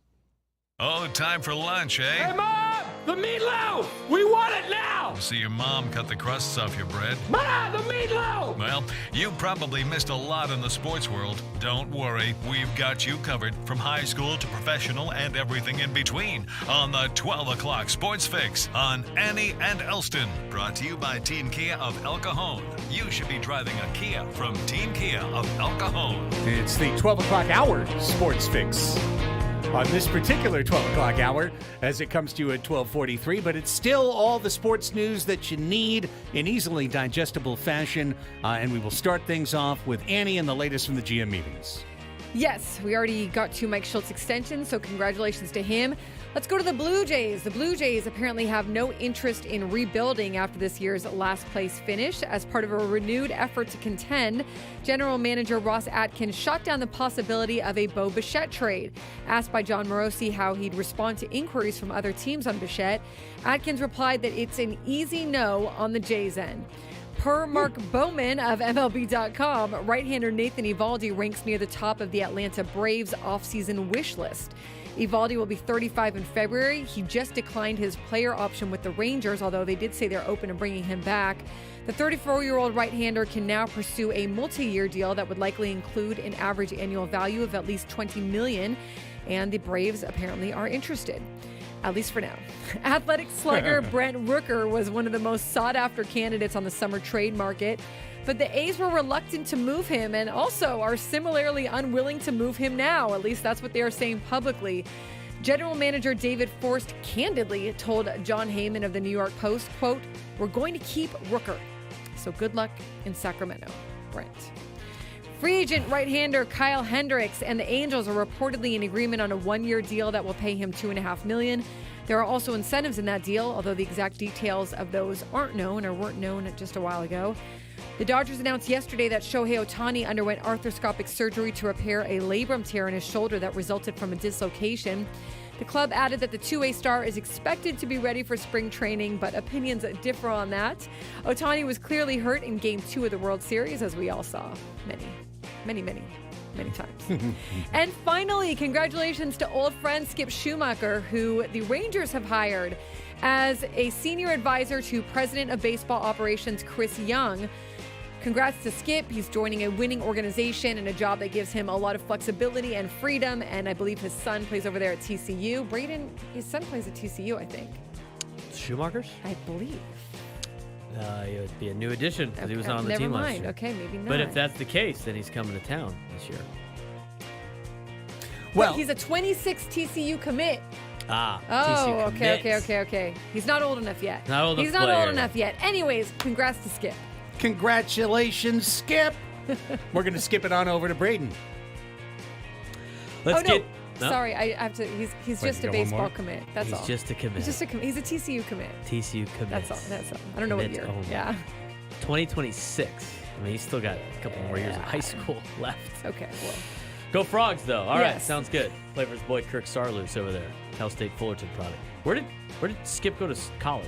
Oh, time for lunch, eh? Hey, Mom! The meatloaf! We want it now! See your mom cut the crusts off your bread? Mom, the meatloaf! Well, you probably missed a lot in the sports world. Don't worry, we've got you covered from high school to professional and everything in between on the 12 o'clock Sports Fix on Annie and Elsten. Brought to you by Teen Kia of El Cajon. You should be driving a Kia from Teen Kia of El Cajon. It's the 12 o'clock hour Sports Fix on this particular 12 o'clock hour as it comes to you at 12:43, but it's still all the sports news that you need in easily digestible fashion, and we will start things off with Annie and the latest from the GM meetings. Yes, we already got to Mike Shildt's extension, so congratulations to him. Let's go to the Blue Jays. The Blue Jays apparently have no interest in rebuilding after this year's last place finish. As part of a renewed effort to contend, General Manager Ross Atkins shot down the possibility of a Bo Bichette trade. Asked by John Morosi how he'd respond to inquiries from other teams on Bichette, Atkins replied that it's an easy no on the Jays' end. Per Mark Bowman of MLB.com, right-hander Nathan Eovaldi ranks near the top of the Atlanta Braves offseason wish list. Eovaldi will be 35 in February. He just declined his player option with the Rangers, although they did say they're open to bringing him back. The 34-year-old right-hander can now pursue a multi-year deal that would likely include an average annual value of at least $20 million, and the Braves apparently are interested. At least for now. Athletic slugger Brent Rooker was one of the most sought-after candidates on the summer trade market. but the A's were reluctant to move him and also are similarly unwilling to move him now. At least that's what they are saying publicly. General Manager David Forst candidly told John Heyman of the New York Post, quote, "We're going to keep Rooker. So good luck in Sacramento." Brent. Free agent right-hander Kyle Hendricks and the Angels are reportedly in agreement on a one-year deal that will pay him $2.5 million. There are also incentives in that deal, although the exact details of those aren't known or weren't known just a while ago. The Dodgers announced yesterday that Shohei Ohtani underwent arthroscopic surgery to repair a labrum tear in his shoulder that resulted from a dislocation. The club added that the two-way star is expected to be ready for spring training, but opinions differ on that. Ohtani was clearly hurt in Game 2 of the World Series, as we all saw many times. And finally, congratulations to old friend Skip Schumacher, who the Rangers have hired as a senior advisor to President of Baseball Operations Chris Young. Congrats to Skip. He's joining a winning organization and a job that gives him a lot of flexibility and freedom. And I believe his son plays over there at TCU. Braden, his son plays at TCU, I think. Schumacher's? I believe. It would be a new addition because he was on the team last year. Okay, maybe not. But if that's the case, then he's coming to town this year. Well, he's a 26 TCU commit. Ah. Oh, TCU okay. He's not old enough yet. He's not old enough yet. Anyways, congrats to Skip. Congratulations, Skip. We're going to skip it on over to Braden. Sorry, I have to. He's just a baseball commit. That's all. He's just a commit. He's a TCU commit. TCU commit. That's all. I don't know what year. Only. Yeah. 2026. I mean, he's still got a couple more years of high school left. Okay. Well. Go Frogs, though. All right, Yes. sounds good. Play for his boy Kirk Sarloos over there, Cal State Fullerton product. Where did Skip go to college?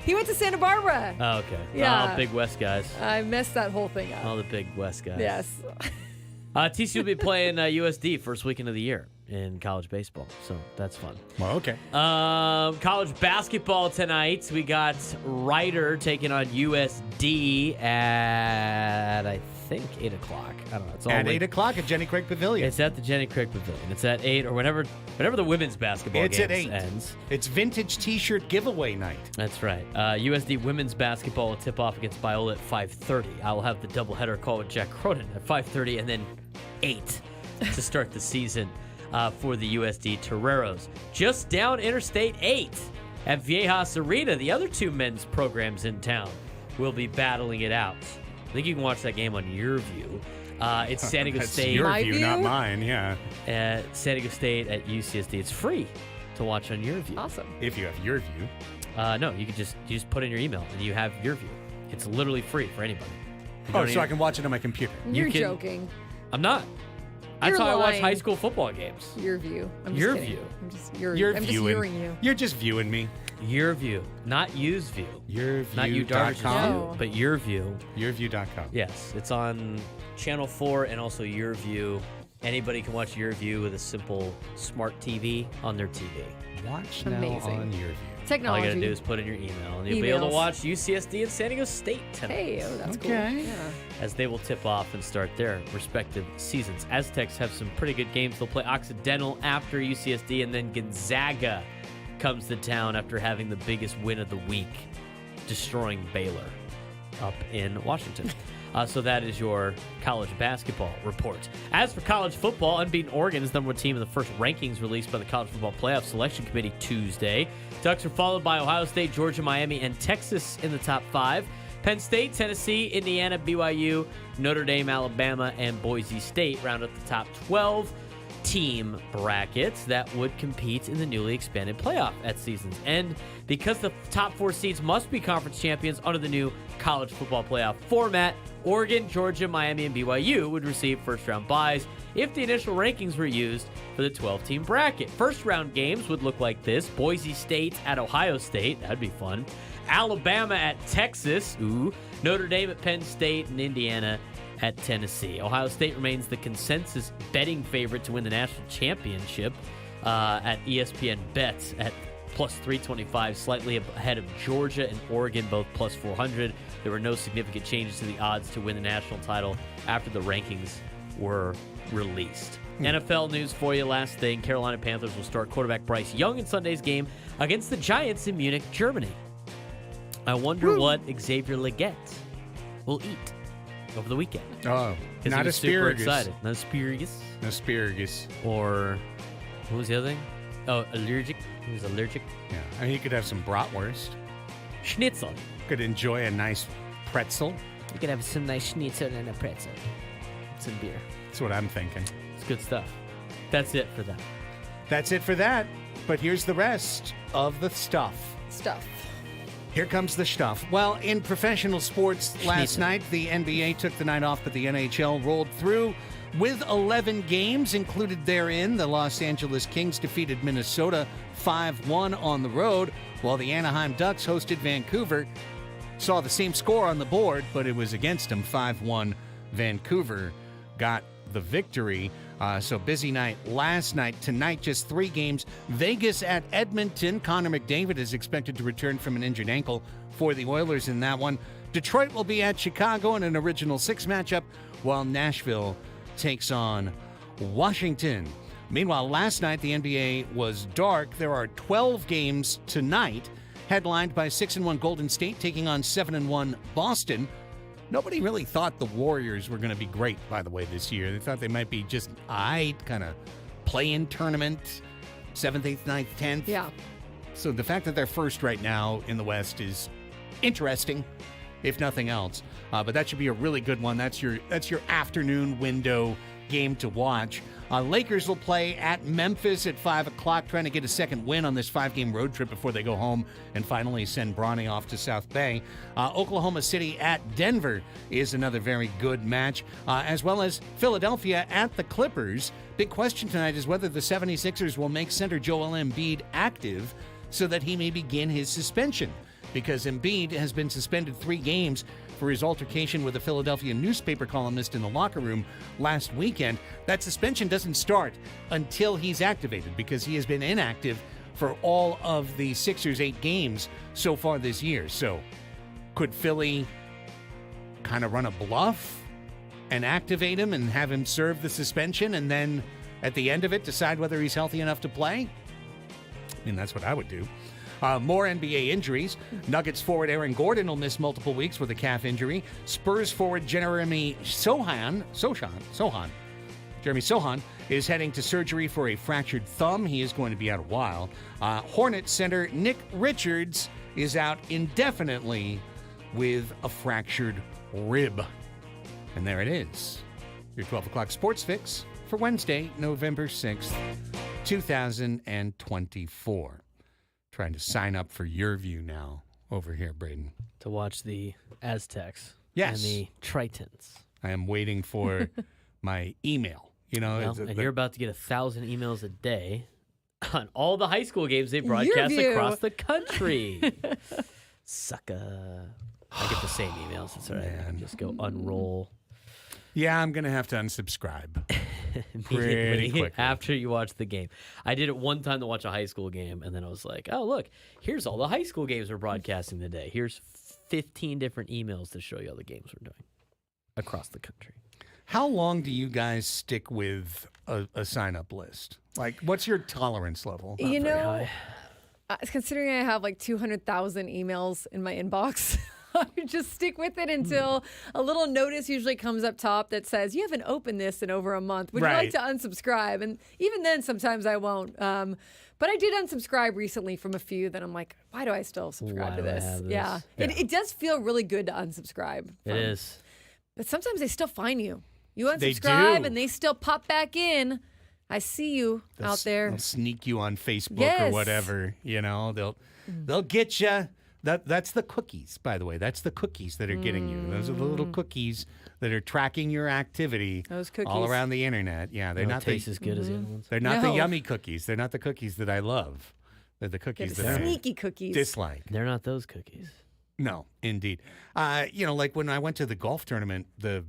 He went to Santa Barbara. Oh, okay. Yeah. Big West guys. I messed that whole thing up. All the Big West guys. Yes. TCU will be playing USD first weekend of the year in college baseball, so that's fun. Well, okay. College basketball tonight. We got Rider taking on USD at, I think, 8 o'clock. I don't know. It's all at 8 o'clock at Jenny Craig Pavilion. It's at the Jenny Craig Pavilion. It's at 8 or whenever the women's basketball It's game at 8. ends. It's vintage T-shirt giveaway night. That's right. USD women's basketball will tip off against Biola at 5:30. I will have the doubleheader call with Jack Cronin at 5:30 and then 8 to start the season for the USD Toreros. Just down Interstate 8 at Viejas Arena, the other two men's programs in town will be battling it out. I think you can watch that game on your view. It's San Diego State. Your view, not mine, yeah. San Diego State at UCSD. It's free to watch on your view. Awesome. If you have your view. No, you just put in your email and you have your view. It's literally free for anybody. So I can watch it on my computer. You're joking. I'm not. That's You're how I watch lying. high school football games. Your view. I'm just Your kidding. view. I'm just You're I'm just viewing. viewing you. You're just viewing me. Your view, not you's view. Your view. Not you, Darvish's .com? view, but your view. Yourview.com. Yes, it's on Channel 4 and also Your View. Anybody can watch Your View with a simple smart TV on their TV. Watch Amazing. now on Your View. Technology. All you gotta do is put in your email, and you'll be able to Emails. watch UCSD and San Diego State tonight. Hey, that's cool. Okay. Yeah. As they will tip off and start their respective seasons. Aztecs have some pretty good games. They'll play Occidental after UCSD, and then Gonzaga comes to town after having the biggest win of the week, destroying Baylor up in Washington. So that is your college basketball report. As for college football, unbeaten Oregon is the number one team in the first rankings released by the College Football Playoff Selection Committee Tuesday. Ducks are followed by Ohio State, Georgia, Miami, and Texas in the top 5. Penn State, Tennessee, Indiana, BYU, Notre Dame, Alabama, and Boise State round up the top 12 team brackets that would compete in the newly expanded playoff at season's end. Because the top 4 seeds must be conference champions under the new college football playoff format, Oregon, Georgia, Miami, and BYU would receive first-round byes if the initial rankings were used for the 12-team bracket. First-round games would look like this. Boise State at Ohio State. That'd be fun. Alabama at Texas. Ooh. Notre Dame at Penn State, and Indiana at Tennessee. Ohio State remains the consensus betting favorite to win the national championship at ESPN Bets at plus 325, slightly ahead of Georgia and Oregon, both plus 400. There were no significant changes to the odds to win the national title after the rankings were released. NFL news for you. Last thing, Carolina Panthers will start quarterback Bryce Young in Sunday's game against the Giants in Munich, Germany. I wonder what Xavier Leggett will eat over the weekend. Oh, 'Cause not he was super asparagus. excited. No asparagus. Asparagus. Or what was the other thing? Oh, allergic. He was allergic. Yeah, I mean, you could have some bratwurst. Schnitzel. Could enjoy a nice pretzel. You could have some nice schnitzel and a pretzel. Some beer. That's what I'm thinking. It's good stuff. That's it for that. That's it for that. But here's the rest of the stuff. Here comes the stuff. Well, in professional sports last Schnitzel. night, the NBA took the night off, but the NHL rolled through with 11 games included therein. The Los Angeles Kings defeated Minnesota 5-1 on the road, while the Anaheim Ducks hosted Vancouver. Saw the same score on the board, but it was against them. 5-1. Vancouver got the victory. So busy night last night. Tonight, just 3 games. Vegas at Edmonton. Connor McDavid is expected to return from an injured ankle for the Oilers in that one. Detroit will be at Chicago in an original 6 matchup, while Nashville takes on Washington. Meanwhile, last night the NBA was dark. There are 12 games tonight, headlined by 6-1 Golden State taking on 7-1 Boston. Nobody really thought the Warriors were going to be great, by the way, this year. They thought they might be just kind of play-in tournament, 7th, 8th, 9th, 10th. Yeah. So the fact that they're first right now in the West is interesting, if nothing else. But that should be a really good one. That's your afternoon window game to watch. Lakers will play at Memphis at 5 o'clock, trying to get a second win on this 5-game road trip before they go home and finally send Bronny off to South Bay. Oklahoma City at Denver is another very good match, as well as Philadelphia at the Clippers. Big question tonight is whether the 76ers will make center Joel Embiid active so that he may begin his suspension, because Embiid has been suspended 3 games for his altercation with a Philadelphia newspaper columnist in the locker room last weekend. That suspension doesn't start until he's activated, because he has been inactive for all of the Sixers' 8 games so far this year. So could Philly kind of run a bluff and activate him and have him serve the suspension and then at the end of it decide whether he's healthy enough to play? I mean, that's what I would do. More NBA injuries. Nuggets forward Aaron Gordon will miss multiple weeks with a calf injury. Spurs forward Jeremy Sohan is heading to surgery for a fractured thumb. He is going to be out a while. Hornets center Nick Richards is out indefinitely with a fractured rib. And there it is. Your 12 o'clock sports fix for Wednesday, November 6th, 2024. Trying to sign up for your view now over here, Braden. To watch the Aztecs. Yes. And the Tritons. I am waiting for my email. You know, Well, and you're about to get 1,000 emails a day on all the high school games they broadcast across the country. Sucker. I get the same emails. It's all right. I can just go unroll. Yeah, I'm going to have to unsubscribe pretty quickly after you watch the game. I did it one time to watch a high school game, and then I was like, oh, look, here's all the high school games we're broadcasting today. Here's 15 different emails to show you all the games we're doing across the country. How long do you guys stick with a sign-up list? Like, what's your tolerance level? You know, considering I have like 200,000 emails in my inbox, I just stick with it until a little notice usually comes up top that says, you haven't opened this in over a month. Would you like to unsubscribe? And even then, sometimes I won't. But I did unsubscribe recently from a few that I'm like, why do I still subscribe to this? Yeah. It does feel really good to unsubscribe. It is. But sometimes they still find you. You unsubscribe and they still pop back in. I see you out there. They'll sneak you on Facebook or whatever. You know, they'll get you. That's the cookies, by the way. That's the cookies that are getting you. Those are the little cookies that are tracking your activity all around the internet. Yeah, they're not taste as good as the other ones. They're not the yummy cookies. They're not the cookies that I love. They're the cookies that sneaky I cookies. dislike. They're not those cookies. No, indeed. You know, like when I went to the golf tournament, the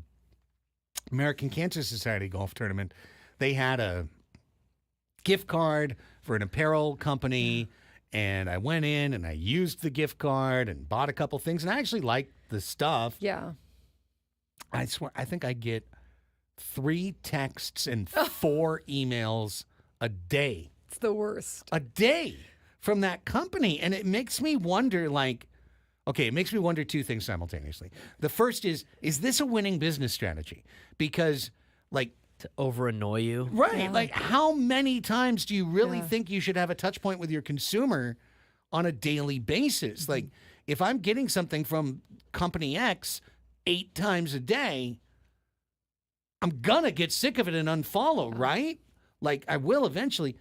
American Cancer Society golf tournament, they had a gift card for an apparel company. And I went in and I used the gift card and bought a couple things. And I actually liked the stuff. Yeah. I swear, I think I get 3 texts and 4 emails a day. It's the worst. A day from that company. And it makes me wonder, like, Okay, it makes me wonder two things simultaneously. The first is this a winning business strategy? Because, like, to over annoy you. right, Yeah. like, how many times do you really Yeah. think you should have a touch point with your consumer on a daily basis? Like, if I'm getting something from company X 8 times a day, I'm gonna get sick of it and unfollow, right? Like, I will eventually,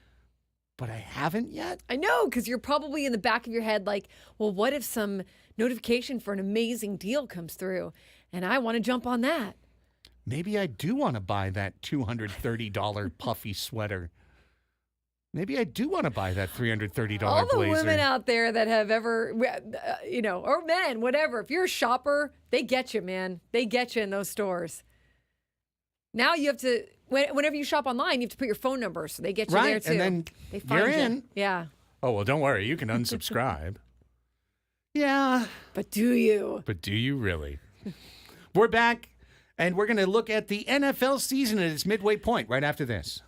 but I haven't yet. I know, because you're probably in the back of your head like, well, what if some notification for an amazing deal comes through and I want to jump on that? Maybe I do want to buy that $230 puffy sweater. Maybe I do want to buy that $330 All the blazer. women out there that have ever, or men, whatever, if you're a shopper, they get you, man. They get you in those stores. Now you have to, whenever you shop online, you have to put your phone number, so they get you there Right, too. and then they find you're you. in. Yeah. Oh, well, don't worry. You can unsubscribe. Yeah. But do you? But do you really? We're back, and we're going to look at the NFL season at its midway point right after this.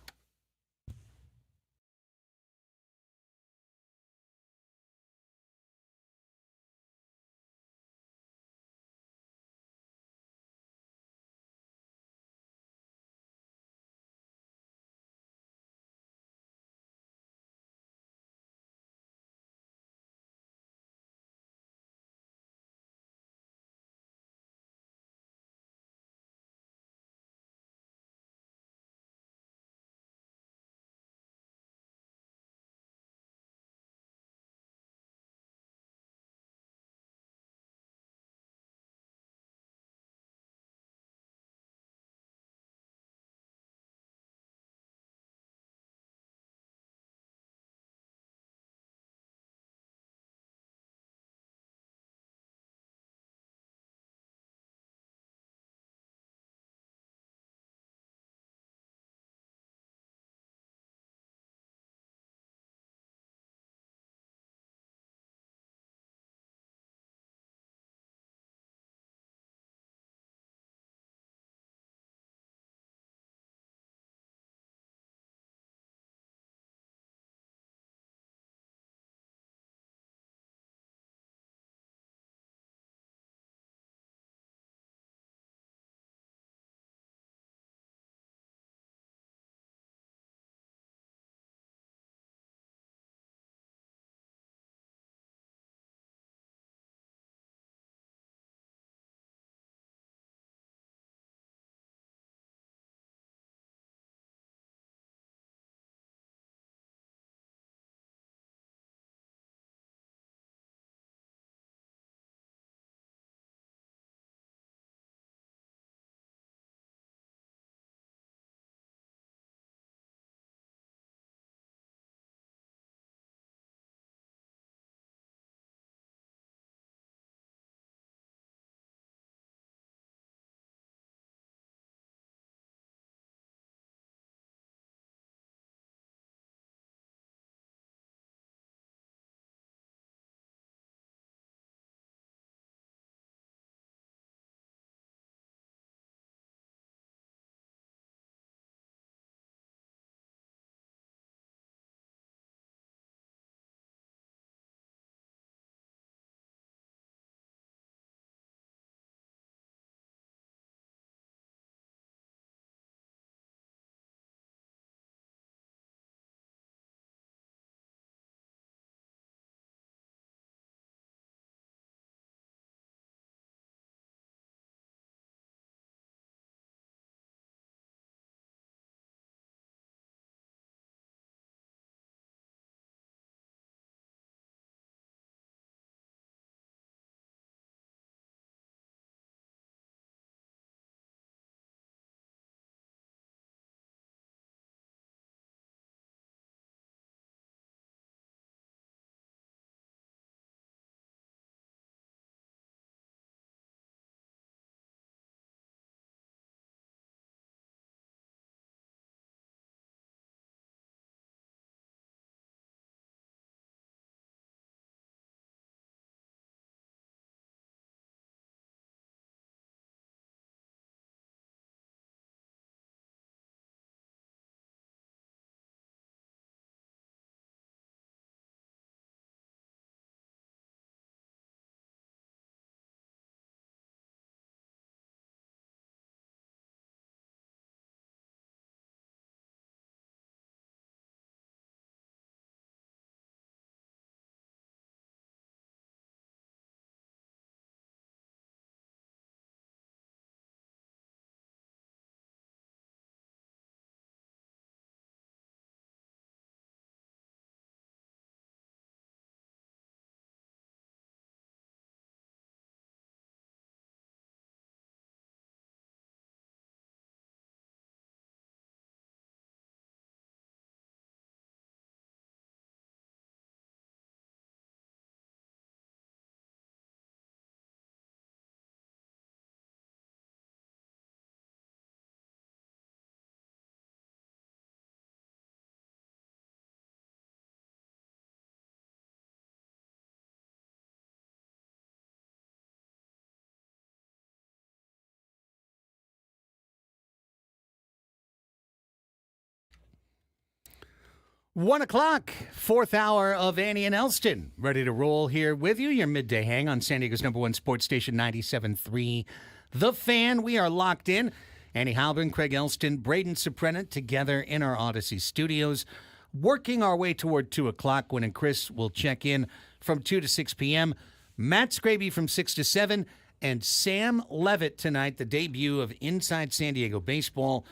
1 o'clock, fourth hour of Annie and Elsten. Ready to roll here with you. Your midday hang on San Diego's #1 sports station, 97.3 The Fan. We are locked in. Annie Halbin, Craig Elsten, Braden Suprenant together in our Odyssey studios. Working our way toward 2 o'clock. Gwen and Chris will check in from 2 to 6 p.m. Matt Scraby from 6 to 7. And Sam Levitt tonight, the debut of Inside San Diego Baseball,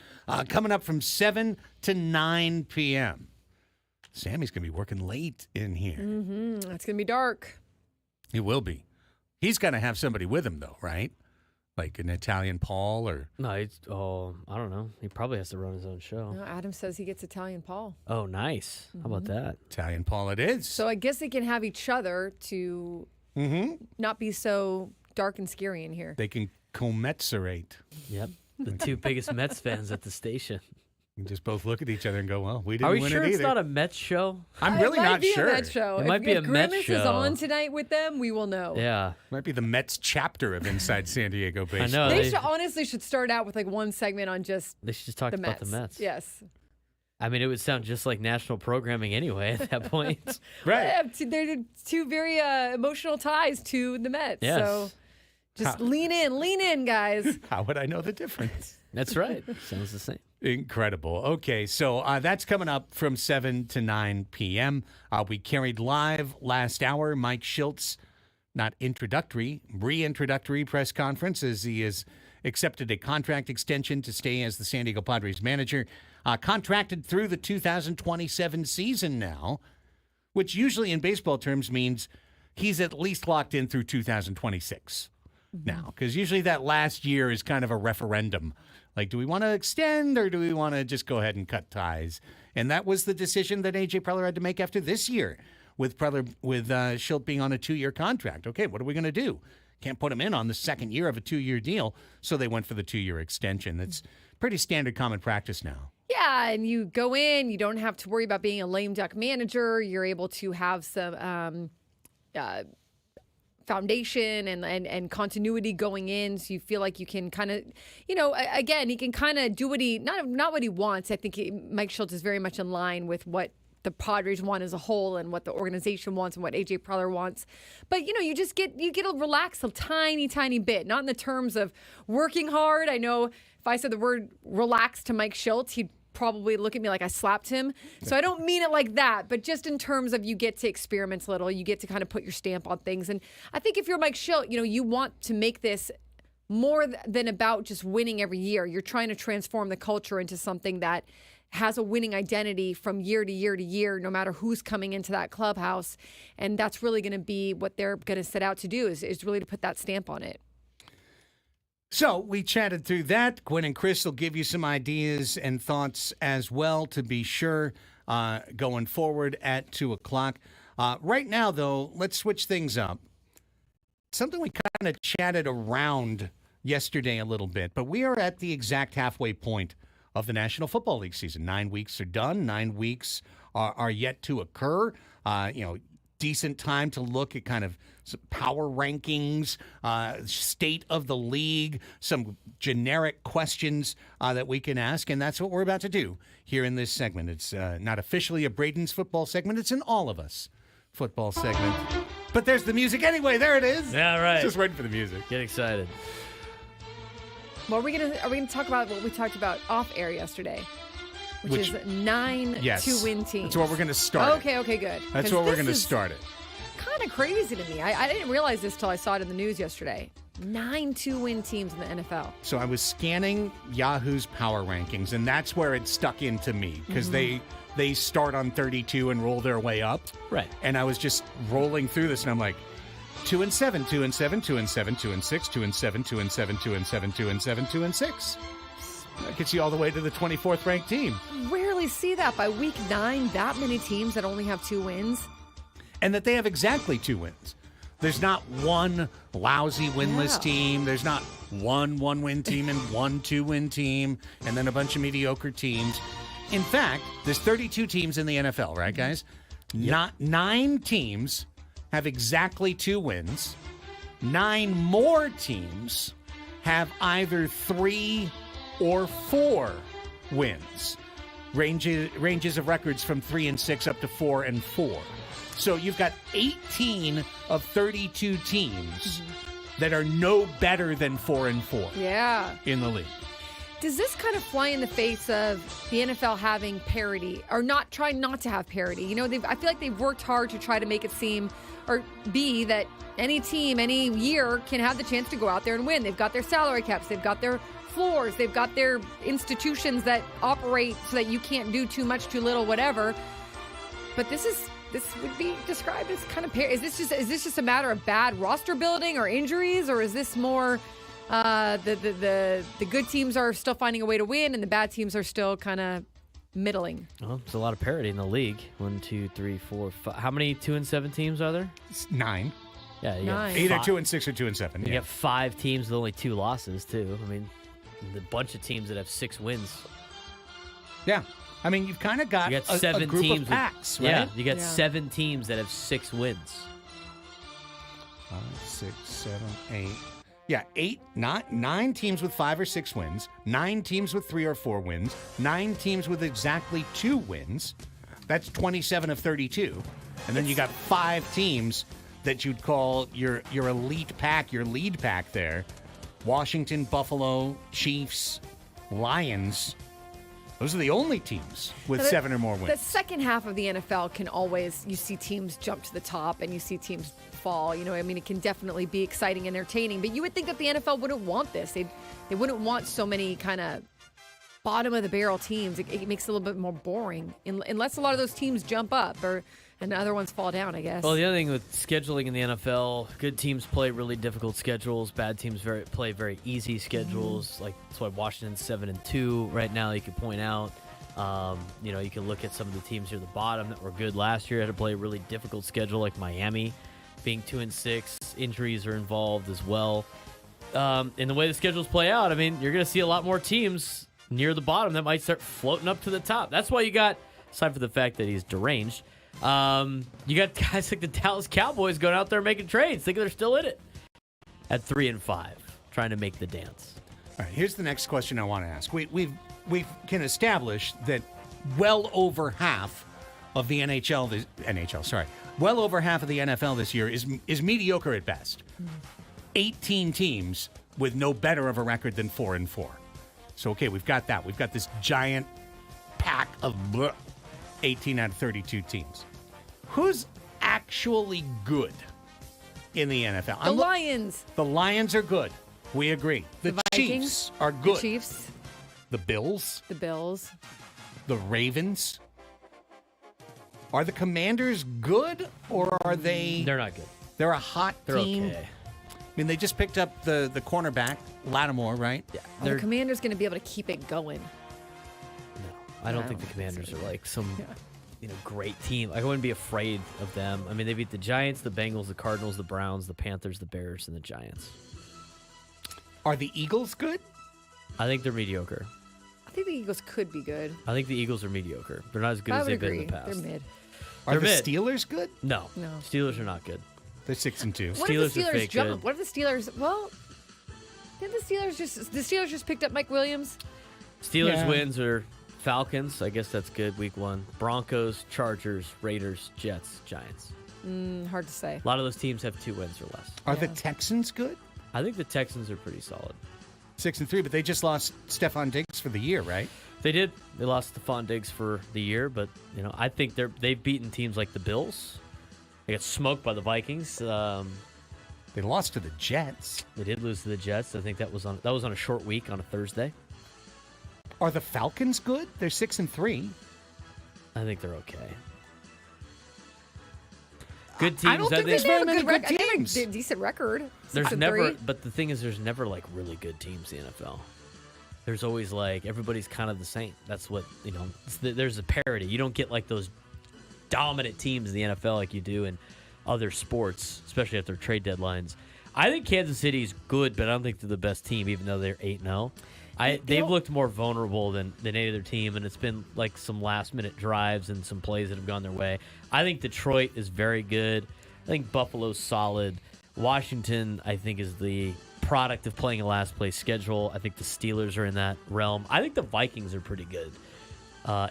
coming up from 7 to 9 p.m. Sammy's going to be working late in here. It's going to be dark. It will be. He's going to have somebody with him, though, right? Like an Italian Paul or... No, I don't know. He probably has to run his own show. No, Adam says he gets Italian Paul. Oh, nice. How about that? Italian Paul it is. So I guess they can have each other to not be so dark and scary in here. They can commensurate. Yep. The two biggest Mets fans at the station. You just both look at each other and go, well, we didn't Are we win sure it either. it's not a Mets show? I'm really not sure. It might be a Mets show. It might be a Mets Grimace show. is on tonight with them, we will know. Yeah. Might be the Mets chapter of Inside San Diego Baseball. I know. They honestly should start out with like one segment on just They should just talk the about Mets. the Mets. Yes. I mean, it would sound just like national programming anyway at that point. Right. They're two very emotional ties to the Mets. Yes. So just lean in, guys. How would I know the difference? That's right. Sounds the same. Incredible. Okay, so that's coming up from 7 to 9 p.m. We carried live last hour Mike Shildt's reintroductory press conference as he has accepted a contract extension to stay as the San Diego Padres manager, contracted through the 2027 season now, which usually in baseball terms means he's at least locked in through 2026 now, because usually that last year is kind of a referendum. Like, do we want to extend or do we want to just go ahead and cut ties? And that was the decision that A.J. Preller had to make after this year with Shildt being on a 2-year contract. Okay, what are we going to do? Can't put him in on the second year of a 2-year deal, so they went for the 2-year extension. That's pretty standard common practice now. Yeah, and you go in, you don't have to worry about being a lame duck manager. You're able to have some foundation and continuity going in, so you feel like you can kind of, again, he can kind of do what he not what he wants. I think Mike Shildt is very much in line with what the Padres want as a whole and what the organization wants and what A.J. Preller wants. But you just get to relax a tiny bit, not in the terms of working hard. I know if I said the word relax to Mike Shildt, he'd probably look at me like I slapped him. So I don't mean it like that, but just in terms of you get to experiment a little, you get to kind of put your stamp on things. And I think if you're Mike Shildt, you want to make this more than about just winning every year. You're trying to transform the culture into something that has a winning identity from year to year to year, no matter who's coming into that clubhouse. And that's really going to be what they're going to set out to do is really to put that stamp on it. So we chatted through that. Gwen and Chris will give you some ideas and thoughts as well, to be sure, going forward at 2 o'clock. Right now, though, let's switch things up. Something we kind of chatted around yesterday a little bit, but we are at the exact halfway point of the National Football League season. 9 weeks are done. 9 weeks are yet to occur. Decent time to look at kind of some power rankings, state of the league, some generic questions that we can ask, and that's what we're about to do here in this segment. It's not officially a Braden's football segment. It's an all of us football segment. But there's the music anyway. There it is. Yeah, right. Just waiting for the music. Get excited. Well, are we gonna talk about what we talked about off air yesterday? Which is 9 2-win teams. That's where we're going to start. Okay, good. That's where we're going to start it. Kind of crazy to me. I didn't realize this till I saw it in the news yesterday. 9 2-win teams in the NFL. So I was scanning Yahoo's power rankings, and that's where it stuck into me because they start on 32 and roll their way up. Right. And I was just rolling through this, and I'm like, 2-7, 2-7, 2-7, 2-6, 2-7, 2-7, 2-7, 2-7, 2-6. That gets you all the way to the 24th ranked team. Rarely see that by week 9, that many teams that only have 2 wins. And that they have exactly 2 wins. There's not one lousy winless team. There's not one 1-win team and one 2-win team and then a bunch of mediocre teams. In fact, there's 32 teams in the NFL, right, guys? Yep. Not 9 teams have exactly 2 wins. 9 more teams have either 3 or 4 wins. ranges of records from 3-6 up to 4-4. So you've got 18 of 32 teams that are no better than 4-4 Yeah. in the league. Does this kind of fly in the face of the NFL having parity or not trying not to have parity? You know, I feel like they've worked hard to try to make it seem or be that any team, any year can have the chance to go out there and win. They've got their salary caps. They've got their floors. They've got their institutions that operate so that you can't do too much, too little, whatever. But this would be described as kind of is this just a matter of bad roster building or injuries, or is this more the good teams are still finding a way to win and the bad teams are still kind of middling? Well, there's a lot of parity in the league. 1, 2, 3, 4, 5. How many 2-7 teams are there? It's 9. Yeah, you Nine. got Either five, 2-6 or 2-7. You got 5 teams with only 2 losses too. I mean, a bunch of teams that have 6 wins. Yeah. I mean, you've kind of got, You got a 7 group teams of packs, right? Yeah, you got Yeah. 7 teams that have 6 wins. 5, 6, 7, 8. Yeah, 9 teams with 5 or 6 wins, 9 teams with 3 or 4 wins, 9 teams with exactly 2 wins. That's 27 of 32. And then you got 5 teams that you'd call your elite pack, your lead pack there. Washington, Buffalo, Chiefs, Lions. Those are the only teams with 7 or more wins. The second half of the NFL can always, you see teams jump to the top and you see teams fall. You know, I mean, it can definitely be exciting and entertaining, but you would think that the NFL wouldn't want this. They wouldn't want so many kind of bottom of the barrel teams. It makes it a little bit more boring unless a lot of those teams jump up and other ones fall down, I guess. Well, the other thing with scheduling in the NFL, good teams play really difficult schedules. Bad teams play very easy schedules. Like that's why Washington's 7-2 right now. You could point out. You know, you can look at some of the teams near the bottom that were good last year. Had to play a really difficult schedule, like Miami, being 2-6. Injuries are involved as well. In the way the schedules play out, I mean, you're going to see a lot more teams near the bottom that might start floating up to the top. That's why you got, aside from the fact that he's deranged. You got guys like the Dallas Cowboys going out there making trades, thinking they're still in it at 3-5, trying to make the dance. All right, here's the next question I want to ask. We can establish that well over half of the well over half of the NFL this year is mediocre at best. 18 teams with no better of a record than 4-4. So okay, we've got that. We've got this giant pack of 18 out of 32 teams. Who's actually good in the NFL? The Lions. The Lions are good. We agree. The Vikings Chiefs are good. The Chiefs. The Bills. The Bills. The Ravens. Are the Commanders good, or are they... They're not good. They're a hot team. Okay. I mean, they just picked up the cornerback, Lattimore, right? Yeah. Are the Commanders going to be able to keep it going? I don't think the Commanders are like some great team. I wouldn't be afraid of them. I mean, they beat the Giants, the Bengals, the Cardinals, the Browns, the Panthers, the Bears, and the Giants. Are the Eagles good? I think they're mediocre. I think the Eagles could be good. I think the Eagles are mediocre. They're not as good I as would they've agree. been in the past. They're mid. Are They're the mid. Steelers good? No. No. Steelers are not good. They're 6-2. What Steelers if the are Steelers fake jump? good. What if the Steelers? Well, did the Steelers just picked up Mike Williams? Steelers wins are Falcons. I guess that's good. Week 1. Broncos, Chargers, Raiders, Jets, Giants. Hard to say. A lot of those teams have 2 wins or less. Are the Texans good? I think the Texans are pretty solid. 6-3, but they just lost Stephon Diggs for the year, right? They did. They lost Stephon Diggs for the year, but I think they've beaten teams like the Bills. They got smoked by the Vikings. They lost to the Jets. They did lose to the Jets. I think that was on a short week on a Thursday. Are the Falcons good? They're 6-3. I think they're okay. Good teams. I don't think there's They have very a many good good record. They have teams. a decent record. There's 6-3. never, but the thing is, there's never like really good teams in the NFL. There's always like everybody's kind of the same. That's what there's a parity. You don't get like those dominant teams in the NFL like you do in other sports, especially at their trade deadlines. I think Kansas City's good, but I don't think they're the best team, even though they're 8-0. They've looked more vulnerable than any other team, and it's been like some last-minute drives and some plays that have gone their way. I think Detroit is very good. I think Buffalo's solid. Washington, I think, is the product of playing a last-place schedule. I think the Steelers are in that realm. I think the Vikings are pretty good.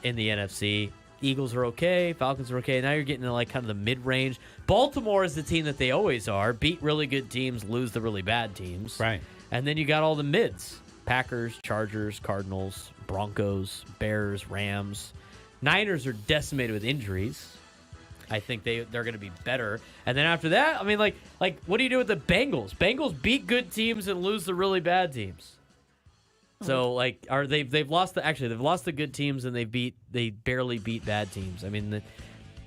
in the NFC. Eagles are okay. Falcons are okay. Now you're getting to like kind of the mid-range. Baltimore is the team that they always are. Beat really good teams, lose the really bad teams. Right. And then you got all the mids. Packers, Chargers, Cardinals, Broncos, Bears, Rams. Niners are decimated with injuries. I think they're going to be better. And then after that, I mean, like what do you do with the Bengals? Bengals beat good teams and lose the really bad teams. So like, they've lost the good teams and they barely beat bad teams. I mean,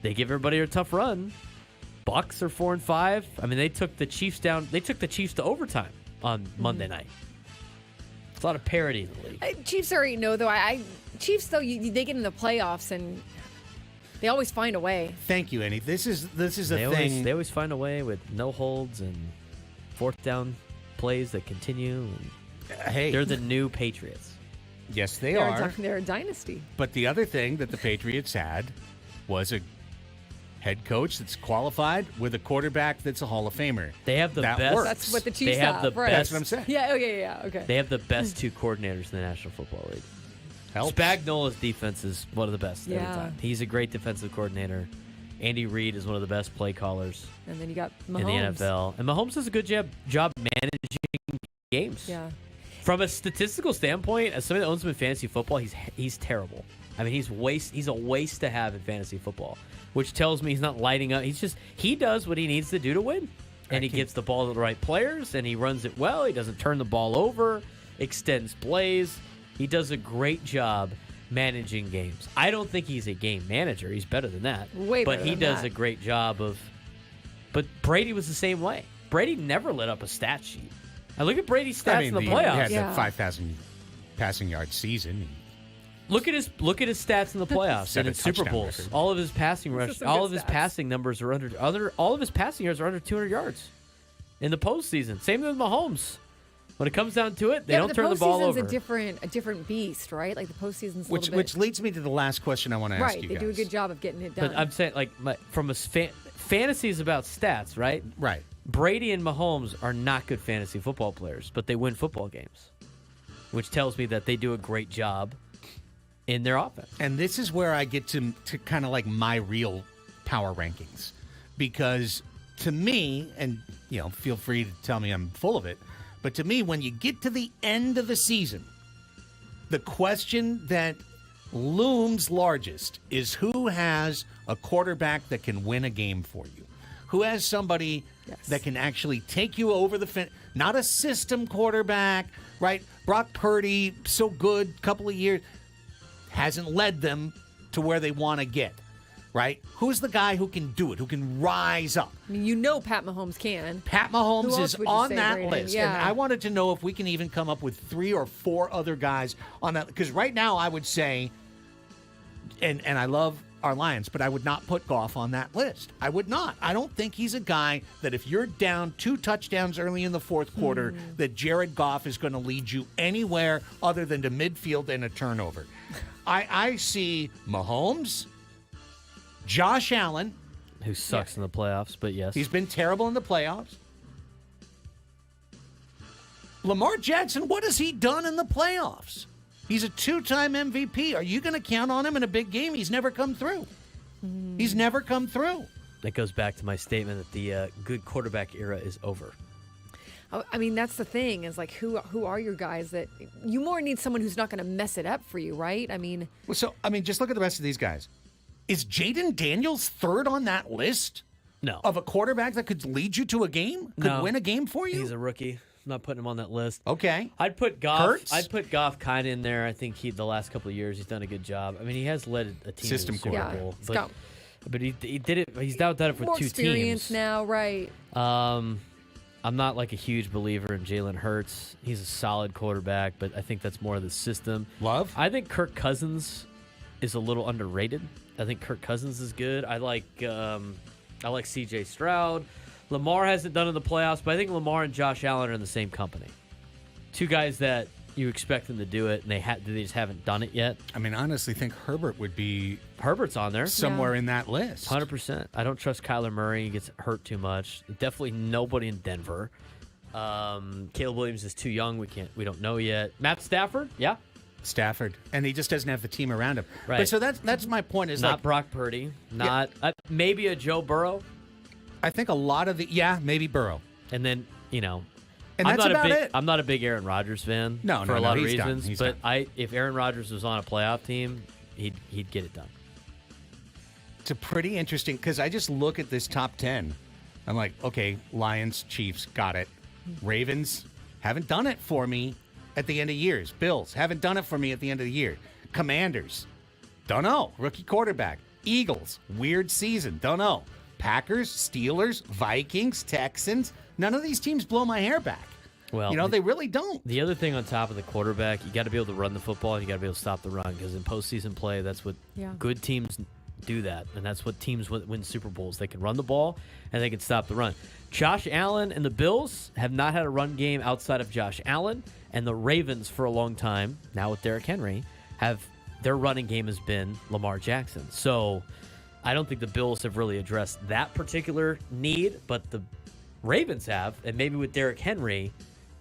they give everybody a tough run. Bucks are 4-5. I mean, they took the Chiefs down. They took the Chiefs to overtime on Monday night. It's a lot of parity in the league. Chiefs are 8-0 though. Chiefs though, they get in the playoffs and they always find a way. Thank you, Annie. This is a thing. They always find a way with no holds and fourth down plays that continue. Hey, they're the new Patriots. Yes, they are. They're a dynasty. But the other thing that the Patriots had was a head coach that's qualified with a quarterback that's a Hall of Famer. They have the best. Works. That's what the Chiefs have. The right. That's what I'm saying. Yeah. Okay. They have the best two coordinators in the National Football League. Helps. Spagnola's defense is one of the best every Yeah. time. He's a great defensive coordinator. Andy Reid is one of the best play callers And then you got Mahomes. in the NFL. And Mahomes does a good job managing games. Yeah. From a statistical standpoint, as somebody that owns him in fantasy football, he's terrible. I mean, he's a waste to have in fantasy football, which tells me he's not lighting up. He does what he needs to do to win. And he gets the ball to the right players, and he runs it well. He doesn't turn the ball over, extends plays. He does a great job managing games. I don't think he's a game manager. He's better than that. But he does a great job of. But Brady was the same way. Brady never lit up a stat sheet. I look at Brady's stats in the playoffs. He had the 5,000 passing yard season. Look at his stats in the playoffs and in Super Bowls. Record. All of his passing passing numbers are under all of his passing yards are under 200 yards in the postseason. Same with Mahomes. When it comes down to it, they don't turn the ball over. The postseason's a different beast, right? Like the postseason's a little bit. Which leads me to the last question I want to ask you guys. Right, they do a good job of getting it done. But I'm saying, from a fantasy is about stats, right? Right. Brady and Mahomes are not good fantasy football players, but they win football games, which tells me that they do a great job in their offense. And this is where I get to kind of like my real power rankings, because to me, and feel free to tell me I'm full of it, but to me, when you get to the end of the season, the question that looms largest is who has a quarterback that can win a game for you. Who has somebody that can actually take you over the finish? Not a system quarterback, right? Brock Purdy, so good, couple of years, hasn't led them to where they want to get, right? Who's the guy who can do it, who can rise up? I mean, Pat Mahomes can. Pat Mahomes is on that Brady? list. Yeah. And I wanted to know if we can even come up with 3 or 4 other guys on that. Because right now I would say, and I love our Lions, but I would not put Goff on that list. I would not. I don't think he's a guy that if you're down 2 touchdowns early in the fourth quarter, that Jared Goff is going to lead you anywhere other than to midfield and a turnover. I see Mahomes, Josh Allen, who sucks in the playoffs, but yes. He's been terrible in the playoffs. Lamar Jackson, what has he done in the playoffs? He's a 2-time MVP. Are you going to count on him in a big game? He's never come through. He's never come through. That goes back to my statement that the good quarterback era is over. I mean, that's the thing is like, who are your guys that you more need someone who's not going to mess it up for you, right? I mean, just look at the rest of these guys. Is Jaden Daniels third on that list? No. Of a quarterback that could lead you to a game? Could win a game for you? He's a rookie. I'm not putting him on that list. Okay. I'd put Goff. Hurts? I'd put Goff kind of in there. I think the last couple of years he's done a good job. I mean, he has led a team System to the Super Bowl, but he did it. He's done it for more 2 experience teams now, right? I'm not like a huge believer in Jalen Hurts. He's a solid quarterback, but I think that's more of the system. Love? I think Kirk Cousins is a little underrated. I think Kirk Cousins is good. I like C.J. Stroud. Lamar hasn't done in the playoffs, but I think Lamar and Josh Allen are in the same company. 2 guys that you expect them to do it, and they just haven't done it yet. I mean, honestly, think Herbert would be Herbert's on there somewhere in that list. 100%. I don't trust Kyler Murray. He gets hurt too much. Definitely nobody in Denver. Caleb Williams is too young. We don't know yet. Matt Stafford, yeah. Stafford, and he just doesn't have the team around him. Right. But so that's my point. Is not like, Brock Purdy, not maybe a Joe Burrow. I think a lot of maybe Burrow, and then and that's about it. I'm not a big Aaron Rodgers fan. For a lot of reasons. But if Aaron Rodgers was on a playoff team, he'd get it done. It's a pretty interesting because I just look at this top 10. I'm like, okay, Lions, Chiefs, got it. Ravens haven't done it for me at the end of years. Bills haven't done it for me at the end of the year. Commanders, don't know. Rookie quarterback. Eagles, weird season, don't know. Packers, Steelers, Vikings, Texans. None of these teams blow my hair back. Well, they really don't. The other thing on top of the quarterback, you got to be able to run the football and you got to be able to stop the run because in postseason play, that's what good teams do that, and that's what teams win Super Bowls. They can run the ball and they can stop the run. Josh Allen and the Bills have not had a run game outside of Josh Allen, and the Ravens for a long time, now with Derrick Henry, their running game has been Lamar Jackson. So I don't think the Bills have really addressed that particular need, but the Ravens have, and maybe with Derrick Henry,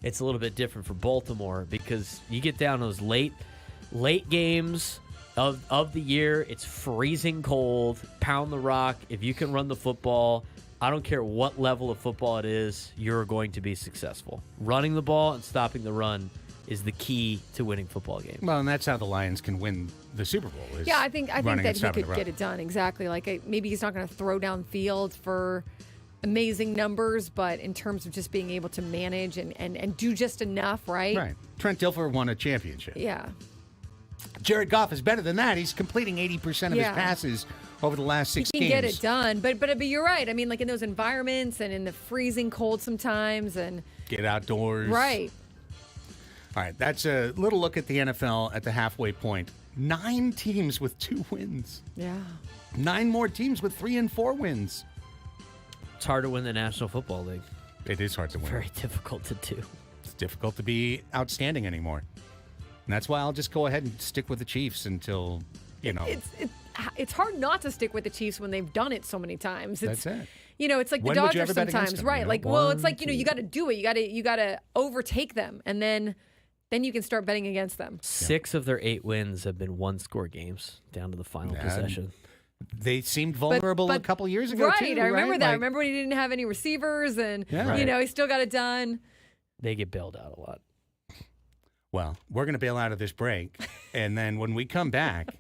it's a little bit different for Baltimore because you get down those late games of the year, it's freezing cold, pound the rock. If you can run the football, I don't care what level of football it is, you're going to be successful. Running the ball and stopping the run is the key to winning football games. Well, and that's how the Lions can win the Super Bowl. I think that he could get it done. Exactly. Like maybe he's not going to throw down field for amazing numbers, but in terms of just being able to manage and do just enough, right? Right. Trent Dilfer won a championship. Yeah. Jared Goff is better than that. He's completing 80% of his passes over the last 6 games. He can get it done, but you're right. I mean, like in those environments and in the freezing cold sometimes, and get outdoors. Right. All right, that's a little look at the NFL at the halfway point. 9 teams with 2 wins. Yeah. 9 more teams with 3 and 4 wins. It's hard to win the National Football League. It is hard to win. Very difficult to do. It's difficult to be outstanding anymore. And that's why I'll just go ahead and stick with the Chiefs until, It's hard not to stick with the Chiefs when they've done it so many times. That's it. It's like the Dodgers sometimes, right? Like, it's like, you got to do it. You got to overtake them, and then you can start betting against them. 6 of their 8 wins have been 1-score games down to the final possession. They seemed vulnerable a couple years ago, right? too, I remember that. Like, I remember when he didn't have any receivers, and he still got it done. They get bailed out a lot. Well, we're going to bail out of this break, and then when we come back,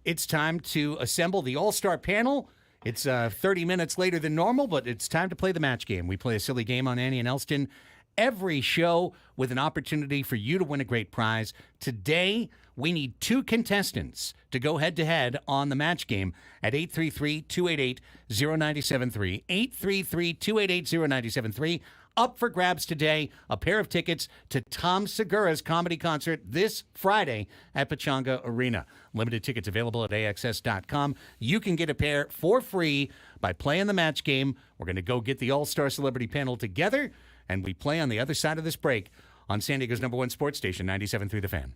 it's time to assemble the All-Star panel. It's 30 minutes later than normal, but it's time to play the match game. We play a silly game on Annie and Elsten every show with an opportunity for you to win a great prize. Today, we need 2 contestants to go head-to-head on the match game at 833-288-0973. 833-288-0973. Up for grabs today, a pair of tickets to Tom Segura's comedy concert this Friday at Pechanga Arena. Limited tickets available at AXS.com. You can get a pair for free by playing the match game. We're going to go get the All-Star Celebrity panel together, and we play on the other side of this break on San Diego's #1 sports station, 97.3 The Fan.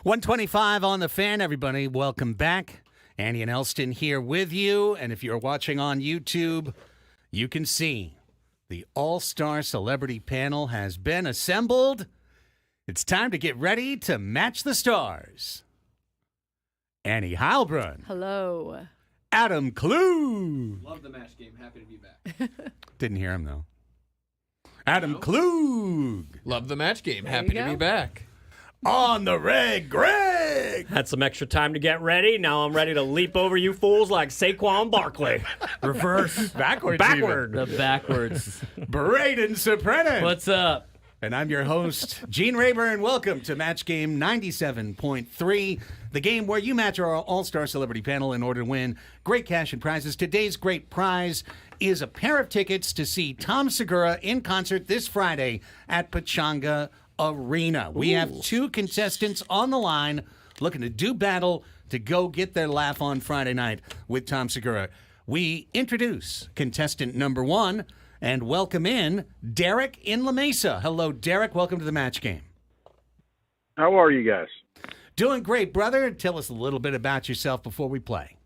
125 on the Fan, everybody. Welcome back. Andy and Elsten here with you. And if you're watching on YouTube, you can see the All-Star Celebrity Panel has been assembled. It's time to get ready to match the stars. Annie Heilbrunn. Hello. Adam Klug. Love the match game. Happy to be back. Didn't hear him, though. Adam Klug. Love the match game. There Happy you to be go. back. On the reg, Greg. Had some extra time to get ready. Now I'm ready to leap over you fools like Saquon Barkley. Reverse. Backwards. Backward. The backwards. Braden Soprano. What's up? And I'm your host, Gene Rayburn. Welcome to Match Game 97.3, the game where you match our All-Star Celebrity Panel in order to win great cash and prizes. Today's great prize is a pair of tickets to see Tom Segura in concert this Friday at Pechanga Arena. We have two contestants on the line looking to do battle to go get their laugh on Friday night with Tom Segura. We introduce contestant number one and welcome in Derek in La Mesa. Hello, Derek. Welcome to the match game. How are you guys? Doing great, brother. Tell us a little bit about yourself before we play.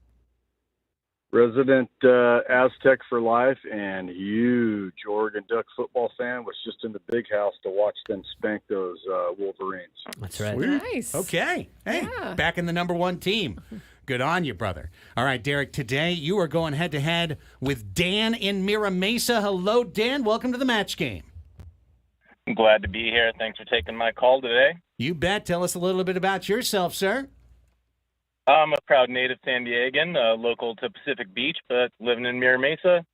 Resident Aztec for life and huge Oregon Duck football fan. Was just in the big house to watch them spank those Wolverines. That's right. Sweet. Nice. Okay. Hey, Yeah. back in the number one team. Good on you, brother. All right, Derek, today you are going head-to-head with Dan in Mira Mesa. Hello, Dan. Welcome to the match game. I'm glad to be here. Thanks for taking my call today. You bet. Tell us a little bit about yourself, sir. I'm a proud native San Diegan, local to Pacific Beach, but living in Mira Mesa.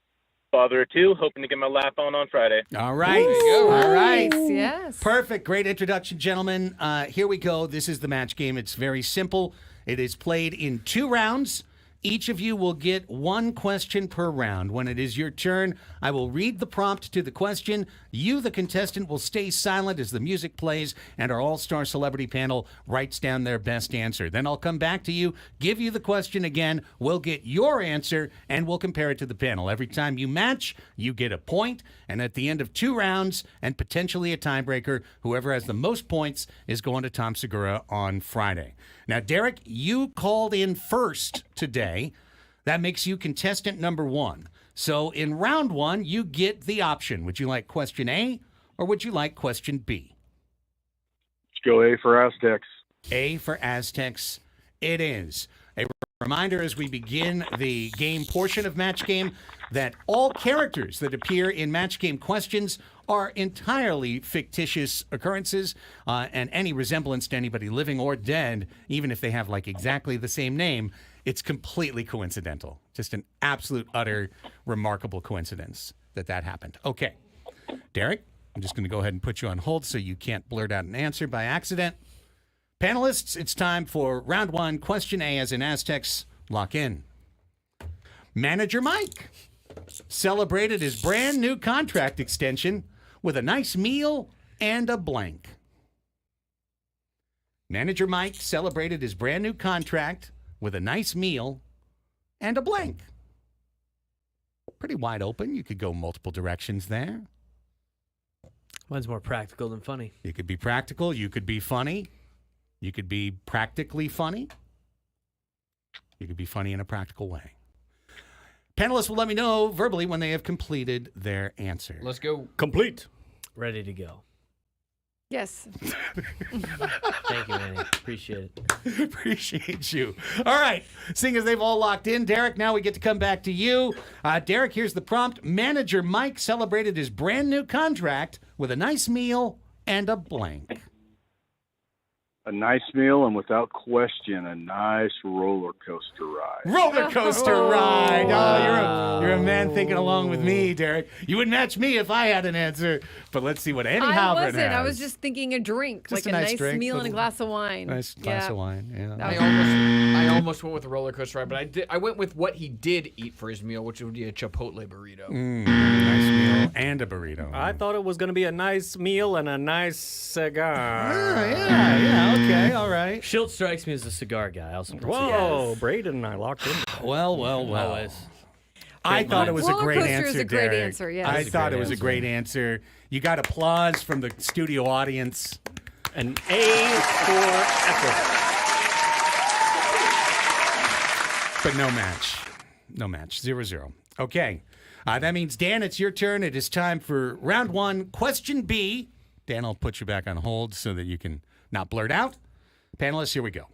Father of two, hoping to get my laugh on Friday. All right. Ooh, All right. nice. Yes. Perfect. Great introduction, gentlemen. Here we go. This is the match game. It's very simple. It is played in 2 rounds. Each of you will get 1 question per round. When it is your turn, I will read the prompt to the question. You, the contestant, will stay silent as the music plays and our all-star celebrity panel writes down their best answer. Then I'll come back to you, give you the question again. We'll get your answer, and we'll compare it to the panel. Every time you match, you get a point. And at the end of 2 rounds and potentially a tiebreaker, whoever has the most points is going to Tom Segura on Friday. Now, Derek, you called in first today. That makes you contestant number 1. So in round 1, you get the option. Would you like question A or would you like question B? Let's go A for Aztecs. A for Aztecs it is. A reminder as we begin the game portion of Match Game that all characters that appear in Match Game questions are entirely fictitious occurrences, and any resemblance to anybody living or dead, even if they have like exactly the same name, it's completely coincidental. Just an absolute, utter, remarkable coincidence that happened. Okay, Derek, I'm just going to go ahead and put you on hold so you can't blurt out an answer by accident. Panelists, it's time for round 1, question A as in Aztecs. Lock in. Manager Mike celebrated his brand new contract extension with a nice meal and a blank. Manager Mike celebrated his brand new contract with a nice meal and a blank. Pretty wide open. You could go multiple directions there. One's more practical than funny. You could be practical. You could be funny. You could be practically funny. You could be funny in a practical way. Panelists will let me know verbally when they have completed their answer. Let's go. Complete. Ready to go. Yes. Thank you, Annie. Appreciate it. Appreciate you. All right. Seeing as they've all locked in, Derek, now we get to come back to you. Derek, here's the prompt. Manager Mike celebrated his brand new contract with a nice meal and a blank. A nice meal and without question, a nice roller coaster ride. Roller coaster ride. Oh, you're a man thinking along with me, Derek. You would match me if I had an answer. But let's see what Annie I Halbert wasn't. has. I was just thinking a drink, Just like a a nice nice drink, meal and a little- glass of wine. Nice glass of wine, yeah. I almost went with a roller coaster ride, but I went with what he did eat for his meal, which would be a Chipotle burrito. Nice meal and a burrito. I thought it was going to be a nice meal and a nice cigar. Yeah, okay, all right. Shildt strikes me as a cigar guy. Also, Whoa, Braden and I locked in. Well. Always. I thought it was a Roller great coaster answer, is a great Derek. answer, yes. I It's a thought great it was a answer. great answer. You got applause from the studio audience. An A for effort. But no match. No match. 0-0. Okay. That means, Dan, it's your turn. It is time for round one. Question B. Dan, I'll put you back on hold so that you can not blurt out. Panelists, here we go.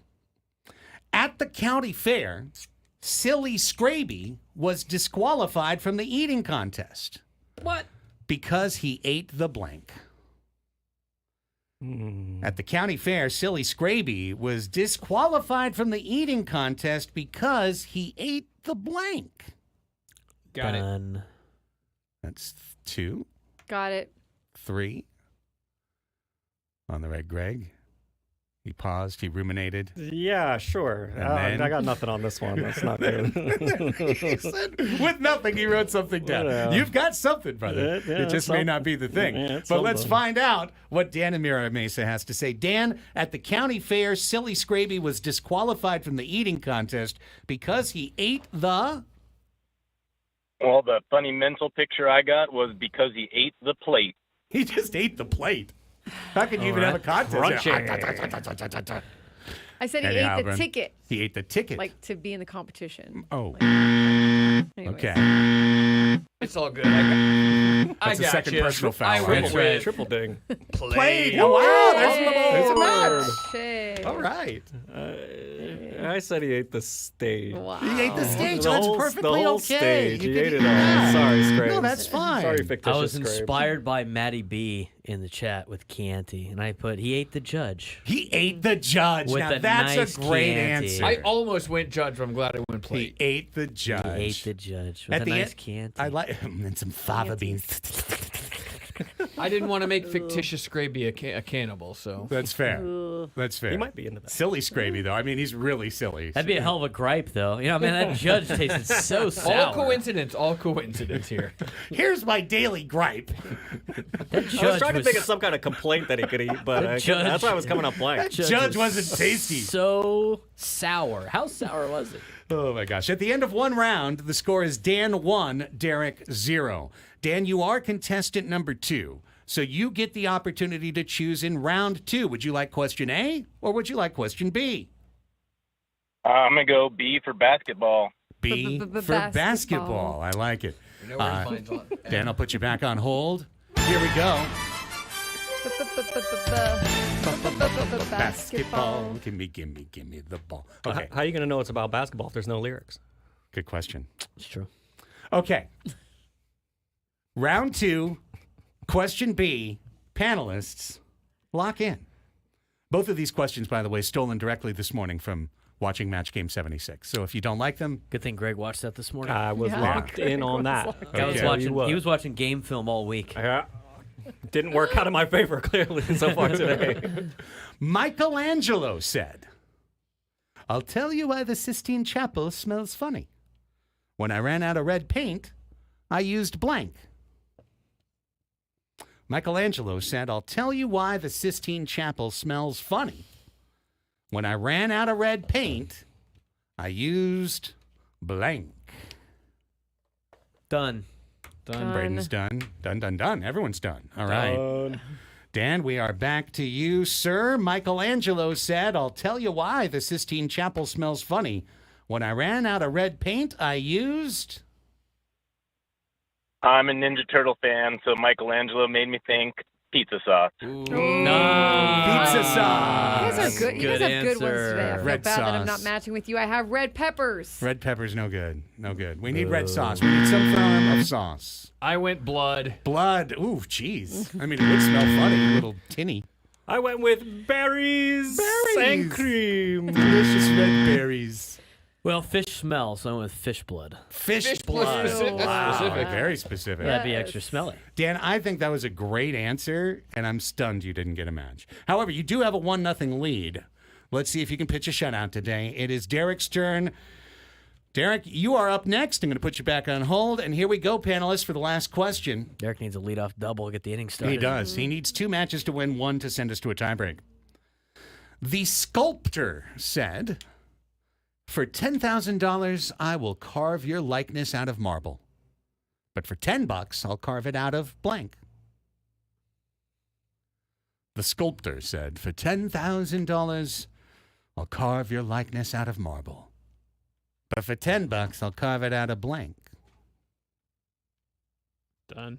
At the county fair, Silly Scraby was disqualified from the eating contest. What? Because he ate the blank. At the county fair, Silly Scraby was disqualified from the eating contest because he ate the blank. Got it. Done. That's 2, Got it. 3. On the red, Greg. He paused. He ruminated. Yeah, sure. And then- I got nothing on this one. That's not good. He said, with nothing, he wrote something down. Yeah. You've got something, brother. Yeah, it just may not be the thing. Yeah, it's but let's something. find out what Dan in Mira Mesa has to say. Dan, at the county fair, Silly Scraby was disqualified from the eating contest because he ate the... Well, the funny mental picture I got was because he ate the plate. He just ate the plate. How can you even have a contest? I said he Anyhow, ate the Brent, ticket. He ate the ticket. Like to be in the competition. Oh. Anyways. Okay. It's all good. I That's a got second you. personal foul. I right? will win. Triple ding. Played. Oh, wow. There's a match. Shit. All right. I said he ate the stage. Wow. He ate the stage. The That's whole- perfectly the whole okay. stage. You He can ate eat it all. that. Sorry, Scrape. No, that's fine. Sorry, I fictitious was Scrape. inspired by Matty B in the chat with Chianti, and I put, he ate the judge. He ate the judge. With Now, a that's nice a great Chianti. answer. I almost went judge, but I'm glad I went He plate. ate the judge. He ate the judge with At a the nice end- Chianti. I like and some fava beans. I didn't want to make fictitious Scraby a cannibal, so. That's fair. That's fair. He might be into that. Silly Scraby, though. I mean, he's really silly. That'd be a hell of a gripe, though. You know, man, that judge tasted so sour. All coincidence here. Here's my daily gripe. That I was judge trying to think of some kind of complaint that he could eat, but that's why I was coming up blank. That judge wasn't tasty. So sour. How sour was it? Oh, my gosh. At the end of one round, the score is Dan 1, Derek 0. Dan, you are contestant number 2, so you get the opportunity to choose in round 2. Would you like question A or would you like question B? I'm going to go B for basketball. B for basketball. I like it. You know where his mind's on. Dan, I'll put you back on hold. Here we go. Basketball. Give me the ball. Okay. How are you going to know it's about basketball if there's no lyrics? Good question. It's true. Okay. Round 2, question B. Panelists, lock in. Both of these questions, by the way, stolen directly this morning from watching Match Game 76. So if you don't like them, good thing Greg watched that this morning. I was locked in on that. He was watching game film all week. Yeah. Didn't work out in my favor, clearly, so far today. Michelangelo said, I'll tell you why the Sistine Chapel smells funny. When I ran out of red paint, I used blank. Michelangelo said, I'll tell you why the Sistine Chapel smells funny. When I ran out of red paint, I used blank. Done. Done. Braden's done. Done. Everyone's done. All right. Done. Dan, we are back to you, sir. Michelangelo said, I'll tell you why the Sistine Chapel smells funny. When I ran out of red paint, I used... I'm a Ninja Turtle fan, so Michelangelo made me think pizza sauce. Pizza sauce. You guys are good. You guys have good ones today. I feel Red bad that I'm not sauce. matching with you. I have red peppers. Red pepper's no good. No good. We need red sauce. We need some form of sauce. I went blood. Blood. Ooh, jeez. I mean, it would smell funny. A little tinny. I went with berries and cream. Delicious red berries. Well, fish smell, so I went with fish blood. Fish blood. That's specific. Very specific. That'd be extra smelly. Dan, I think that was a great answer, and I'm stunned you didn't get a match. However, you do have a 1-0 lead. Let's see if you can pitch a shutout today. It is Derek's turn. Derek, you are up next. I'm going to put you back on hold, and here we go, panelists, for the last question. Derek needs a leadoff double to get the inning started. He does. He needs 2 matches to win, 1 to send us to a tiebreak. The sculptor said, for $10,000, I will carve your likeness out of marble. But for $10, I'll carve it out of blank. The sculptor said, for $10,000, I'll carve your likeness out of marble. But for $10, I'll carve it out of blank. Done.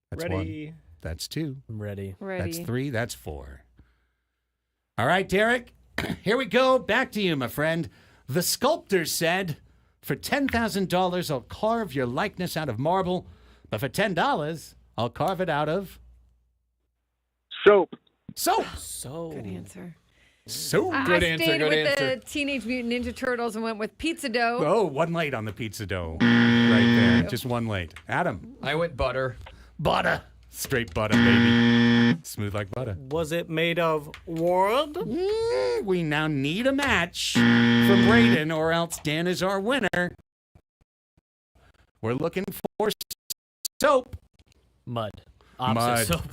That's Ready. one. That's two. I'm ready. That's three. That's four. All right, Derek. Here we go. Back to you, my friend. The sculptor said, for $10,000, I'll carve your likeness out of marble. But for $10, I'll carve it out of soap. Soap. So Good answer. So I stayed with the Teenage Mutant Ninja Turtles and went with pizza dough. Oh, one late on the pizza dough. Right there. Just one late. Adam. I went butter. Butter. Straight butter, baby. Smooth like butter. Was it made of wood? We now need a match from Braden, or else Dan is our winner. We're looking for soap. Mud. Opposite Mud. soap.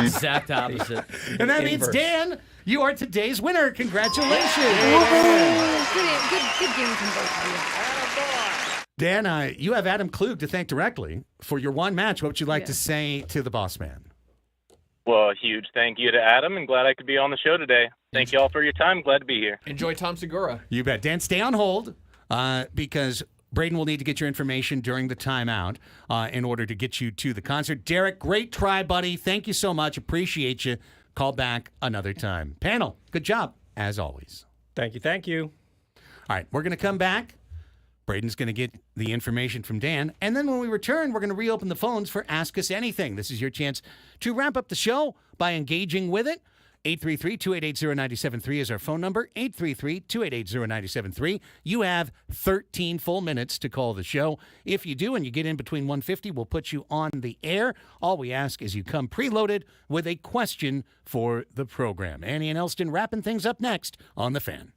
Exact opposite. And that means, Dan, you are today's winner. Congratulations. Good game from both of you. Dan, you have Adam Klug to thank directly for your one match. What would you like to say to the boss man? Well, a huge thank you to Adam, and glad I could be on the show today. Thank you all for your time. Glad to be here. Enjoy Tom Segura. You bet. Dan, stay on hold because Braden will need to get your information during the timeout in order to get you to the concert. Derek, great try, buddy. Thank you so much. Appreciate you. Call back another time. Panel, good job, as always. Thank you. Thank you. All right, we're going to come back. Braden's going to get the information from Dan. And then when we return, we're going to reopen the phones for Ask Us Anything. This is your chance to wrap up the show by engaging with it. 833-288-0973 is our phone number. 833-288-0973. You have 13 full minutes to call the show. If you do and you get in between 150, we'll put you on the air. All we ask is you come preloaded with a question for the program. Annie and Elsten wrapping things up next on The Fan.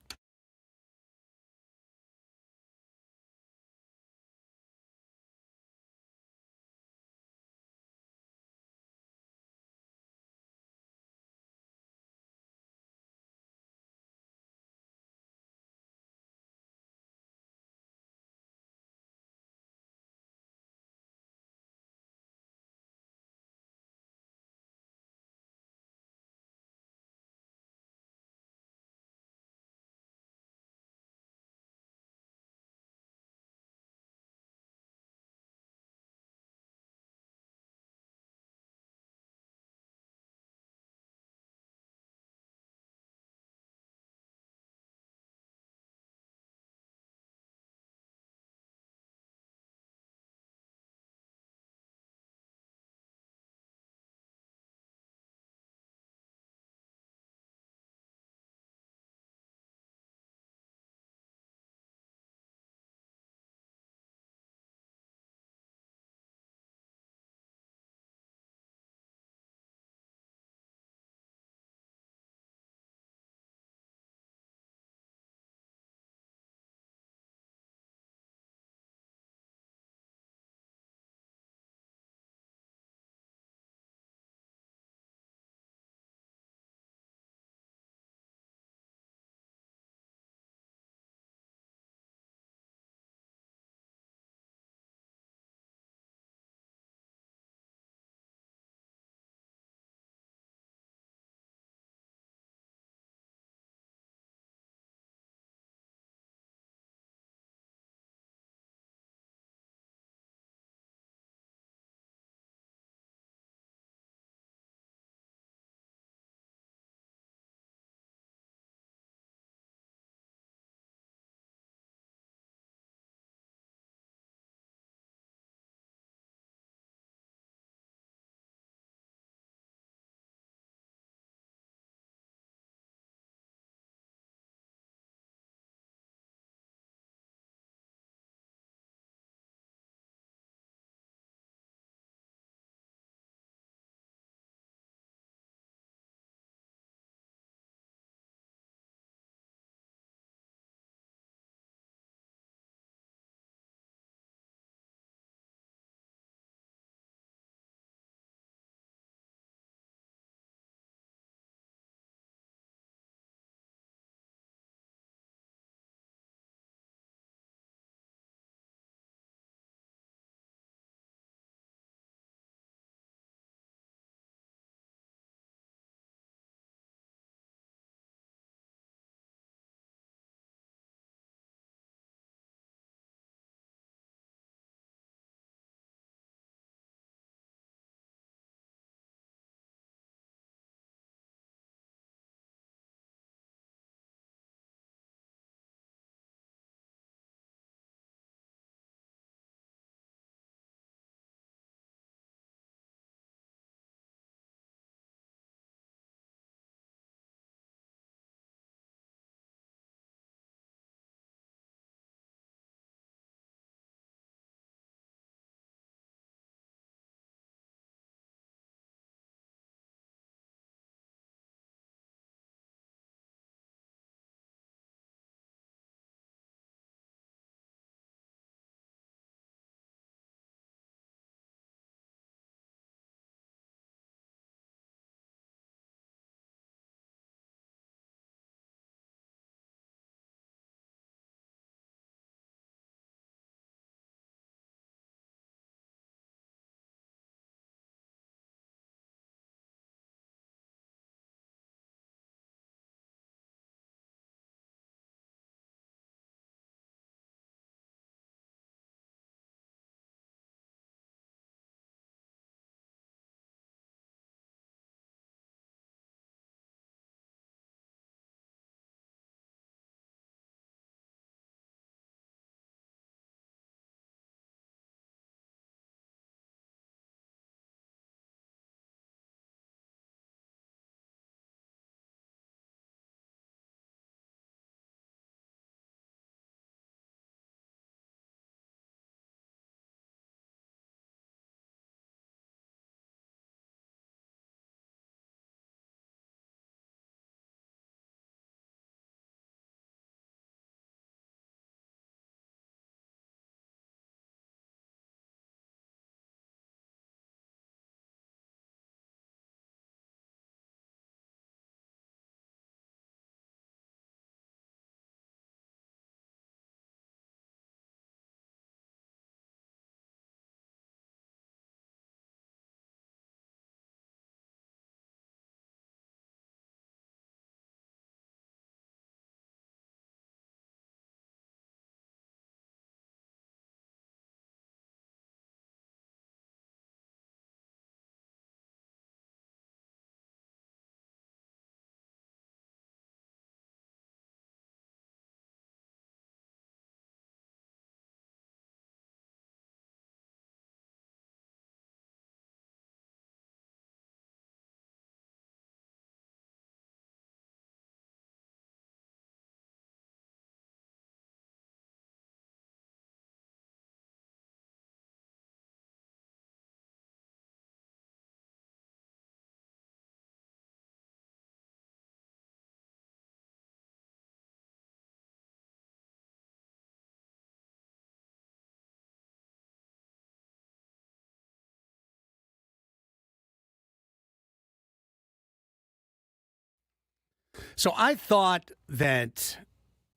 So I thought that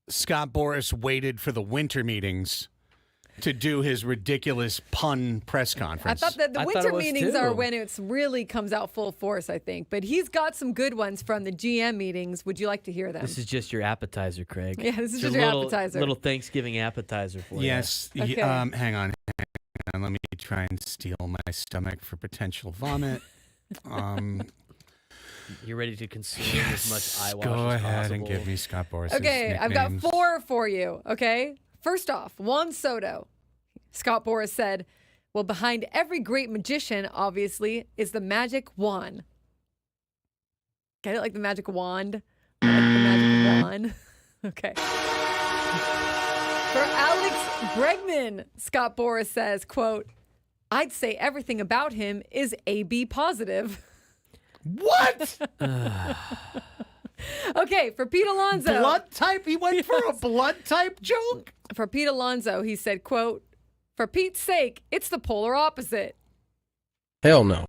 Scott Boras waited for the winter meetings to do his ridiculous pun press I conference. thought that the I thought winter it was meetings too. are when it really comes out full force, I think. But he's got some good ones from the GM meetings. Would you like to hear them? This is just your appetizer, Craig. Yeah, this is It's just your little, appetizer. Little Thanksgiving appetizer for Yes. Okay. Hang on. Let me try and steel my stomach for potential vomit. you. You're ready to consume as much eyewash Go as ahead possible. and give me Scott Boras. Okay, I've got nicknames. 4 for you, okay? First off, Juan Soto. Scott Boras said, well, behind every great magician, obviously, is the magic wand. Get it like the magic wand? Like the magic wand? Okay. For Alex Bregman, Scott Boras says, quote, I'd say everything about him is AB positive. What? Okay, for Pete Alonso. Blood type? He went for a blood type joke? For Pete Alonso, he said, quote, for Pete's sake, it's the polar opposite. Hell no.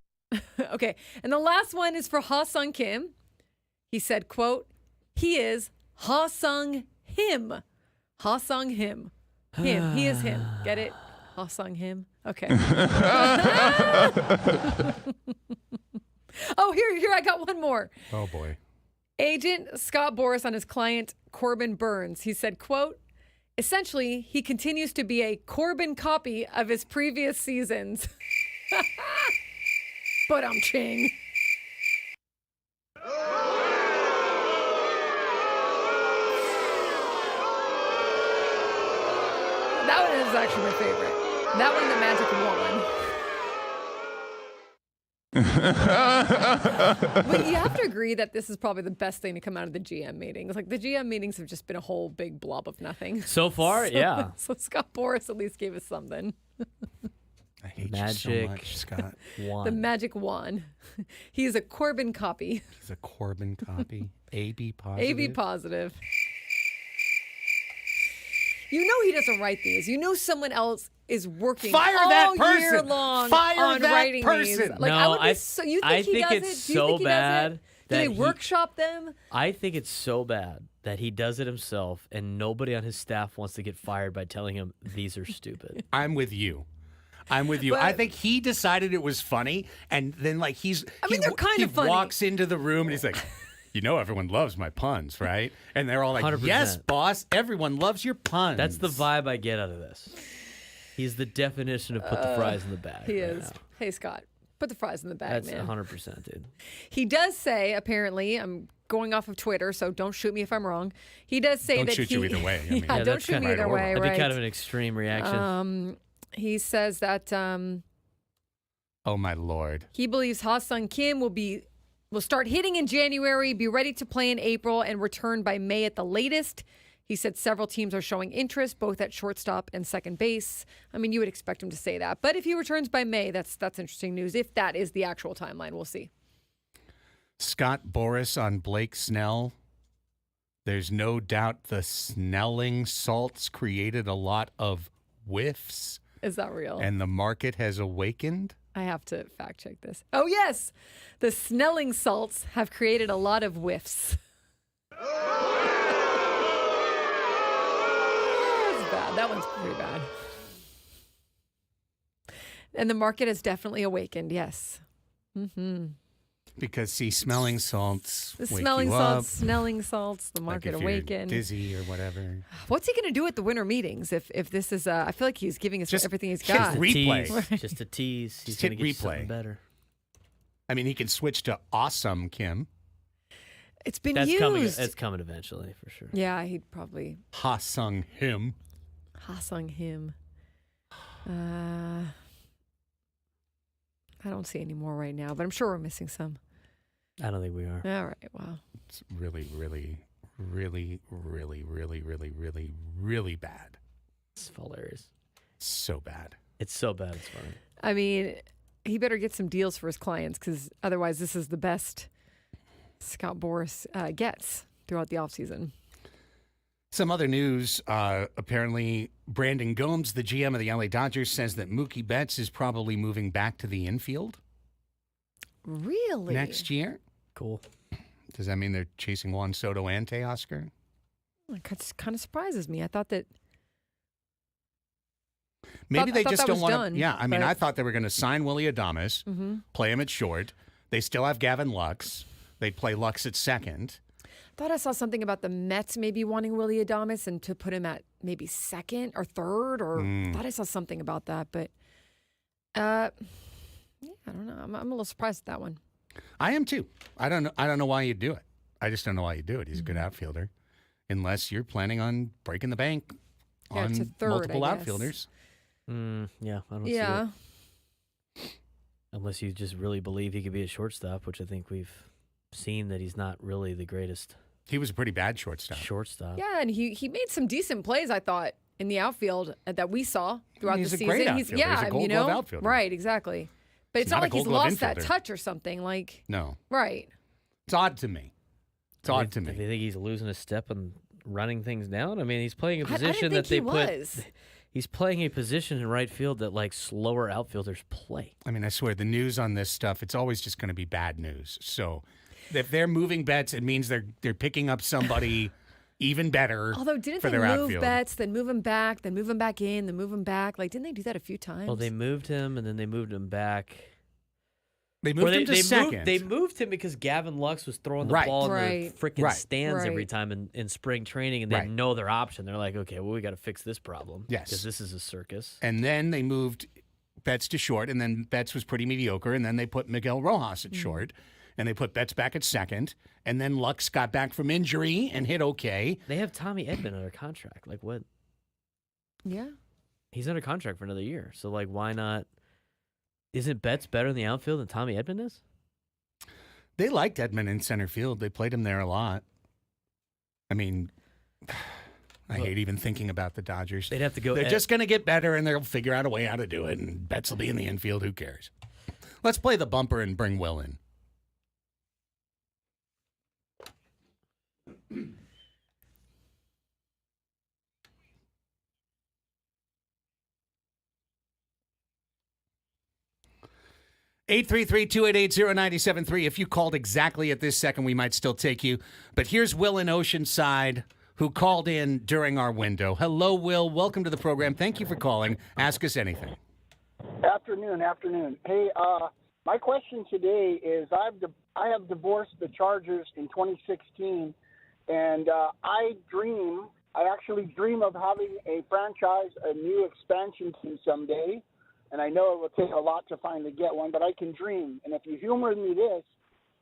Okay, and the last one is for Ha-Sung Kim. He said, quote, he is Ha-Sung him. Ha-Sung him. Him. He is him. Get it? Ha-Sung him. Okay. Oh, here, I got one more. Oh, boy. Agent Scott Boras on his client Corbin Burns. He said, quote, essentially, he continues to be a Corbin copy of his previous seasons. But I'm ching. That one is actually my favorite. That one, the magic wand. But you have to agree that this is probably the best thing to come out of the GM meetings. Like, the GM meetings have just been a whole big blob of nothing. So far, yeah. So Scott Boras at least gave us something. I hate Magic you so much, Scott. wand. The magic wand. He is a Corbin copy. He's a Corbin copy. AB positive. AB positive. You know he doesn't write these. You know someone else is working Fire all that year person! long Fire on that writing person! these. Like, No, I would be I- so. You think I he think does it's it? Do you so think he bad does it? Do that they he- workshop them? I think it's so bad that he does it himself and nobody on his staff wants to get fired by telling him these are stupid. I'm with you. I But- think he decided it was funny, and then like they're kind of funny. Walks into the room and he's like, "You know, everyone loves my puns, right?" And they're all like, 100%. "Yes, boss. Everyone loves your puns." That's the vibe I get out of this. He's the definition of put the fries in the bag. He right is. now. Hey, Scott, put the fries in the bag, That's man. 100%, dude. He does say, apparently, I'm going off of Twitter, so don't shoot me if I'm wrong. He does say Don't that shoot he, you either way. I mean, yeah, don't that's shoot me kinda either way. That'd Right? be kind of an extreme reaction. He says that Oh my lord. he believes Ha-Sung Kim will start hitting in January, be ready to play in April, and return by May at the latest. He said several teams are showing interest, both at shortstop and second base. I mean, you would expect him to say that, but if he returns by May, that's interesting news. If that is the actual timeline, we'll see. Scott Boras on Blake Snell. There's no doubt the Snelling salts created a lot of whiffs, Is that real? and the market has awakened. I have to fact check this. Oh, yes. The Snelling salts have created a lot of whiffs. That's bad. That one's pretty bad. And the market has definitely awakened, yes. Mm-hmm. Because see, smelling salts The wake smelling you salts, up, Snelling salts, the like market if you're awakened. dizzy or whatever. What's he going to do at the winter meetings if this is, I feel like he's giving us Just everything he's hit got. replay. Right. Just a tease. He's Just going hit to get something replay. better. I mean, he can switch to awesome Kim. It's been That's used. coming. It's coming eventually, for sure. Yeah, he'd probably Ha-sung him. Ha-Sung him. I don't see any more right now, but I'm sure we're missing some. I don't think we are. All right, wow. It's really, really, really, really, really, really, really, really bad. It's hilarious. So bad. It's so bad. It's funny. I mean, he better get some deals for his clients because otherwise this is the best Scott Boras gets throughout the offseason. Some other news. Apparently, Brandon Gomes, the GM of the LA Dodgers, says that Mookie Betts is probably moving back to the infield Really? next year. Cool. Does that mean they're chasing Juan Soto and Teoscar? It kind of surprises me. I thought that Maybe they just don't want done, to. Yeah, I mean, but- I thought they were going to sign Willie Adames, play him at short. They still have Gavin Lux. They'd play Lux at second. thought I saw something about the Mets maybe wanting Willie Adames and to put him at maybe second or third, or thought I saw something about that. But yeah, I don't know. I'm a little surprised at that one. I am too. I don't know why you do it. I just don't know why you do it. He's a good outfielder, unless you're planning on breaking the bank Yeah, on to third, multiple I guess. outfielders. Yeah, I don't see it. Unless you just really believe he could be a shortstop, which I think we've seen that he's not really the greatest. He was a pretty bad shortstop. Yeah, and he made some decent plays, I thought, in the outfield that we saw throughout He's the a season. great outfielder. He's a Gold Glove outfielder. Right, exactly. But it's not not a like he's Gold Glove lost that infielder. touch or something. Like No. right. It's odd to me. It's odd to Do me. you think he's losing a step and running things down? I mean, he's playing a I didn't position that think they he put. was. He's playing a position in right field that like slower outfielders play. I mean, I swear, the news on this stuff, it's always just going to be bad news. So if they're moving bets, it means they're picking up somebody even better Although didn't for they their move outfield. Betts, then move him back, then move him back in, then move him back? Like, didn't they do that a few times? Well, they moved him and then they moved him back. They moved him to second. They moved him because Gavin Lux was throwing the Right. ball in Right. the freaking Right. stands every Right. time in spring training, and they Right. know their option. They're like, okay, well, we got to fix this problem. Yes. Because this is a circus. And then they moved Betts to short, and then Betts was pretty mediocre, and then they put Miguel Rojas at short, and they put Betts back at second, and then Lux got back from injury and hit okay. They have Tommy Edman under contract. Like, what? Yeah. He's under contract for another year. So, like, why not? Isn't Betts better in the outfield than Tommy Edman is? They liked Edmund in center field. They played him there a lot. I mean, I hate even thinking about the Dodgers. They'd have to go. They're just going to get better, and they'll figure out a way how to do it, and Betts will be in the infield. Who cares? Let's play the bumper and bring Will in. Eight 833-288-0973. If you called exactly at this second, we might still take you. But here's Will in Oceanside, who called in during our window. Hello, Will. Welcome to the program. Thank you for calling. Ask us anything. Afternoon. Hey, my question today is I have divorced the Chargers in 2016, and I actually dream of having a franchise, a new expansion team someday. And I know it will take a lot to finally get one, but I can dream. And if you humor me this,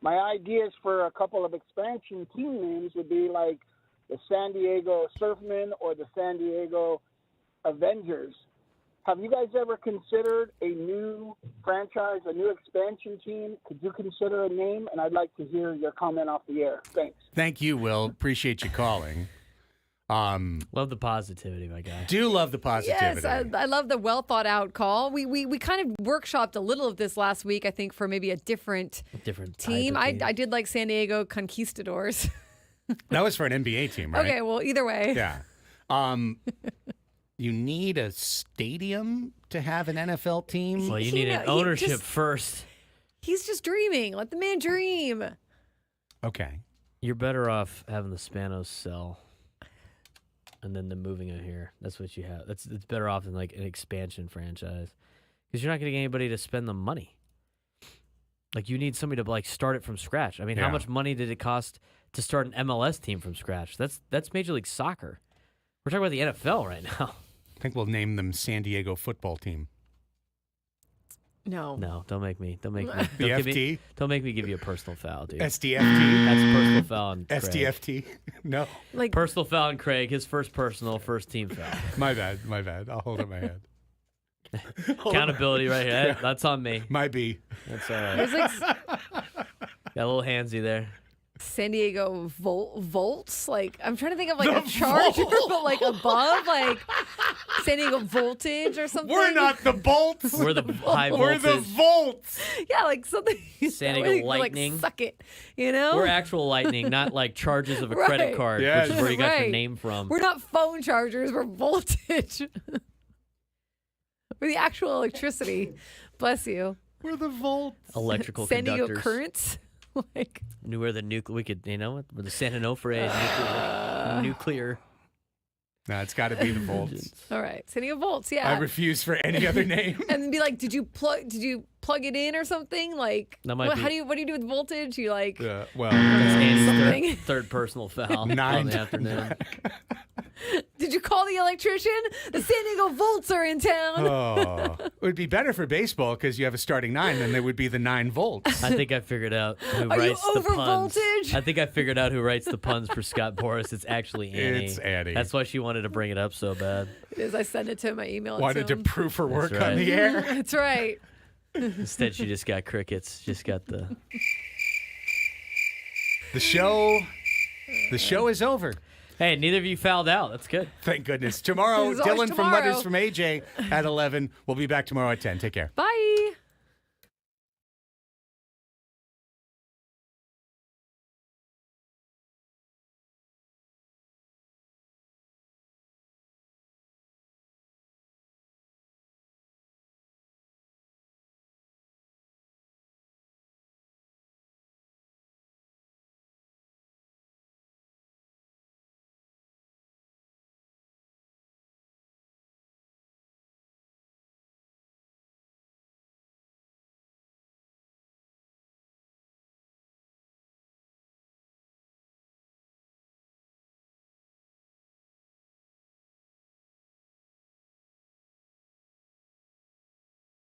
my ideas for a couple of expansion team names would be like the San Diego Surfmen or the San Diego Avengers. Have you guys ever considered a new franchise, a new expansion team? Could you consider a name? And I'd like to hear your comment off the air. Thanks. Thank you, Will. Appreciate you calling. Love the positivity, my guy. Do love the positivity. Yes, I love the well thought out call. We kind of workshopped a little of this last week, I think, for maybe a different team. type of I did like San Diego Conquistadors. That was for an NBA team, right? Okay, well, either way. Yeah. You need a stadium to have an NFL team? Well, you need an ownership first. He's just dreaming. Let the man dream. Okay. You're better off having the Spanos sell and then them moving it here. That's what you have. It's better off than like an expansion franchise because you're not going to get anybody to spend the money. Like you need somebody to like start it from scratch. I mean, how much money did it cost to start an MLS team from scratch? That's Major League Soccer. We're talking about the NFL right now. I think we'll name them San Diego Football Team. No, don't make me. Don't make me. The Don't give FT? me, don't make me give you a personal foul, dude. SDFT? That's personal foul. On Craig. SDFT? No. Like personal foul on Craig. His first team foul. My bad. I'll hold up my head. Accountability right here. Yeah. That's on me. Might be. That's all right. There's like Got a little handsy there. San Diego volts. Like I'm trying to think of like a charger, but like above, like San Diego voltage or something. We're not the bolts. We're the high We're voltage. the volts. Yeah, like something. San that Diego way you can, lightning. Like, suck it. You know. We're actual lightning, not like charges of a credit Right. card, Yes. which is where you got your Right. name from. We're not phone chargers. We're voltage. We're the actual electricity. Bless you. We're the volts. Electrical San Diego conductors. currents. like Knew where the nuclear. We could, where the San Onofre nuclear. No, it's got to be the volts. all right, City of Volts. Yeah. I refuse for any other name. And then be like, did you plug it in or something? Like, That might what, be- what do you do with voltage? You like, Well, That's Andy's Something. third personal foul on 9 the afternoon. did you call the electrician? The San Diego Volts are in town. Oh, it would be better for baseball because you have a starting 9, then there would be the 9 volts. I think I figured out who Are you writes the over puns. voltage? I think I figured out who writes the puns for Scott Boras. It's actually Annie. It's Annie. That's why she wanted to bring it up so bad. It is. I send it to him. I email it Wanted to to him. prove her work That's on right. the air. That's right. Instead, she just got crickets. Just got the. The show is over. Hey, neither of you fouled out. That's good. Thank goodness. Tomorrow, There's always Dylan from tomorrow. Mutters from AJ at 11. We'll be back tomorrow at 10. Take care. Bye.